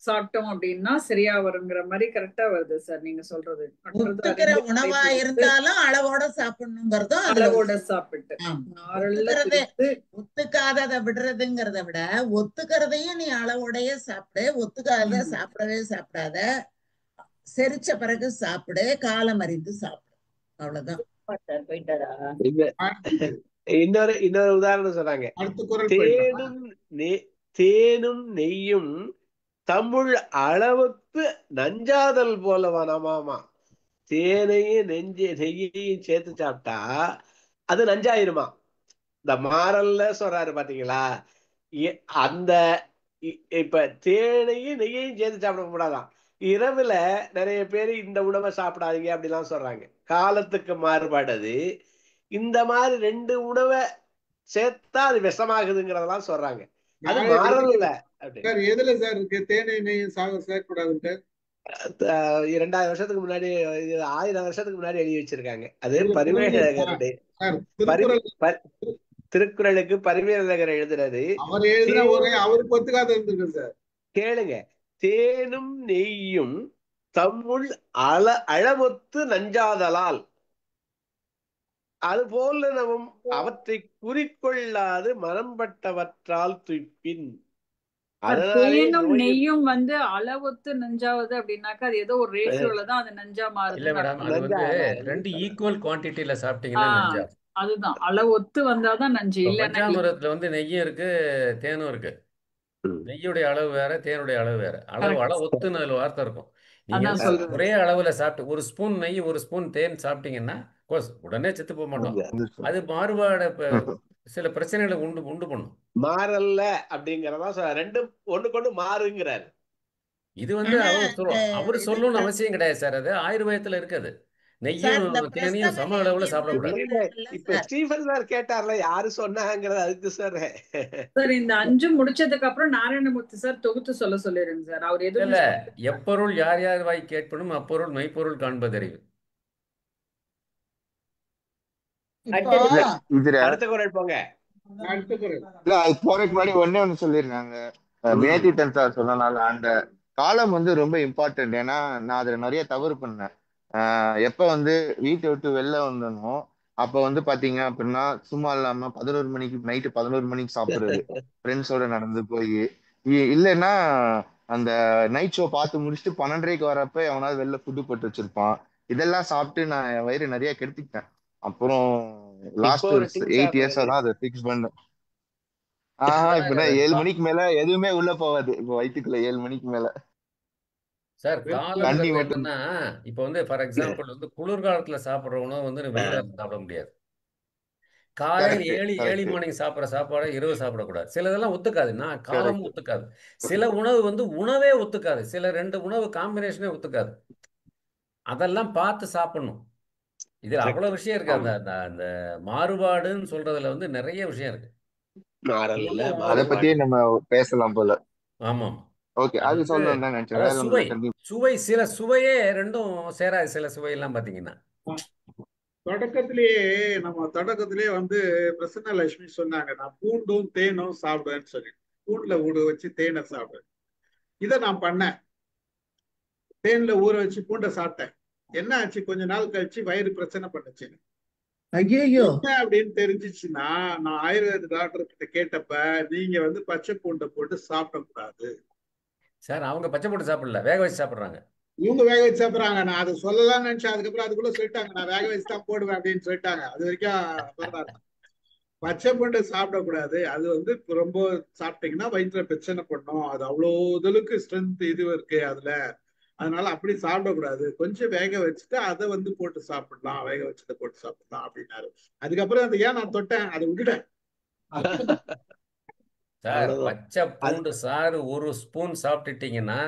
சாப்பிட்டோம் அப்படின்னா சரியா வருங்கிற மாதிரி கரெக்டா வருது சார் நீங்க சொல்றது. ஒத்துக்கிற உணவா இருந்தாலும் அளவோட சாப்பிடணுங்கிறதும் அளவோட சாப்பிட்டு ஒத்துக்காததை விடுறதுங்கிறத விட ஒத்துக்கிறதையும் நீ அளவோடைய சாப்பிடு, ஒத்துக்காத சாப்பிடவே சாப்பிடாத, செரிச்ச பிறகு சாப்பிடு, காலம் அறிந்து சாப்பிடு. அவ்வளவுதான். இன்னொரு உதாரணம் சொன்னாங்க. தேனும் நெய்யும் தமிழ் அளவுக்கு நஞ்சாதல் போல வனமாமா. தேனையும் நெய்யையும் சேர்த்து சாப்பிட்டா அது நஞ்சாயிருமா. இந்த மாறல்ல சொல்றாரு பாத்தீங்களா? அந்த இப்ப தேனையும் நெய்யையும் சேர்த்து சாப்பிட கூடாதான். இரவுல நிறைய பேர் இந்த உணவை சாப்பிடாதீங்க அப்படிலாம் சொல்றாங்க. காலத்துக்கு மாறுபாடு அது. இந்த மாதிரி 2 உணவை சேர்த்தா அது விஷமாகுதுங்கிறதெல்லாம் சொல்றாங்க. அது மாறல. எதுல சார் இருக்கு தேனை நெய்யும் சேர்க்கக்கூடாதுன்ட்டு? 2000 வருஷத்துக்கு முன்னாடி, 1000 வருஷத்துக்கு முன்னாடி எழுதி வச்சிருக்காங்க. அது பரிமேலழகருடைய திருக்குறளுக்கு பரிமேலழகர் எழுதுறது. அவர் எழுதுற அவருக்கு ஒத்துக்காத இருந்திருக்கு சார். கேளுங்க. தேனும் நெய்யும் தம்முள் அளவொத்து நஞ்சாதலால் அதுபோல நம் அவற்றை குறிக்கொள்ளாது மனம்பட்டவற்றால் துய்ப்பின். தேனும் நெய்யும் வந்து அளவொத்து நஞ்சாவது அப்படின்னாக்கா அது ஏதோ ஒரு ரேஷியோல தான் அது நஞ்சா மாறுது. இல்ல மேடம், அது வந்து 2 ஈக்குவல் குவான்டிட்டில சாப்பிட்டீங்கன்னா நஞ்சா. அதுதான் அளவொத்து வந்தாதான் நஞ்சு. இல்ல பஞ்சாமிரத்துல வந்து நெய்யும் இருக்கு தேனும் இருக்கு. நெய்யுடைய அளவு வேற, தேனுடைய அளவு வேற. அளவு ஒத்துன்னு அதுல வார்த்தை இருக்கும். நீங்க அதான் சொல்றேன். ஒரே அளவுல சாப்பிட்டு ஒரு ஸ்பூன் நெய் ஒரு ஸ்பூன் தேன் சாப்பிட்டீங்கன்னா கோர்ஸ் உடனே செத்து போக மாட்டோம். அது மாறுபாடு சில பிரச்சனைகளை உண்டு பண்ணும். மாறல்ல அப்படிங்கறதா ரெண்டும் ஒண்ணுக்கு மாறுங்கிறாரு. இது வந்து அவரு சொல்லணும்னு அவசியம் கிடையாது சார். அது ஆயுர்வேதத்துல இருக்குது. நெய்யும் தேனையும் சம அளவுல சாப்பிடக்கூடாது. இப்ப ஸ்டீஃபன் சார் கேட்டார்ல யாரு சொன்னாங்கிறது அதுக்கு சார். சார் இந்த 5 முடிச்சதுக்கு அப்புறம் நாராயணமூர்த்தி சார் தொகுத்து சொல்லிருங்க சார். அவர் இல்ல எப்பொருள் யார் யார் வாய் கேட்பனும் அப்பொருள் மெய்ப்பொருள் காண்பதறிவு. அடுத்த குறள் போங்க. இல்ல அது போறதுக்கு முன்னாடி ஒண்ணு சொல்லிருக்காங்க. மேத்யூட்டன் சார் சொன்னனால அந்த காலம் வந்து ரொம்ப இம்பார்ட்டன்ட். ஏன்னா நான் அதுல நிறைய தவறு பண்ணேன். எப்ப வந்து வீட்டை விட்டு வெளில வந்தனோ அப்ப வந்து பாத்தீங்க அப்படின்னா சும்மா இல்லாம 11 மணிக்கு நைட்டு 11 மணிக்கு சாப்பிடுறது, ஃப்ரெண்ட்ஸோட நடந்து போய். இல்லைன்னா அந்த நைட் ஷோ பார்த்து முடிச்சுட்டு 12:30க்கு வரப்ப எவனாவது வெளில ஃபுட்டு போட்டு வச்சிருப்பான். இதெல்லாம் சாப்பிட்டு நான் என் வயிறு நிறைய கெடுத்துக்கிட்டேன். அப்புறம் லாஸ்ட் 8 இயர்ஸா தான் அதை ஃபிக்ஸ் பண்ணேன். இப்ப 7 மணிக்கு மேல எதுவுமே உள்ள போகாது. இப்ப வயிற்றுக்குள்ள 7 மணிக்கு மேல சார் காலம் என்னன்னா இப்ப வந்து ஃபார் எக்ஸாம்பிள் வந்து குளிர்காலத்துல சாப்பிடுற உணவு வந்து வெயில் காலத்துல சாப்பிட முடியாது. காலையில் ஏர்லி மார்னிங் சாப்பிட்ற சாப்பாடு இரவு சாப்பிடக்கூடாது. சிலதெல்லாம் ஒத்துக்காது. நான் காலமும் ஒத்துக்காது. சில உணவு வந்து உணவே ஒத்துக்காது. சில 2 உணவு காம்பினேஷனே ஒத்துக்காது. அதெல்லாம் பார்த்து சாப்பிடணும். இதுல அவ்வளவு விஷயம் இருக்கு. அந்த மாறுபாடுன்னு சொல்றதுல வந்து நிறைய விஷயம் இருக்கு. அத பத்தி நம்ம பேசலாம் போல. ஆமாம். ஓகே, அது சொல்லணும்னு நினைச்சேன். சில சுவையே ரெண்டும் சேராது. சில சுவையெல்லாம் பாத்தீங்கன்னா தொடக்கத்திலேயே வந்து பிரசன்னலட்சுமி சொன்னாங்க, நான் பூண்டும் தேனும் சாப்பிடுவேன்னு சொல்லி பூண்டுல ஊற வச்சு தேனை சாப்பிடுவேன். இதை நான் பண்ணேன். தேன்ல ஊற வச்சு பூண்டை சாப்பிட்டேன். என்ன ஆச்சு, கொஞ்ச நாள் கழிச்சு வயிறு பிரச்சனை பண்ணுச்சு. ஐயோ அப்படின்னு தெரிஞ்சிச்சுன்னா நான் ஆயுர்வேத டாக்டர் கிட்ட கேட்டப்ப நீங்க வந்து பச்சை பூண்டை போட்டு சாப்பிடக்கூடாது சார். அவங்க பச்சை பூண்டு சாப்பிடல, வேக வச்சு சாப்பிடுறாங்க. இவங்க வேக வச்சு சாப்பிடுறாங்க. நான் அதை சொல்லலாம்னு நினைச்சேன். அதுக்கப்புறம் அதுக்குள்ள சொல்லிட்டாங்க, நான் வேக வச்சு தான் போடுவேன் அப்படின்னு சொல்லிட்டாங்க. அது வரைக்கும் பச்சை பூண்டு சாப்பிடக்கூடாது. அது வந்து ரொம்ப சாப்பிட்டீங்கன்னா வயிற்றுல பிரச்சனை பண்ணும். அது அவ்வளோ இதுக்கு ஸ்ட்ரென்த் இது இருக்கு அதுல. அதனால அப்படி சாப்பிடக்கூடாது. கொஞ்சம் வேக வச்சுட்டு அதை வந்து போட்டு சாப்பிடலாம், வேக வச்சுட்டு போட்டு சாப்பிடலாம் அப்படின்னாரு. அதுக்கப்புறம் அந்த நான் தொட்டேன், அதை விட்டுட்டேன். சார் பச்சை பூண்டு சாறு 1 spoon சாப்பிட்டுட்டீங்கன்னா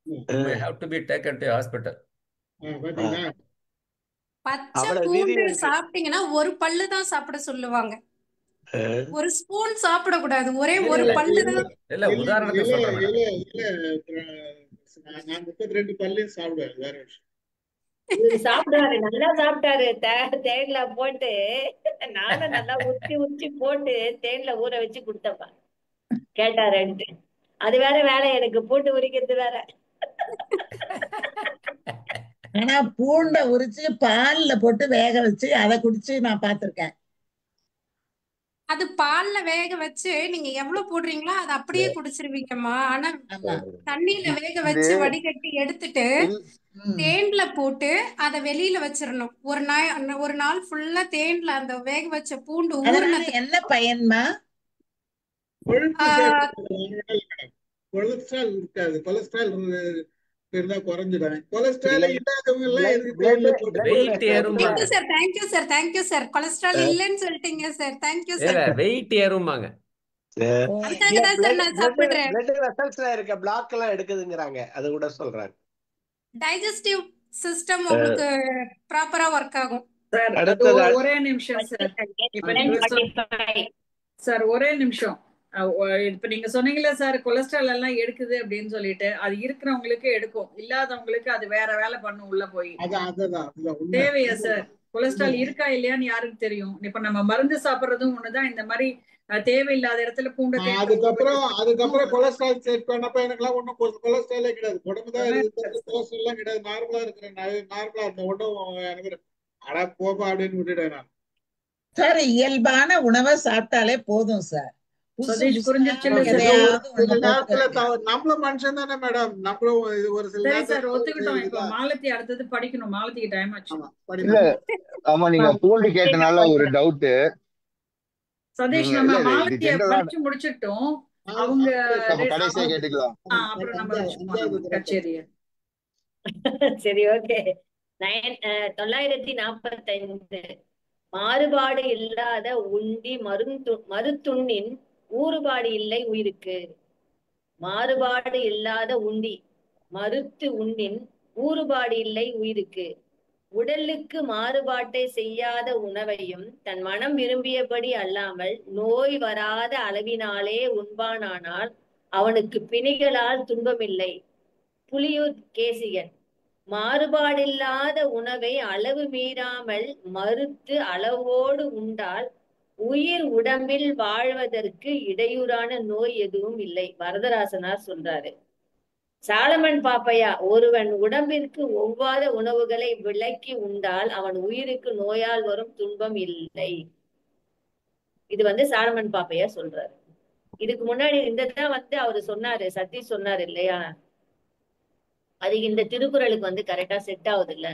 you have to be taken to hospital. பச்சை பூண்டு சாப்பிட்டீங்கன்னா ஒரு பல்லு தான் சாப்பிட சொல்லுவாங்க. 1 ஸ்பூன் சாப்பிடக்கூடாது. ஒரே ஒரு பல்லு தான். இல்ல உதாரணத்துக்கு சொல்றேன். நான் 32 பல்லையும் சாப்பிடுவேன். வேற விஷயம். சாப்பிடுவாரு, நல்லா சாப்பிட்டாரு. தேன்ல போட்டு நானும் நல்லா உச்சி போட்டு தேன்ல ஊற வச்சு கொடுத்தப்பா கேட்டாருன்ட்டு. அது வேற வேலை எனக்கு, பூண்டு உரிக்கிறது வேற. ஆனா பூண்டை உரிச்சு பால்ல போட்டு வேக வச்சு அதை குடிச்சு நான் பாத்திருக்கேன். அது பால்ல வேக வச்சு நீங்க எவ்வளவு போடுறீங்களோ அதை அப்படியே குடிச்சிருவீங்கம்மா. ஆனா தண்ணியில வேக வச்சு வடிகட்டி எடுத்துட்டு தேன்ல போட்டு அதை வெளியில வச்சிடணும். ஒரு நாள் ஃபுல்லா தேன்ல அந்த வேக வச்ச பூண்டு ஊறினது. என்ன பயன்மா? கொலஸ்ட்ரால் இருக்காது. கொலஸ்ட்ரால் இருந்தா குறைஞ்சிடும். கொலஸ்ட்ரால் இல்லாதவங்க எல்லாம் வெயிட் ஏறும். Thank you sir. கொலஸ்ட்ரால் இல்லன்னு சொல்லிட்டீங்க சார். Thank you sir. வெயிட் ஏறும்பாங்க. அதுக்காக தான் சார் நான் சாப்பிடுறேன். பிளட் வெசல்ஸ்ல இருக்க பிளாக் எல்லாம் எடுக்குதுங்கறாங்க. அது கூட சொல்றாங்க. டைஜஸ்டிவ் சிஸ்டம் உங்களுக்கு ப்ராப்பரா ஒர்க் ஆகும். ஒரே நிமிஷம் சார். சார் ஒரே நிமிஷம். இப்ப நீங்க சொன்னீங்கல்ல சார், கொலஸ்ட்ரால் எல்லாம் எடுக்குது அப்படின்னு சொல்லிட்டு, அது இருக்கிறவங்களுக்கு எடுக்கும், இல்லாதவங்களுக்கு அது வேற வேலை பண்ணும் உள்ள போய். தேவையா சார்? கொலஸ்ட்ரால் இருக்கா இல்லையான்னு யாருக்கு தெரியும்? இப்ப நம்ம மருந்து சாப்பிடுறதும் ஒண்ணுதான். இந்த மாதிரி தேவையில்லாத இடத்துல பூண்டை அதுக்கப்புறம் கொலஸ்ட்ரால் செக் பண்ணப்ப எனக்கு எல்லாம் ஒண்ணும் கொலஸ்ட்ராலே கிடையாது. உடம்புதான் கொலஸ்ட்ரால் எல்லாம் கிடையாது. நார்மலா இருக்கிறேன். நார்மலா இருந்த ஒன்றும் எனக்கு அட போப்பா அப்படின்னு விட்டுட்டேன் நான். சார் இயல்பான உணவை சாப்பிட்டாலே போதும் சார். நம்மளும் மனுஷன் தானே மேடம். நம்மளும் ஒரு சில ஒத்துக்கிட்டோம். இப்ப மாலத்தி அடுத்தது படிக்கணும். மாலத்திக்கு டைம் ஆச்சு. ஆமா, நீங்க பூண்டு கேட்டனால ஒரு டவுட் சதீஷ், நம்ம மாலத்திய படிச்சு முடிச்சிட்டோம். அவங்க நம்ம கடைசியா கேட்டுக்கலாம். அப்புறம் நம்ம கச்சேரிய. சரி, ஓகே. 945 மாறுபாடு இல்லாத உண்டி மருத்துண்ணின் ஊறுபாடு இல்லை உயிருக்கு. மாறுபாடு இல்லாத உண்டி மருத்து உண்ணின் ஊறுபாடு இல்லை உயிருக்கு. உடலுக்கு மாறுபாட்டை செய்யாத உணவையும் தன் மனம் விரும்பியபடி அல்லாமல் நோய் வராத அளவினாலே உண்பானானால் அவனுக்கு பிணிகளால் துன்பமில்லை. புலியூர் கேசிகன். மாறுபாடில்லாத உணவை அளவு மீறாமல் மறுத்து அளவோடு உண்டால் உயிர் உடம்பில் வாழ்வதற்கு இடையூறான நோய் எதுவும் இல்லை. வரதராசனார் சொல்றாரு. சாலமன் பாப்பையா, ஒருவன் உடம்பிற்கு ஒவ்வாத உணவுகளை விலக்கி உண்டால் அவன் உயிருக்கு நோயால் வரும் துன்பம் இல்லை. இது சாலமன் பாப்பையா சொல்றாரு. இதுக்கு முன்னாடி இந்ததான் அவரு சொன்னாரு, சதீஷ் சொன்னாரு இல்லையா, அது இந்த திருக்குறளுக்கு கரெக்டா செட் ஆகுது இல்ல.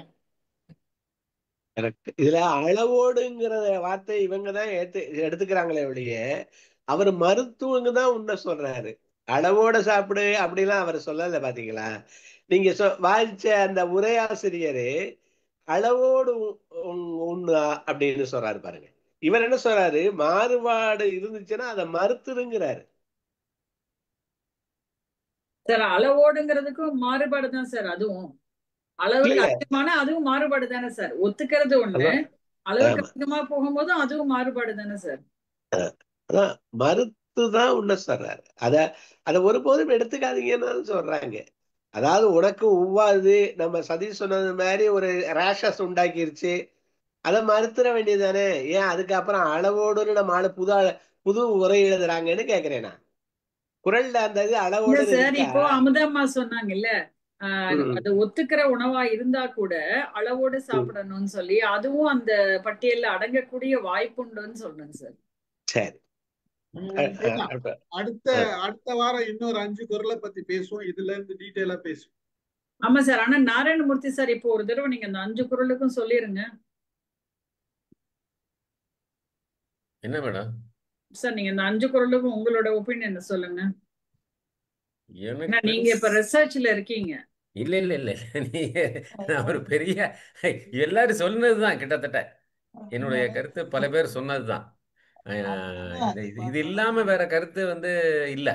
இதுல அளவோடுங்கிற வார்த்தை இவங்கதான் எடுத்துக்கிறாங்களே ஒழிய அவர் மருத்துவங்க தான் உன்ன சொல்றாரு. அளவோட சாப்பிடு அப்படிலாம் அவர் சொல்லல. பாத்தீங்களா, நீங்க வாய்ச்ச அந்த உரையாசிரியரு அளவோடு உண்ணு அப்படின்னு சொல்றாரு பாருங்க. இவர் என்ன சொல்றாரு, மாறுபாடு இருந்துச்சுன்னா அதை மறுத்துருங்கிறாரு. சார் அளவோடுங்கிறதுக்கும் மாறுபாடு தான் சார். அதுவும் அளவுக்கு அதிகமான அதுவும் மாறுபாடு தானே சார். ஒத்துக்கிறது ஒண்ணு, அளவுக்கு அதிகமா போகும்போதும் அதுவும் மாறுபாடு தானே சார். அதான் மறுத்துதான் உன்ன சொல்றாரு. அத ஒருபோதும் எடுத்துக்காதீங்கன்னு சொல்றாங்க. அதாவது உனக்கு ஒவ்வாது, நம்ம சதீஷ் சொன்னது மாதிரி ஒரு ரேஷஸ் உண்டாக்கிருச்சு, அதை மறுத்துற வேண்டியதானே. ஏன் அதுக்கப்புறம் அளவோடு நம்ம புது உரை எழுதுறாங்கன்னு கேக்குறேன் நான். குரல்ல அந்த இது அளவோடு சார். இப்போ அமுதம்மா சொன்னாங்கல்ல, அது ஒத்துக்கிற உணவா இருந்தா கூட அளவோடு சாப்பிடணும்னு சொல்லி, அதுவும் அந்த பட்டியல்ல அடங்கக்கூடிய வாய்ப்புண்டுன்னு சொல்றேன் சார். சரி, அடுத்த வாரம் இன்னொரு 5 குரலை பத்தி பேசுவோம். இதுல இருந்து டீடைலா பேசுவோம். ஆமா சார். ஆனா நாராயணமூர்த்தி சார், இப்போ ஒரு தடவை நீங்க அந்த 5 குரலுக்கும் சொல்லிருங்க. என்ன மேடம் சார், நீங்க இந்த 5 குரலுக்கும் உங்களோட ஒப்பீனியன் சொல்லுங்க. நீங்க இப்ப ரிசர்ச்ல இருக்கீங்க. இல்ல இல்ல இல்ல, நான் ஒரு பெரிய எல்லாரும் சொன்னதுதான், கிட்டத்தட்ட என்னுடைய கருத்து பல பேர் சொன்னதுதான். இது இல்லாம வேற கருத்து இல்ல,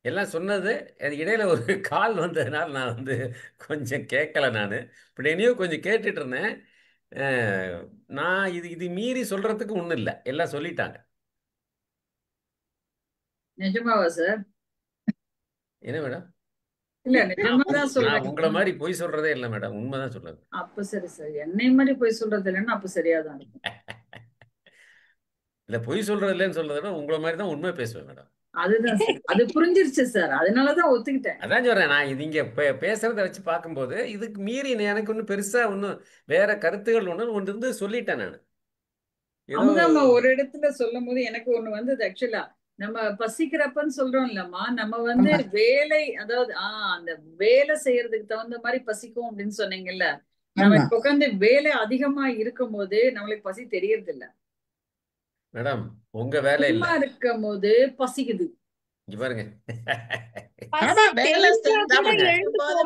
எல்லாம் சொன்னது. அது இடையில ஒரு கால் வந்ததுனால நான் கொஞ்சம் கேட்கல. நான் இப்படினையும் கொஞ்சம் கேட்டுட்டு இருந்தேன். நான் இது மீறி சொல்றதுக்கு ஒண்ணும் இல்லை, எல்லாம் சொல்லிட்டாங்க. நிஜமாவா சார்? என்ன மேடம்? இல்ல நிஜமாதான் சொல்றேன். உங்களை மாதிரி பொய் சொல்றதே இல்லை மேடம், உண்மைதான் சொல்றது. அப்ப சரி சார், என்னை மாதிரி பொய் சொல்றது இல்லைன்னா அப்ப சரியாதான் இருக்கும். இல்ல, பொய் சொல்றது இல்லைன்னு சொல்றத உங்களை மாதிரி தான் உண்மை பேசுவேன் மேடம். அதுதான் அது புரிஞ்சிருச்சு சார், அதனாலதான் ஒத்துக்கிட்டேன். அதான் சொல்றேன், நான் இது இங்க பேசுறத வச்சு பார்க்கும்போது இதுக்கு மீறி எனக்கு ஒன்னும் பெருசா ஒன்னும் வேற கருத்துகள் ஒன்று சொல்லிட்டேன் நான். அமுதாம்மா ஒரு இடத்துல சொல்லும் போது எனக்கு ஒண்ணு வந்தது. ஆக்சுவலா நம்ம பசிக்கிறப்பன்னு சொல்றோம் இல்லம்மா, நம்ம வேலை, அதாவது அந்த வேலை செய்யறதுக்கு தகுந்த மாதிரி பசிக்கும் அப்படின்னு சொன்னீங்கல்ல. நம்ம இப்ப உட்காந்து வேலை அதிகமா இருக்கும் போது நம்மளுக்கு பசி தெரியறது இல்ல மேடம். உங்க வேலை இல்ல இருக்கும் போது பசிக்குது. இங்க பாருங்க,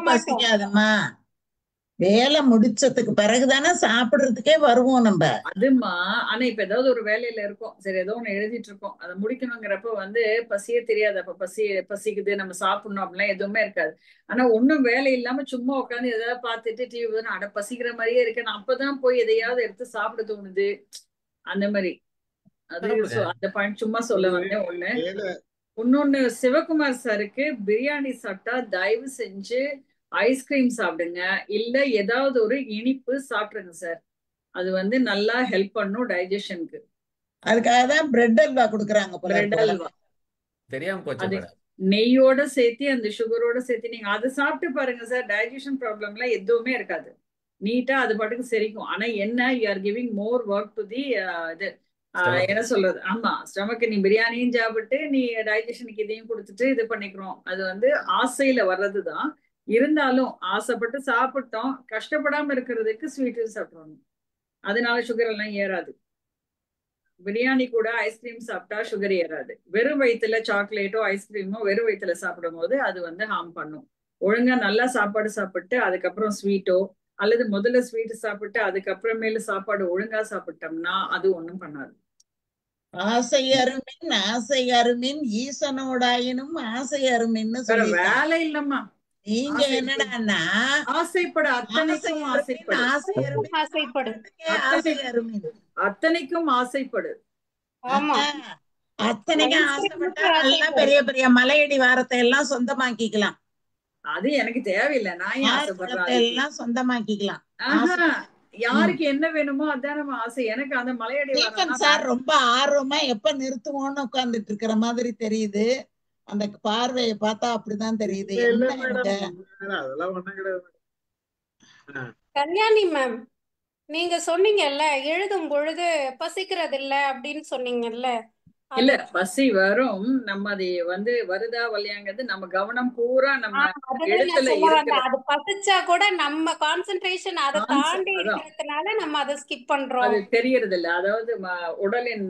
பசிக்காதம்மா, வேலை முடிச்சதுக்கு பிறகுதானே சாப்பிடுறதுக்கே வருவோம் நம்ம. அதுமா, ஆனா இப்ப ஏதாவது ஒரு வேலையில இருக்கோம், சரி ஏதோ ஒண்ணு எழுதிட்டு இருக்கோம், அதை முடிக்கணுங்கிறப்ப பசியே தெரியாது. அப்ப பசிக்குது நம்ம சாப்பிடணும் அப்படிலாம் எதுவுமே இருக்காது. ஆனா ஒண்ணும் வேலை இல்லாம சும்மா உட்காந்து எதாவது பார்த்துட்டு டிவி அட பசிக்கிற மாதிரியே இருக்கு, நான் அப்பதான் போய் எதையாவது எடுத்து சாப்பிட தோணுது, அந்த மாதிரி. அது அந்த பாயிண்ட் சும்மா சொல்ல வந்தேன். இன்னொன்னு சிவகுமார் சாருக்கு, பிரியாணி சாப்பிட்டா தயவு செஞ்சு ஐஸ்கிரீம் சாப்பிடுங்க, இல்ல ஏதாவது ஒரு இனிப்பு சாப்பிடுங்க சார். அது நல்லா ஹெல்ப் பண்ணும் டைஜஷனுக்கு. அதுக்காக தான் பிரெட் அல்வா கொடுக்குறாங்க. பிரெட் அல்வா தெரியாம போச்சு. நெய்யோட சேர்த்து அந்த சுகரோட சேர்த்து நீங்க அதை சாப்பிட்டு பாருங்க சார். டைஜஷன் ப்ராப்ளம்லாம் எதுவுமே இருக்காது, நீட்டா அது பாட்டுக்கு சரிக்கும். ஆனா என்ன, you are giving more work to the இது என்ன சொல்றது. ஆமா, ஸ்டமக்கு நீ பிரியாணியும் சாப்பிட்டு நீ டைஜஷனுக்கு இதையும் கொடுத்துட்டு இது பண்ணிக்கிறோம். அது ஆசையில வர்றதுதான். இருந்தாலும் ஆசைப்பட்டு சாப்பிட்டோம், கஷ்டப்படாம இருக்கிறதுக்கு ஸ்வீட்டு சாப்பிடணும், அதனால சுகர் எல்லாம் ஏறாது. பிரியாணி கூட ஐஸ்கிரீம் சாப்பிட்டா சுகர் ஏறாது. வெறும் வயிற்றுல சாக்லேட்டோ ஐஸ்கிரீமோ வெறும் வயிற்றுல சாப்பிடும் போது அது வந்து ஹார்ம் பண்ணும். ஒழுங்கா நல்லா சாப்பாடு சாப்பிட்டு அதுக்கப்புறம் ஸ்வீட்டோ அல்லது முதல்ல ஸ்வீட் சாப்பிட்டு அதுக்கப்புறமேல சாப்பாடு ஒழுங்கா சாப்பிட்டோம்னா அது ஒண்ணும் பண்ணாது. ஆசை அருமின் ஆசை அருமின் ஈசனோடாயினும் ஆசை அருமின்னு வேற சொல்லி வேலை இல்லம்மா. நீங்க என்னடான்னா ஆசைப்படு, ஆசை அத்தனைக்கும் அருமின் ஆசைப்படு, ஆசை அருமின் ஆசைப்படு. ஆசை அருமின் அத்தனைக்கும் ஆசைப்படு. ஆமா, அத்தனைக்கும் ஆசைப்பட்டா நல்லா பெரிய பெரிய மலையடி வாரத்தை எல்லாம் சொந்தமாக்கிக்கலாம். அது எனக்கு தேவையில்லை. நான் ஏன் ஆசைப்படுறேன்? எல்லாம் சொந்தமாக்கிக்கலாம். யாருக்கு என்ன வேணுமோ அதான் நம்ம ஆசை. எனக்கு அந்த மலையடி வாரம் சார் ரொம்ப ஆர்வமா எப்ப நிறுத்துவோம்னு உட்கார்ந்துட்டு இருக்கிற மாதிரி தெரியுது. அந்த பார்வையை பார்த்தா அப்படிதான் தெரியுது. கல்யாணி மேம், நீங்க சொன்னீங்கல்ல எழுதும் பொழுது பசிக்கிறது இல்ல அப்படின்னு சொன்னீங்கல்ல. இல்ல, பசி வரும். நம்ம அது வந்து வருதா வல்லையாங்கிறது நம்ம கவனம் பூரா நம்ம எழுத்துல இருக்கிற. அது பசிச்சா கூட நம்ம கான்சென்ட்ரேஷன் அதை தாண்டி இருக்கிறதுனால நம்ம அதை ஸ்கிப் பண்றோம். அது தெரியறது இல்ல. அதாவது உடலின்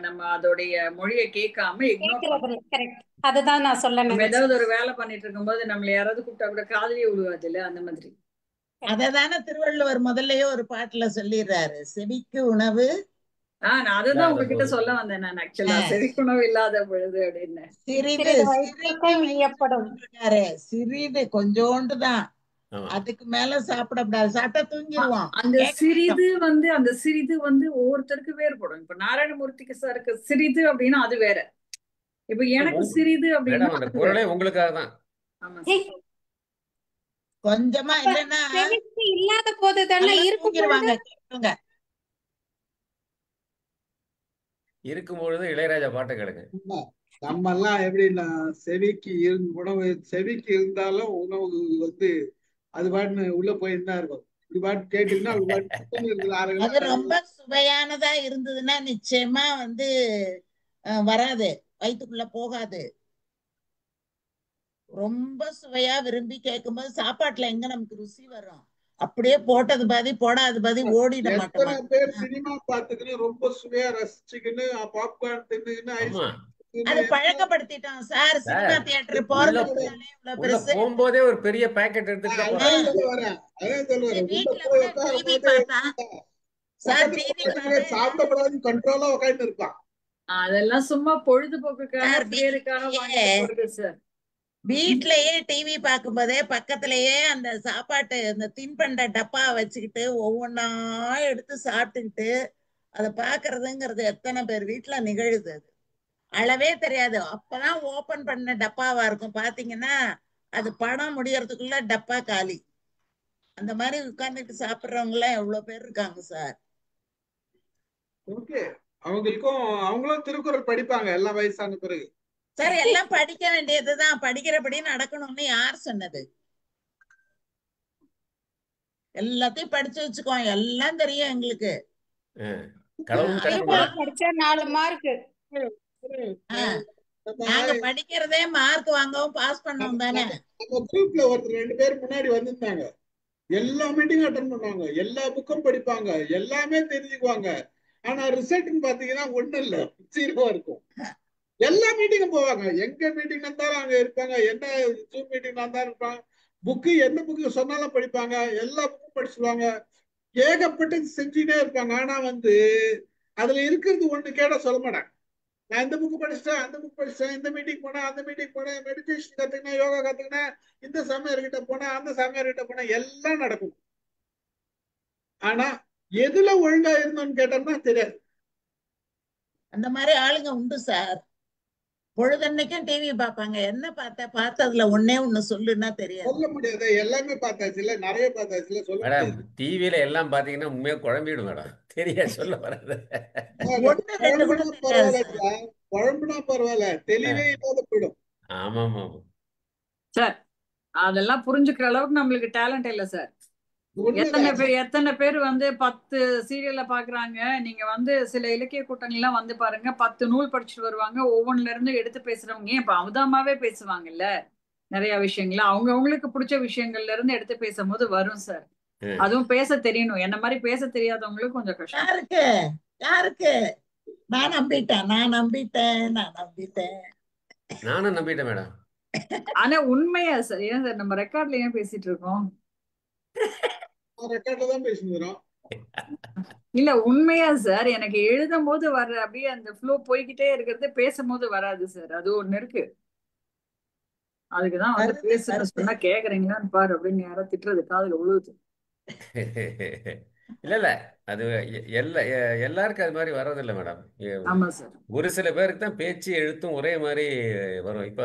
நம்ம அதோடைய மொழியை கேட்காம இக்னோர் பண்றோம். கரெக்ட், அதுதான் நான் சொல்ல. ஏதாவது ஒரு வேலை பண்ணிட்டு இருக்கும் போது நம்மள யாராவது கூப்பிட்டா கூட காதலியே விழுவாது இல்ல, அந்த மாதிரி. அததானே திருவள்ளுவர் முதல்லயே ஒரு பாட்டுல சொல்லிடுறாரு, செவிக்கு உணவு. நான் அதுதான் உங்ககிட்ட சொல்ல வந்தேன். நான் ஆக்சுவலா செவிக்குணவு இல்லாத பொழுது அப்படின்னு. சிறிது கொஞ்சோண்டுதான், அதுக்கு மேல சாப்பிடக்கூடாது. சாப்பிட்டா தூங்கிடுவோம். அந்த சிறிது வந்து ஒவ்வொருத்தருக்கு வேறுபடும். இப்ப நாராயணமூர்த்திக்கு சாருக்கு சிறிது அப்படின்னா அது வேற. இப்ப எனக்கு சிறிது அப்படின்னா உங்களுக்காக தான். கொஞ்சமா இல்லைன்னா இல்லாத போது தானே இருக்குங்க. இருக்கும்பொழுது இளையராஜா பாட்டை கேளுங்க. நம்ம எல்லாம் எப்படின்னா செவிக்கு உணவு செவிக்கு இருந்தாலும் உணவு வந்து அது பாட்டு உள்ள போயிருந்தா இருக்கும். இது பாட்டு கேட்டீங்கன்னா அது ரொம்ப சுவையானதா இருந்ததுன்னா நிச்சயமா வந்து வராது, வயிற்றுக்குள்ள போகாது. ரொம்ப சுவையா விரும்பி கேட்கும்போது சாப்பாட்டுல எங்க நமக்கு ருசி வரும்? அப்படியே போட்டது பாதி போடாது பாதி ஓடிட மாட்டோம். பேர் சினிமா பார்த்துக்கின்னு ரொம்ப சுவையா ரசிச்சுக்கின்னு பாப்கார்ன் தின்னுக்கின்னு அது பழக்கப்படுத்திட்டோம் சார். சினிமா தியேட்டர் போகும்போதே ஒரு பெரிய பேக்கெட் எடுத்துட்டு சாப்பிடக்கூடாதுன்னு கண்ட்ரோலா உட்காந்து இருப்பான். அதெல்லாம் சும்மா பொழுதுபோக்குக்காக சார். வீட்லயே டிவி பார்க்கும்போதே பக்கத்திலேயே அந்த சாப்பாட்டு அந்த தின்பண்ட டப்பா வச்சுக்கிட்டு ஒவ்வொன்னா எடுத்து சாப்பிட்டுக்கிட்டு அதை பாக்குறதுங்கிறது எத்தனை பேர் வீட்டுல நிகழுது. அது அளவே தெரியாது. அப்பதான் ஓபன் பண்ண டப்பாவா இருக்கும். பாத்தீங்கன்னா அது படம் முடியறதுக்குள்ள டப்பா காலி. அந்த மாதிரி உட்கார்ந்துட்டு சாப்பிடுறவங்க எல்லாம் எவ்வளவு பேர் இருக்காங்க சார். ஓகே, அவங்களும் திருக்குறள் படிப்பாங்க எல்லாம் வயசான பிறகு. சார் எல்லாம் படிக்க வேண்டியதுதான், படிக்கிறபடி நடக்கணும்னு யார் சொன்னது? எல்லாத்தையும் படிச்சு வச்சுக்கோ, எல்லாம் தெரியும் எங்களுக்கு. படிச்சா 4 மார்க். நாங்க படிக்கிறதே மார்க் வாங்கவும் பாஸ் பண்ணவும் தானே. நம்ம குரூப்ல ஒருத்தர் 2 பேர் முன்னாடி வந்திருந்தாங்க. எல்லா மீட்டிங் அட்டெண்ட் பண்ணுவாங்க, எல்லா புக்கும் படிப்பாங்க, எல்லாமே தெரிஞ்சுக்குவாங்க. ஆனா ரிசல்ட்னு பாத்தீங்கன்னா ஒண்ணும் இல்ல, 0 இருக்கும். எல்லா மீட்டிங்கும் போவாங்க, எங்க மீட்டிங் இருந்தாலும் அங்க இருப்பாங்க, என்ன ஜூம் மீட்டிங் இருந்தாலும் இருப்பாங்க. புக்கு எந்த புக்கு சொன்னாலும் படிப்பாங்க, எல்லா புக்கும் படிச்சுடுவாங்க, ஏகப்பட்டு செஞ்சுட்டே இருப்பாங்க. ஆனா வந்து அதுல இருக்கிறது ஒண்ணு கேட்ட சொல்ல மாட்டேன். நான் இந்த புக்கு படிச்சுட்டேன், அந்த புக் படிச்சுட்டேன், இந்த மீட்டிங் போனேன், அந்த மீட்டிங் போனேன், மெடிடேஷன் கத்துக்கினேன், யோகா கத்துக்கினேன், இந்த சாமியார்கிட்ட போனேன், அந்த சாமியார்கிட்ட போனேன், எல்லாம் நடக்கும். ஆனா எதுல ஒழுங்கா இருந்தோம்னு கேட்டோம்னா தெரியாது. அந்த மாதிரி ஆளுங்க உண்டு சார். பொழுதன்னைக்கும் டிவி பாப்பாங்க. என்ன பார்த்ததுல ஒண்ணே ஒண்ணு சொல்லுன்னா தெரியாது. சொல்ல முடியாது, எல்லாமே பார்த்தாச்சு இல்ல, நிறைய பார்த்தாச்சு இல்ல. சொல்ல மேடம் டிவில எல்லாம் பாத்தீங்கன்னா உண்மையா குழம்பிடும் மேடம். தெரியாது சொல்ல வராது. குழம்புனா பரவாயில்ல, தெளிவே இல்லாத போயிடும். ஆமா ஆமா சார், அதெல்லாம் புரிஞ்சுக்கிற அளவுக்கு நம்மளுக்கு டேலண்ட் இல்ல சார். எத்தனை பேர் வந்து 10 சீரியல்ல பாக்குறாங்க. நீங்க வந்து சில இலக்கிய கூட்டங்கள்லாம் வந்து பாருங்க, 10 நூல் படிச்சுட்டு வருவாங்க. ஒவ்வொன்னுல இருந்து எடுத்து பேசுறவங்க இப்ப அவதாமாவே பேசுவாங்கல்ல நிறைய விஷயங்கள. அவங்களுக்கு பிடிச்ச விஷயங்கள்ல இருந்து எடுத்து பேசும்போது வரும் சார். அதுவும் பேச தெரியணும். என்ன மாதிரி பேச தெரியாதவங்களுக்கு கொஞ்சம் கஷ்டம் இருக்கு. யாருக்கு? நான் நம்பிட்டேன். நானும் நம்பிட்டேன் மேடம். ஆனா உண்மையா சார்? ஏன் சார் நம்ம ரெக்கார்ட்ல ஏன் பேசிட்டு இருக்கோம்? ரெக்கார்ட்ல தான் பேசுகிறோம். இல்ல உண்மையா சார், எனக்கு எழுதும் போது வர்ற அப்படியே அந்த ஃப்ளோ போய்கிட்டே இருக்கிறது, பேசும்போது வராது சார். அது ஒண்ணு இருக்கு. அதுக்குதான் வந்து பேசுன்னு சொன்னா கேக்குறீங்களான்னு பாரு அப்படின்னு யாரோ திட்டுறது காதுல விழுவுது. இல்ல அது எல்லாருக்கும் அது மாதிரி வர்றதில்லை மேடம். ஆமா சார். ஒரு சில பேருக்கு தான் பேச்சு எழுத்தும் ஒரே மாதிரி வரும். இப்ப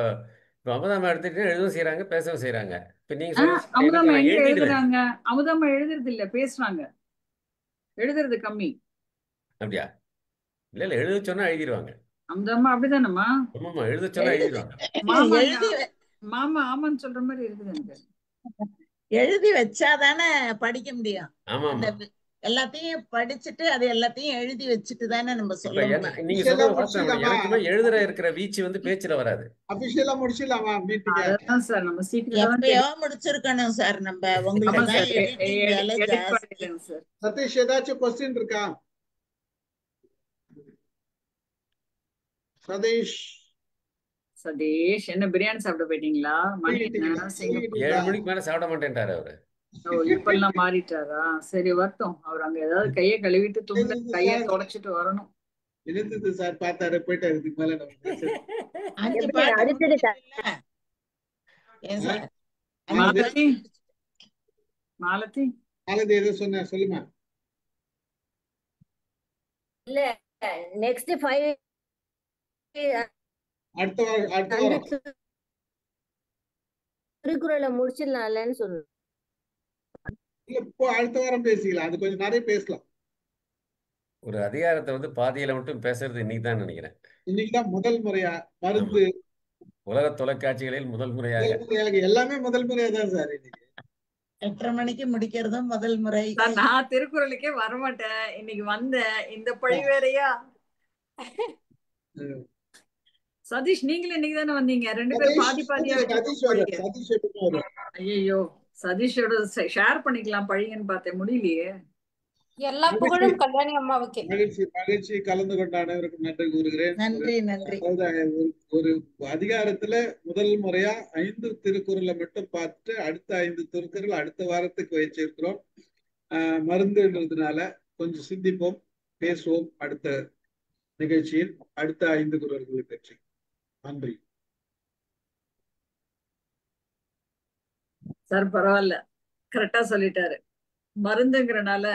அமுதாமா எடுத்துட்டு எழுதவும் செய்யறாங்க, பேசவும் செய்யறாங்க. இப்ப நீங்க அமுதாமா எங்க எழுதிடுவேன். எழுதுறாங்க? அமுதாமா எழுதுறது இல்ல, பேசுறாங்க. எழுதுறது கம்மி. அப்படியா? இல்ல எழுத சொன்னா எழுதிடுவாங்க. அமுதாமா அப்படிதானம்மா? ஆமாமா, எழுத சொன்னா எழுதிடுவாங்க. மாமா ஆமான்னு சொல்ற மாதிரி இருக்குது எனக்கு. எழுதி வச்சாதானே படிக்க முடியும். ஆமா எல்லாத்தையும் படிச்சுட்டு அது எல்லாத்தையும் எழுதி வச்சுட்டு தானே நம்ம சொல்ல முடியும். நீங்க சொல்றது வாஸ்தவம். எனக்குமே எழுதுற இருக்கிற வீச்சு வந்து பேச்சுல வராது. அபிஷியலா முடிச்சிடலாமா மீட்டிங்? அதான் சார் நம்ம சீக்கிரம் எப்பயோ முடிச்சிருக்கணும் சார். நம்ம உங்களுக்கு தான் எடிட்டிங் வேலை ஜாஸ்தி. சதீஷ் ஏதாச்சும் क्वेश्चन இருக்கா? சதீஷ் என்ன பிரியாணி சாப்பிட போயிட்டீங்களா? மணி என்ன? 7 மணிக்கு மேல சாப்பிட மாட்டேன்ட்டாரு அவரு. இப்பெல்லாம் மாறிட்டாரா? சரி வரட்டும். அவர் அங்க ஏதாவது கையை கழுவிட்டு தூங்க, கையை தொடச்சிட்டு வரணும். எழுதுது சார், பார்த்தாரு போயிட்டாரு. இதுக்கு மேல மாலதி ஏதோ சொன்ன சொல்லுமா. இல்ல நெக்ஸ்ட் 5 அடுத்த வாரம் திருக்குறளை முடிச்சிடலாம்லன்னு சொன்னேன். இப்போ அடுத்த வாரம் பேசிக்கலாம். அது கொஞ்சம் நிறைய பேசலாம். ஒரு அதிகாரத்தை வந்து பாதியில மட்டும் பேசுறது இன்னைக்கு தான் நினைக்கிறேன். இன்னைக்குதான் முதல் முறையா மருந்து உலக தொலைக்காட்சிகளில் முதல் முறையாக எல்லாமே முதல் முறையா தான் சார். இன்னைக்கு 8:30 மணிக்கு முடிக்கிறதும் முதல் முறை. நான் திருக்குறளுக்கே வரமாட்டேன். இன்னைக்கு வந்தேன். இந்த பழி வேறையா? சதீஷ் நீங்களும் இன்னைக்கு தானே வந்தீங்க? 2 பேரும் பாதி பாதியா வச்சு. ஐயோ சதீஷோட ஷேர் பண்ணிக்கலாம் பழியன்னு பார்த்தேன், முடியலையே. எல்லா புகழும் கல்யாணி அம்மாவுக்கு. மகிழ்ச்சி. கலந்து கொண்ட அனைவருக்கும் நன்றி கூறுகிறேன். நன்றி. ஒரு அதிகாரத்துல முதல் முறையா 5 திருக்குறளை மட்டும் பார்த்துட்டு அடுத்த 5 திருக்குறள் அடுத்த வாரத்துக்கு வச்சிருக்கிறோம். மருந்துன்றதுனால கொஞ்சம் சிந்திப்போம், பேசுவோம் அடுத்த நிகழ்ச்சியில் அடுத்த 5 குறள்களை பற்றி. நன்றி சார். பரவாயில்ல, கரெக்டா சொல்லிட்டாரு. மருந்துங்கிறனால